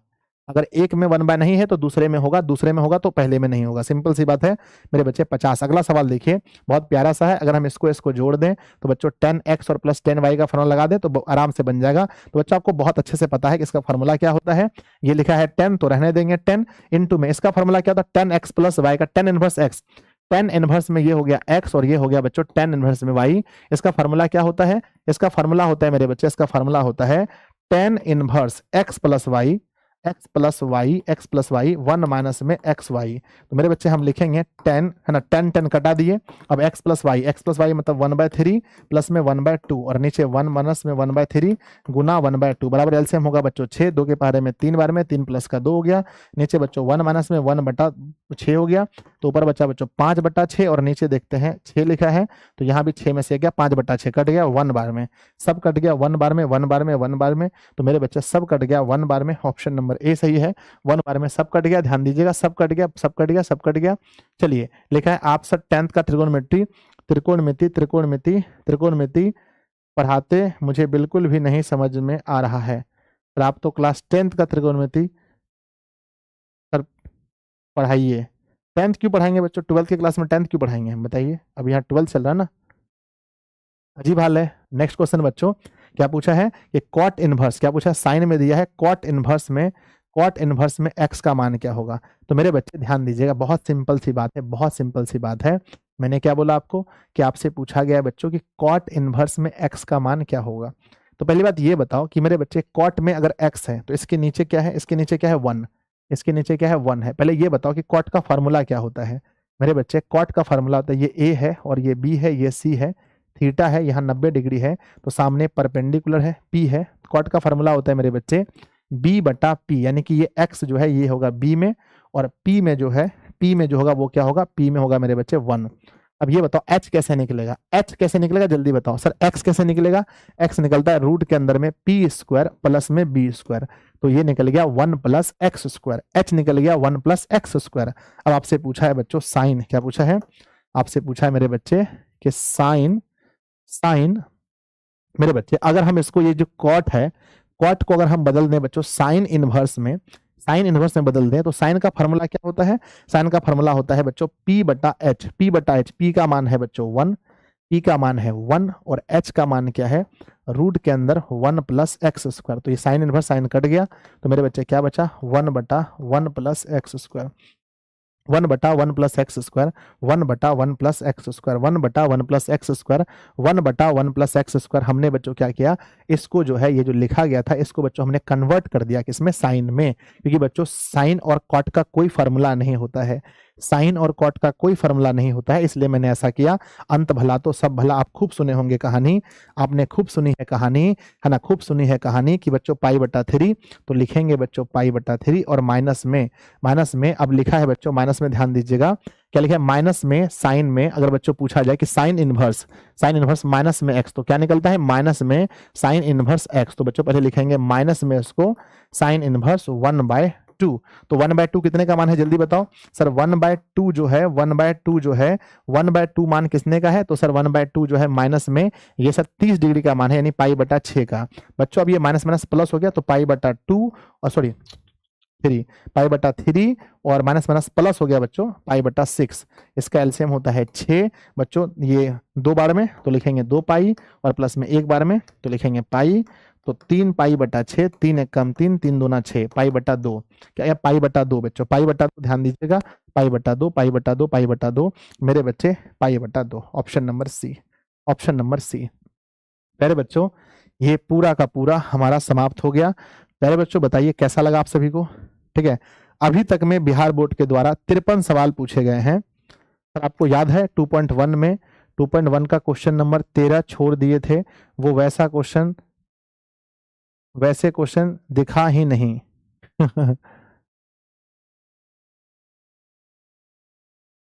अगर एक में 1/, नहीं है तो दूसरे में होगा, दूसरे में होगा तो पहले में नहीं होगा। सिंपल सी बात है मेरे बच्चे। 50 अगला सवाल देखिए, बहुत प्यारा सा है। अगर हम इसको जोड़ दें तो बच्चों 10x और प्लस 10y का फॉर्मूला लगा दें तो आराम से बन जाएगा। तो बच्चों आपको बहुत अच्छे से पता है कि इसका फॉर्मूला क्या होता है। ये लिखा है 10 तो रहने देंगे 10 इंटू में इसका फॉर्मूला क्या होता है 10x प्लस y का 10 इनवर्स x। 10 इनवर्स में ये हो गया x और ये हो गया बच्चों 10 इनवर्स में y। इसका फॉर्मूला क्या होता है, इसका फॉर्मूला होता है मेरे बच्चे, इसका फॉर्मूला होता है 10 inverse x plus y, x plus y 1 minus में एक्स वाई। तो मेरे बच्चे हम लिखेंगे 10 है ना, 10 कटा दिए। अब x प्लस वाई मतलब 1/3 प्लस में 1/2 और नीचे 1 माइनस में 1/3 गुना 1/2 बराबर एलसीएम होगा बच्चों 6, 2 के पहाड़े में 3 बार में 3 प्लस का 2 हो गया। नीचे बच्चों 1 माइनस में 1/6 हो गया। तो ऊपर बच्चा बच्चों 5/6 और नीचे देखते हैं 6 लिखा है तो यहाँ भी 6 में से गया 5/6 कट गया 1 बार में, सब कट गया 1 बार में 1 बार में 1 बार में। तो मेरे बच्चे सब कट गया 1 बार में, ऑप्शन नंबर ए सही है। 1 बार में सब कट गया, ध्यान दीजिएगा सब कट गया सब कट गया सब कट गया। चलिए लिखा है आप सर 10th का त्रिकोणमिति त्रिकोणमिति त्रिकोणमिति त्रिकोणमिति पढ़ाते मुझे बिल्कुल भी नहीं समझ में आ रहा है। सर आप तो क्लास 10th का त्रिकोणमिति सर पढ़ाइए। 10th क्यों पढ़ाएंगे बच्चों, 12th की क्लास में 10th क्यों पढ़ाएंगे बताइए, अब यहाँ 12th चल रहा है ना, अजीब हाल है। नेक्स्ट क्वेश्चन बच्चों क्या पूछा है कि कॉट इनवर्स, क्या पूछा है, साइन में दिया है कॉट इनवर्स में x का मान क्या होगा। तो मेरे बच्चे ध्यान दीजिएगा, बहुत सिंपल सी बात है, बहुत सिंपल सी बात है। मैंने क्या बोला आपको कि आपसे पूछा गया है बच्चों कि कॉट इनवर्स में x का मान क्या होगा। तो पहली बात ये बताओ कि मेरे बच्चे कॉट में अगर x है तो इसके नीचे क्या है, इसके नीचे क्या है 1, इसके नीचे क्या है 1 है। पहले ये बताओ कि कॉट का फॉर्मूला क्या होता है। मेरे बच्चे कॉट का फॉर्मूला होता है ये a है और ये b है, ये c है, थीटा है, यहाँ 90 डिग्री है तो सामने परपेंडिकुलर है, p है। कॉट का फॉर्मूला होता है मेरे बच्चे b/p, यानी कि ये x जो है ये होगा b में और p में जो होगा वो क्या होगा, p में होगा मेरे बच्चे 1। अब ये बताओ h कैसे निकलेगा, h कैसे निकलेगा जल्दी बताओ सर, x कैसे निकलेगा। x निकलता है रूट के अंदर में p² प्लस में b², तो ये निकल गया 1 + x², h निकल गया 1 + x²। अब आपसे पूछा है बच्चों साइन, क्या पूछा है आपसे पूछा है मेरे बच्चे कि साइन मेरे बच्चे अगर हम इसको ये जो कॉट है, कॉट को अगर हम बदल दें बच्चों साइन इनवर्स में बदल दें तो साइन का फॉर्मूला क्या होता है, साइन का फॉर्मूला होता है बच्चों p/h, p का मान है बच्चों 1, p का मान है 1 और h का मान क्या है रूट के अंदर 1 + x²। तो ये साइन इनवर्स साइन कट गया तो मेरे बच्चे क्या बचा 1/1 + x², 1/1 + x², 1/1 + x², 1/1 + x², 1/1 + x²। हमने बच्चों क्या किया, इसको जो है ये जो लिखा गया था इसको बच्चों हमने कन्वर्ट कर दिया किसमें, साइन में। क्योंकि बच्चों साइन और कॉट का कोई फॉर्मूला नहीं होता है, साइन और कॉट का कोई फॉर्मूला नहीं होता है, इसलिए मैंने ऐसा किया। अंत भला तो सब भला, आप खूब सुने होंगे कहानी, आपने खूब सुनी है कहानी, है ना, खूब सुनी है कहानी कि बच्चों π/3, तो लिखेंगे बच्चों π/3 और माइनस में अब लिखा है बच्चों माइनस में, ध्यान दीजिएगा क्या लिखा है माइनस में, साइन में अगर बच्चों पूछा जाए कि साइन इनवर्स माइनस में x तो क्या निकलता है माइनस में साइन इनवर्स x। तो बच्चों पहले लिखेंगे माइनस में इसको साइन इनवर्स 1/2। तो 1/2 कितने का मान है जल्दी बताओ सर, 1/2 जो है 1/2 मान किसने का है, तो सर 1/2 जो है माइनस में ये सर 30 डिग्री का मान है, यानी π/6 का। बच्चों अब ये माइनस माइनस प्लस हो गया तो π/2 और सॉरी 3 π/3 और माइनस माइनस प्लस हो गया बच्चों π/6। इसका एलसीएम होता है 6 बच्चों, ये 2 बार में तो लिखेंगे 2 पाई और प्लस में 1 बार में तो लिखेंगे पाई। तो 3 π/6, 3 1 कम 3, 3 दूना 6, π/2 क्या है π/2 बच्चों, π/2 ध्यान दीजिएगा π/2 मेरे बच्चे π/2, ऑप्शन नंबर सी। पहले बच्चों ये पूरा का पूरा हमारा समाप्त हो गया। पहले बच्चों बताइए कैसा लगा आप सभी को, ठीक है। अभी तक में बिहार बोर्ड के द्वारा 53 सवाल पूछे गए हैं। सर आपको याद है 2.1 में 2.1 का क्वेश्चन नंबर 13 छोड़ दिए थे, वो वैसे क्वेश्चन दिखा ही नहीं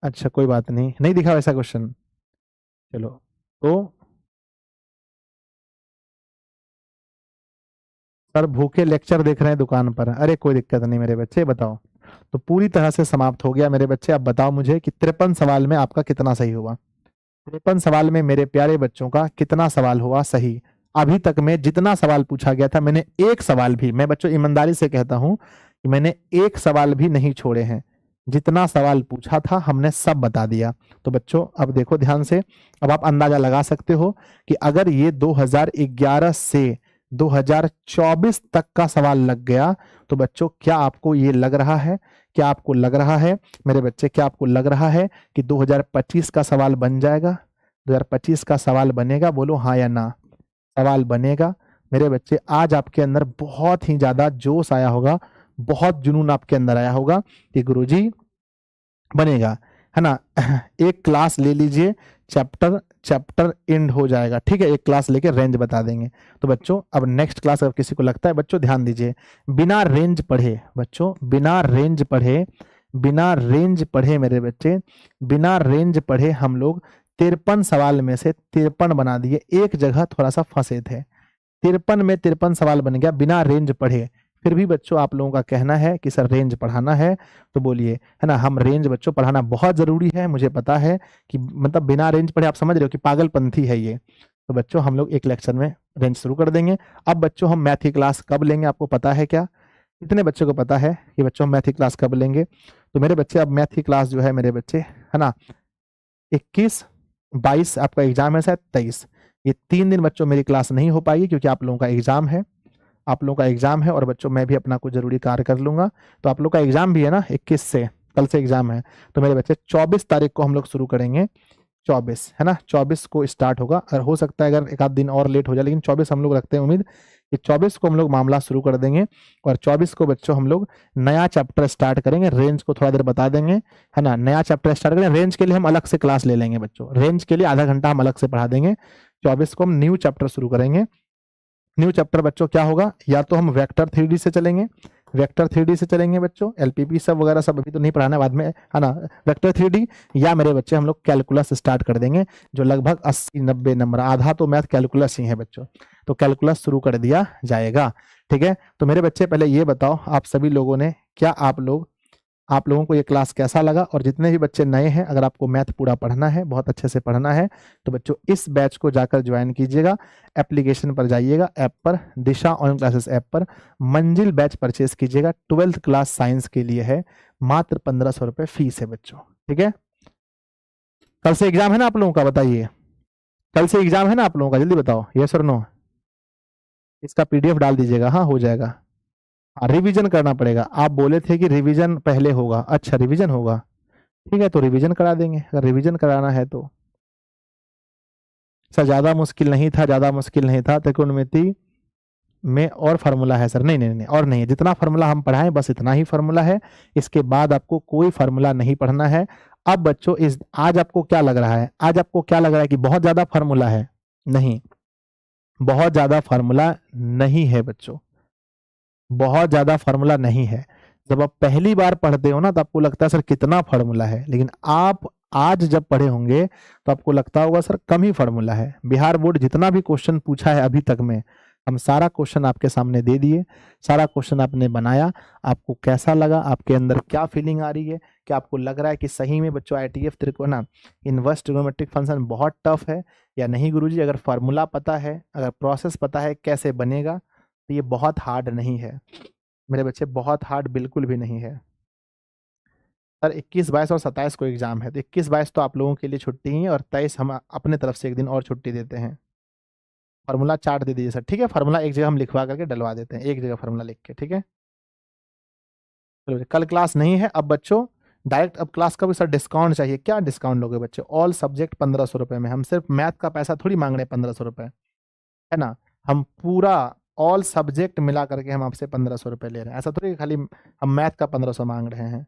अच्छा कोई बात नहीं, नहीं दिखा वैसा क्वेश्चन। चलो तो सर भूखे लेक्चर देख रहे हैं दुकान पर, अरे कोई दिक्कत नहीं मेरे बच्चे, बताओ। तो पूरी तरह से समाप्त हो गया मेरे बच्चे। अब बताओ मुझे कि 53 सवाल में आपका कितना सही हुआ। 53 सवाल में मेरे प्यारे बच्चों का कितना सवाल हुआ सही। अभी तक में जितना सवाल पूछा गया था, मैंने एक सवाल भी, मैं बच्चों ईमानदारी से कहता हूं कि मैंने एक सवाल भी नहीं छोड़े हैं। जितना सवाल पूछा था हमने सब बता दिया। तो बच्चों अब देखो ध्यान से, अब आप अंदाजा लगा सकते हो कि अगर ये 2011 से 2024 तक का सवाल लग गया, तो बच्चों क्या आपको ये लग रहा है, क्या आपको लग रहा है मेरे बच्चे, क्या आपको लग रहा है कि 2025 का सवाल बन जाएगा? 2025 का सवाल बनेगा? बोलो हाँ या ना। सवाल बनेगा मेरे बच्चे। आज आपके अंदर बहुत ही ज्यादा जोश आया होगा, बहुत जुनून आपके अंदर आया होगा कि गुरुजी बनेगा, है ना। एक क्लास ले लीजिए, चैप्टर चैप्टर एंड हो जाएगा, ठीक है। एक क्लास लेके रेंज बता देंगे। तो बच्चों अब नेक्स्ट क्लास अगर किसी को लगता है, बच्चों ध्यान दीजिए, बिना रेंज पढ़े बच्चों, बिना रेंज पढ़े, बिना रेंज पढ़े मेरे बच्चे, बिना रेंज पढ़े हम लोग 53 सवाल में से 53 बना दिए। एक जगह थोड़ा सा फंसे थे, 53 में 53 सवाल बन गया बिना रेंज पढ़े। फिर भी बच्चों आप लोगों का कहना है कि सर रेंज पढ़ाना है, तो बोलिए, है ना। हम रेंज बच्चों पढ़ाना बहुत जरूरी है, मुझे पता है कि मतलब बिना रेंज पढ़े, आप समझ रहे हो कि पागलपंथी है ये। तो बच्चों हम लोग एक लेक्चर में रेंज शुरू कर देंगे। अब बच्चों हम मैथ की क्लास कब लेंगे आपको पता है क्या? कितने बच्चों को पता है कि बच्चों हम मैथ की क्लास कब लेंगे? तो मेरे बच्चे अब मैथ की क्लास जो है मेरे बच्चे, है ना, 21-22 आपका एग्जाम है, शायद 23, ये 3 दिन बच्चों मेरी क्लास नहीं हो पाएगी क्योंकि आप लोगों का एग्जाम है, आप लोगों का एग्जाम है। और बच्चों मैं भी अपना कुछ जरूरी कार्य कर लूंगा। तो आप लोग का एग्जाम भी है ना 21 से, कल से एग्जाम है। तो मेरे बच्चे 24 तारीख को हम लोग शुरू करेंगे, 24 है ना, 24 को स्टार्ट होगा। और हो सकता है अगर एक आध दिन और लेट हो जाए, लेकिन 24 हम लोग रखते हैं उम्मीद कि 24 को हम लोग मामला शुरू कर देंगे। और 24 को बच्चों हम लोग नया चैप्टर स्टार्ट करेंगे। रेंज को थोड़ा देर बता देंगे, है ना। नया चैप्टर स्टार्ट करेंगे, रेंज के लिए हम अलग से क्लास ले लेंगे बच्चों, रेंज के लिए आधा घंटा हम अलग से पढ़ा देंगे। 24 को हम न्यू चैप्टर शुरू करेंगे। न्यू चैप्टर बच्चों क्या होगा, या तो हम वेक्टर 3D से चलेंगे, वेक्टर 3D से चलेंगे बच्चों, एलपीपी सब वगैरह सब अभी तो नहीं पढ़ाना, बाद में, है ना। वेक्टर 3D, या मेरे बच्चे हम लोग कैलकुलस स्टार्ट कर देंगे, जो लगभग 80-90 नंबर, आधा तो मैथ कैलकुलस ही है बच्चों। तो कैलकुलस शुरू कर दिया जाएगा, ठीक है। तो मेरे बच्चे पहले ये बताओ आप सभी लोगों ने, क्या आप लोगों को ये क्लास कैसा लगा? और जितने भी बच्चे नए हैं, अगर आपको मैथ पूरा पढ़ना है, बहुत अच्छे से पढ़ना है, तो बच्चों इस बैच को जाकर ज्वाइन कीजिएगा। एप्लीकेशन पर जाइएगा, ऐप पर, दिशा ऑनलाइन क्लासेस ऐप पर मंजिल बैच परचेस कीजिएगा। 12th क्लास साइंस के लिए है, मात्र 1500 रुपये फीस है बच्चों, ठीक है। कल से एग्जाम है ना आप लोगों का, बताइए, कल से एग्जाम है ना आप लोगों का, जल्दी बताओ, यस और नो। इसका पीडीएफ डाल दीजिएगा, हाँ हो जाएगा। हाँ रिवीजन करना पड़ेगा, आप बोले थे कि रिवीजन पहले होगा, अच्छा रिवीजन होगा, ठीक है, तो रिवीजन करा देंगे। अगर रिवीजन कराना है तो सर ज्यादा मुश्किल नहीं था, ज्यादा मुश्किल नहीं था, त्रिकोणमिति में और फार्मूला है सर, नहीं नहीं नहीं और नहीं है, जितना फार्मूला हम पढ़ाएं बस इतना ही फार्मूला है, इसके बाद आपको कोई फार्मूला नहीं पढ़ना है। अब बच्चों इस आज आपको क्या लग रहा है, आज आपको क्या लग रहा है कि बहुत ज्यादा फार्मूला है? नहीं, बहुत ज्यादा फार्मूला नहीं है बच्चों, बहुत ज्यादा फार्मूला नहीं है। जब आप पहली बार पढ़ते हो ना, तो आपको लगता है सर कितना फार्मूला है, लेकिन आप आज जब पढ़े होंगे तो आपको लगता होगा सर कम ही फार्मूला है। बिहार बोर्ड जितना भी क्वेश्चन पूछा है अभी तक में, हम सारा क्वेश्चन आपके सामने दे दिए, सारा क्वेश्चन आपने बनाया। आपको कैसा लगा, आपके अंदर क्या फीलिंग आ रही है, क्या आपको लग रहा है कि सही में बच्चों आईटीएफ त्रिकोण इनवर्स ट्रिग्नोमेट्रिक फंक्शन बहुत टफ है या नहीं? गुरुजी अगर फार्मूला पता है, अगर प्रोसेस पता है कैसे बनेगा, तो ये बहुत हार्ड नहीं है मेरे बच्चे, बहुत हार्ड बिल्कुल भी नहीं है। सर 21, 22 और 27 को एग्जाम है, तो 21, 22 तो आप लोगों के लिए छुट्टी ही है, और 23 हम अपने तरफ से एक दिन और छुट्टी देते हैं। फार्मूला चार्ट दे दीजिए सर, ठीक है, फार्मूला एक जगह हम लिखवा करके डलवा देते हैं, एक जगह फार्मूला लिख के, ठीक है। चलो कल क्लास नहीं है अब बच्चों, डायरेक्ट अब क्लास का भी सर डिस्काउंट चाहिए, क्या डिस्काउंट लोगे बच्चे? ऑल सब्जेक्ट 1500 रुपये में, हम सिर्फ मैथ का पैसा थोड़ी मांग रहे हैं 1500 रुपये, है ना। हम पूरा ऑल सब्जेक्ट मिला करके हम आपसे 1500 रुपये ले रहे हैं, ऐसा थोड़ी खाली हम मैथ का 1500 मांग रहे हैं,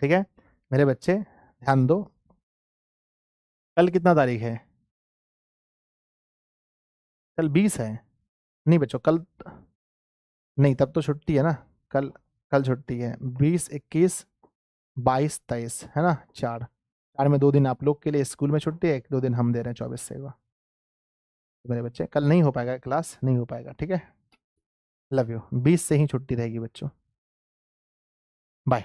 ठीक है। मेरे बच्चे ध्यान दो, कल कितना तारीख है? कल 20 है, नहीं बच्चों कल नहीं, तब तो छुट्टी है ना, कल कल छुट्टी है, 20, 21, 22 23 है ना, 4 में 2 दिन आप लोग के लिए स्कूल में छुट्टी है, 1-2 दिन हम दे रहे हैं 24 से हुआ। मेरे बच्चे कल नहीं हो पाएगा, क्लास नहीं हो पाएगा, ठीक है। Love you. 20 से ही छुट्टी रहेगी बच्चों। बाय।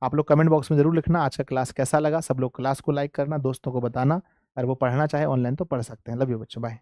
आप लोग कमेंट बॉक्स में जरूर लिखना आज का क्लास कैसा लगा। सब लोग क्लास को लाइक करना, दोस्तों को बताना, और वो पढ़ना चाहे ऑनलाइन तो पढ़ सकते हैं। लव यू बच्चों, बाय।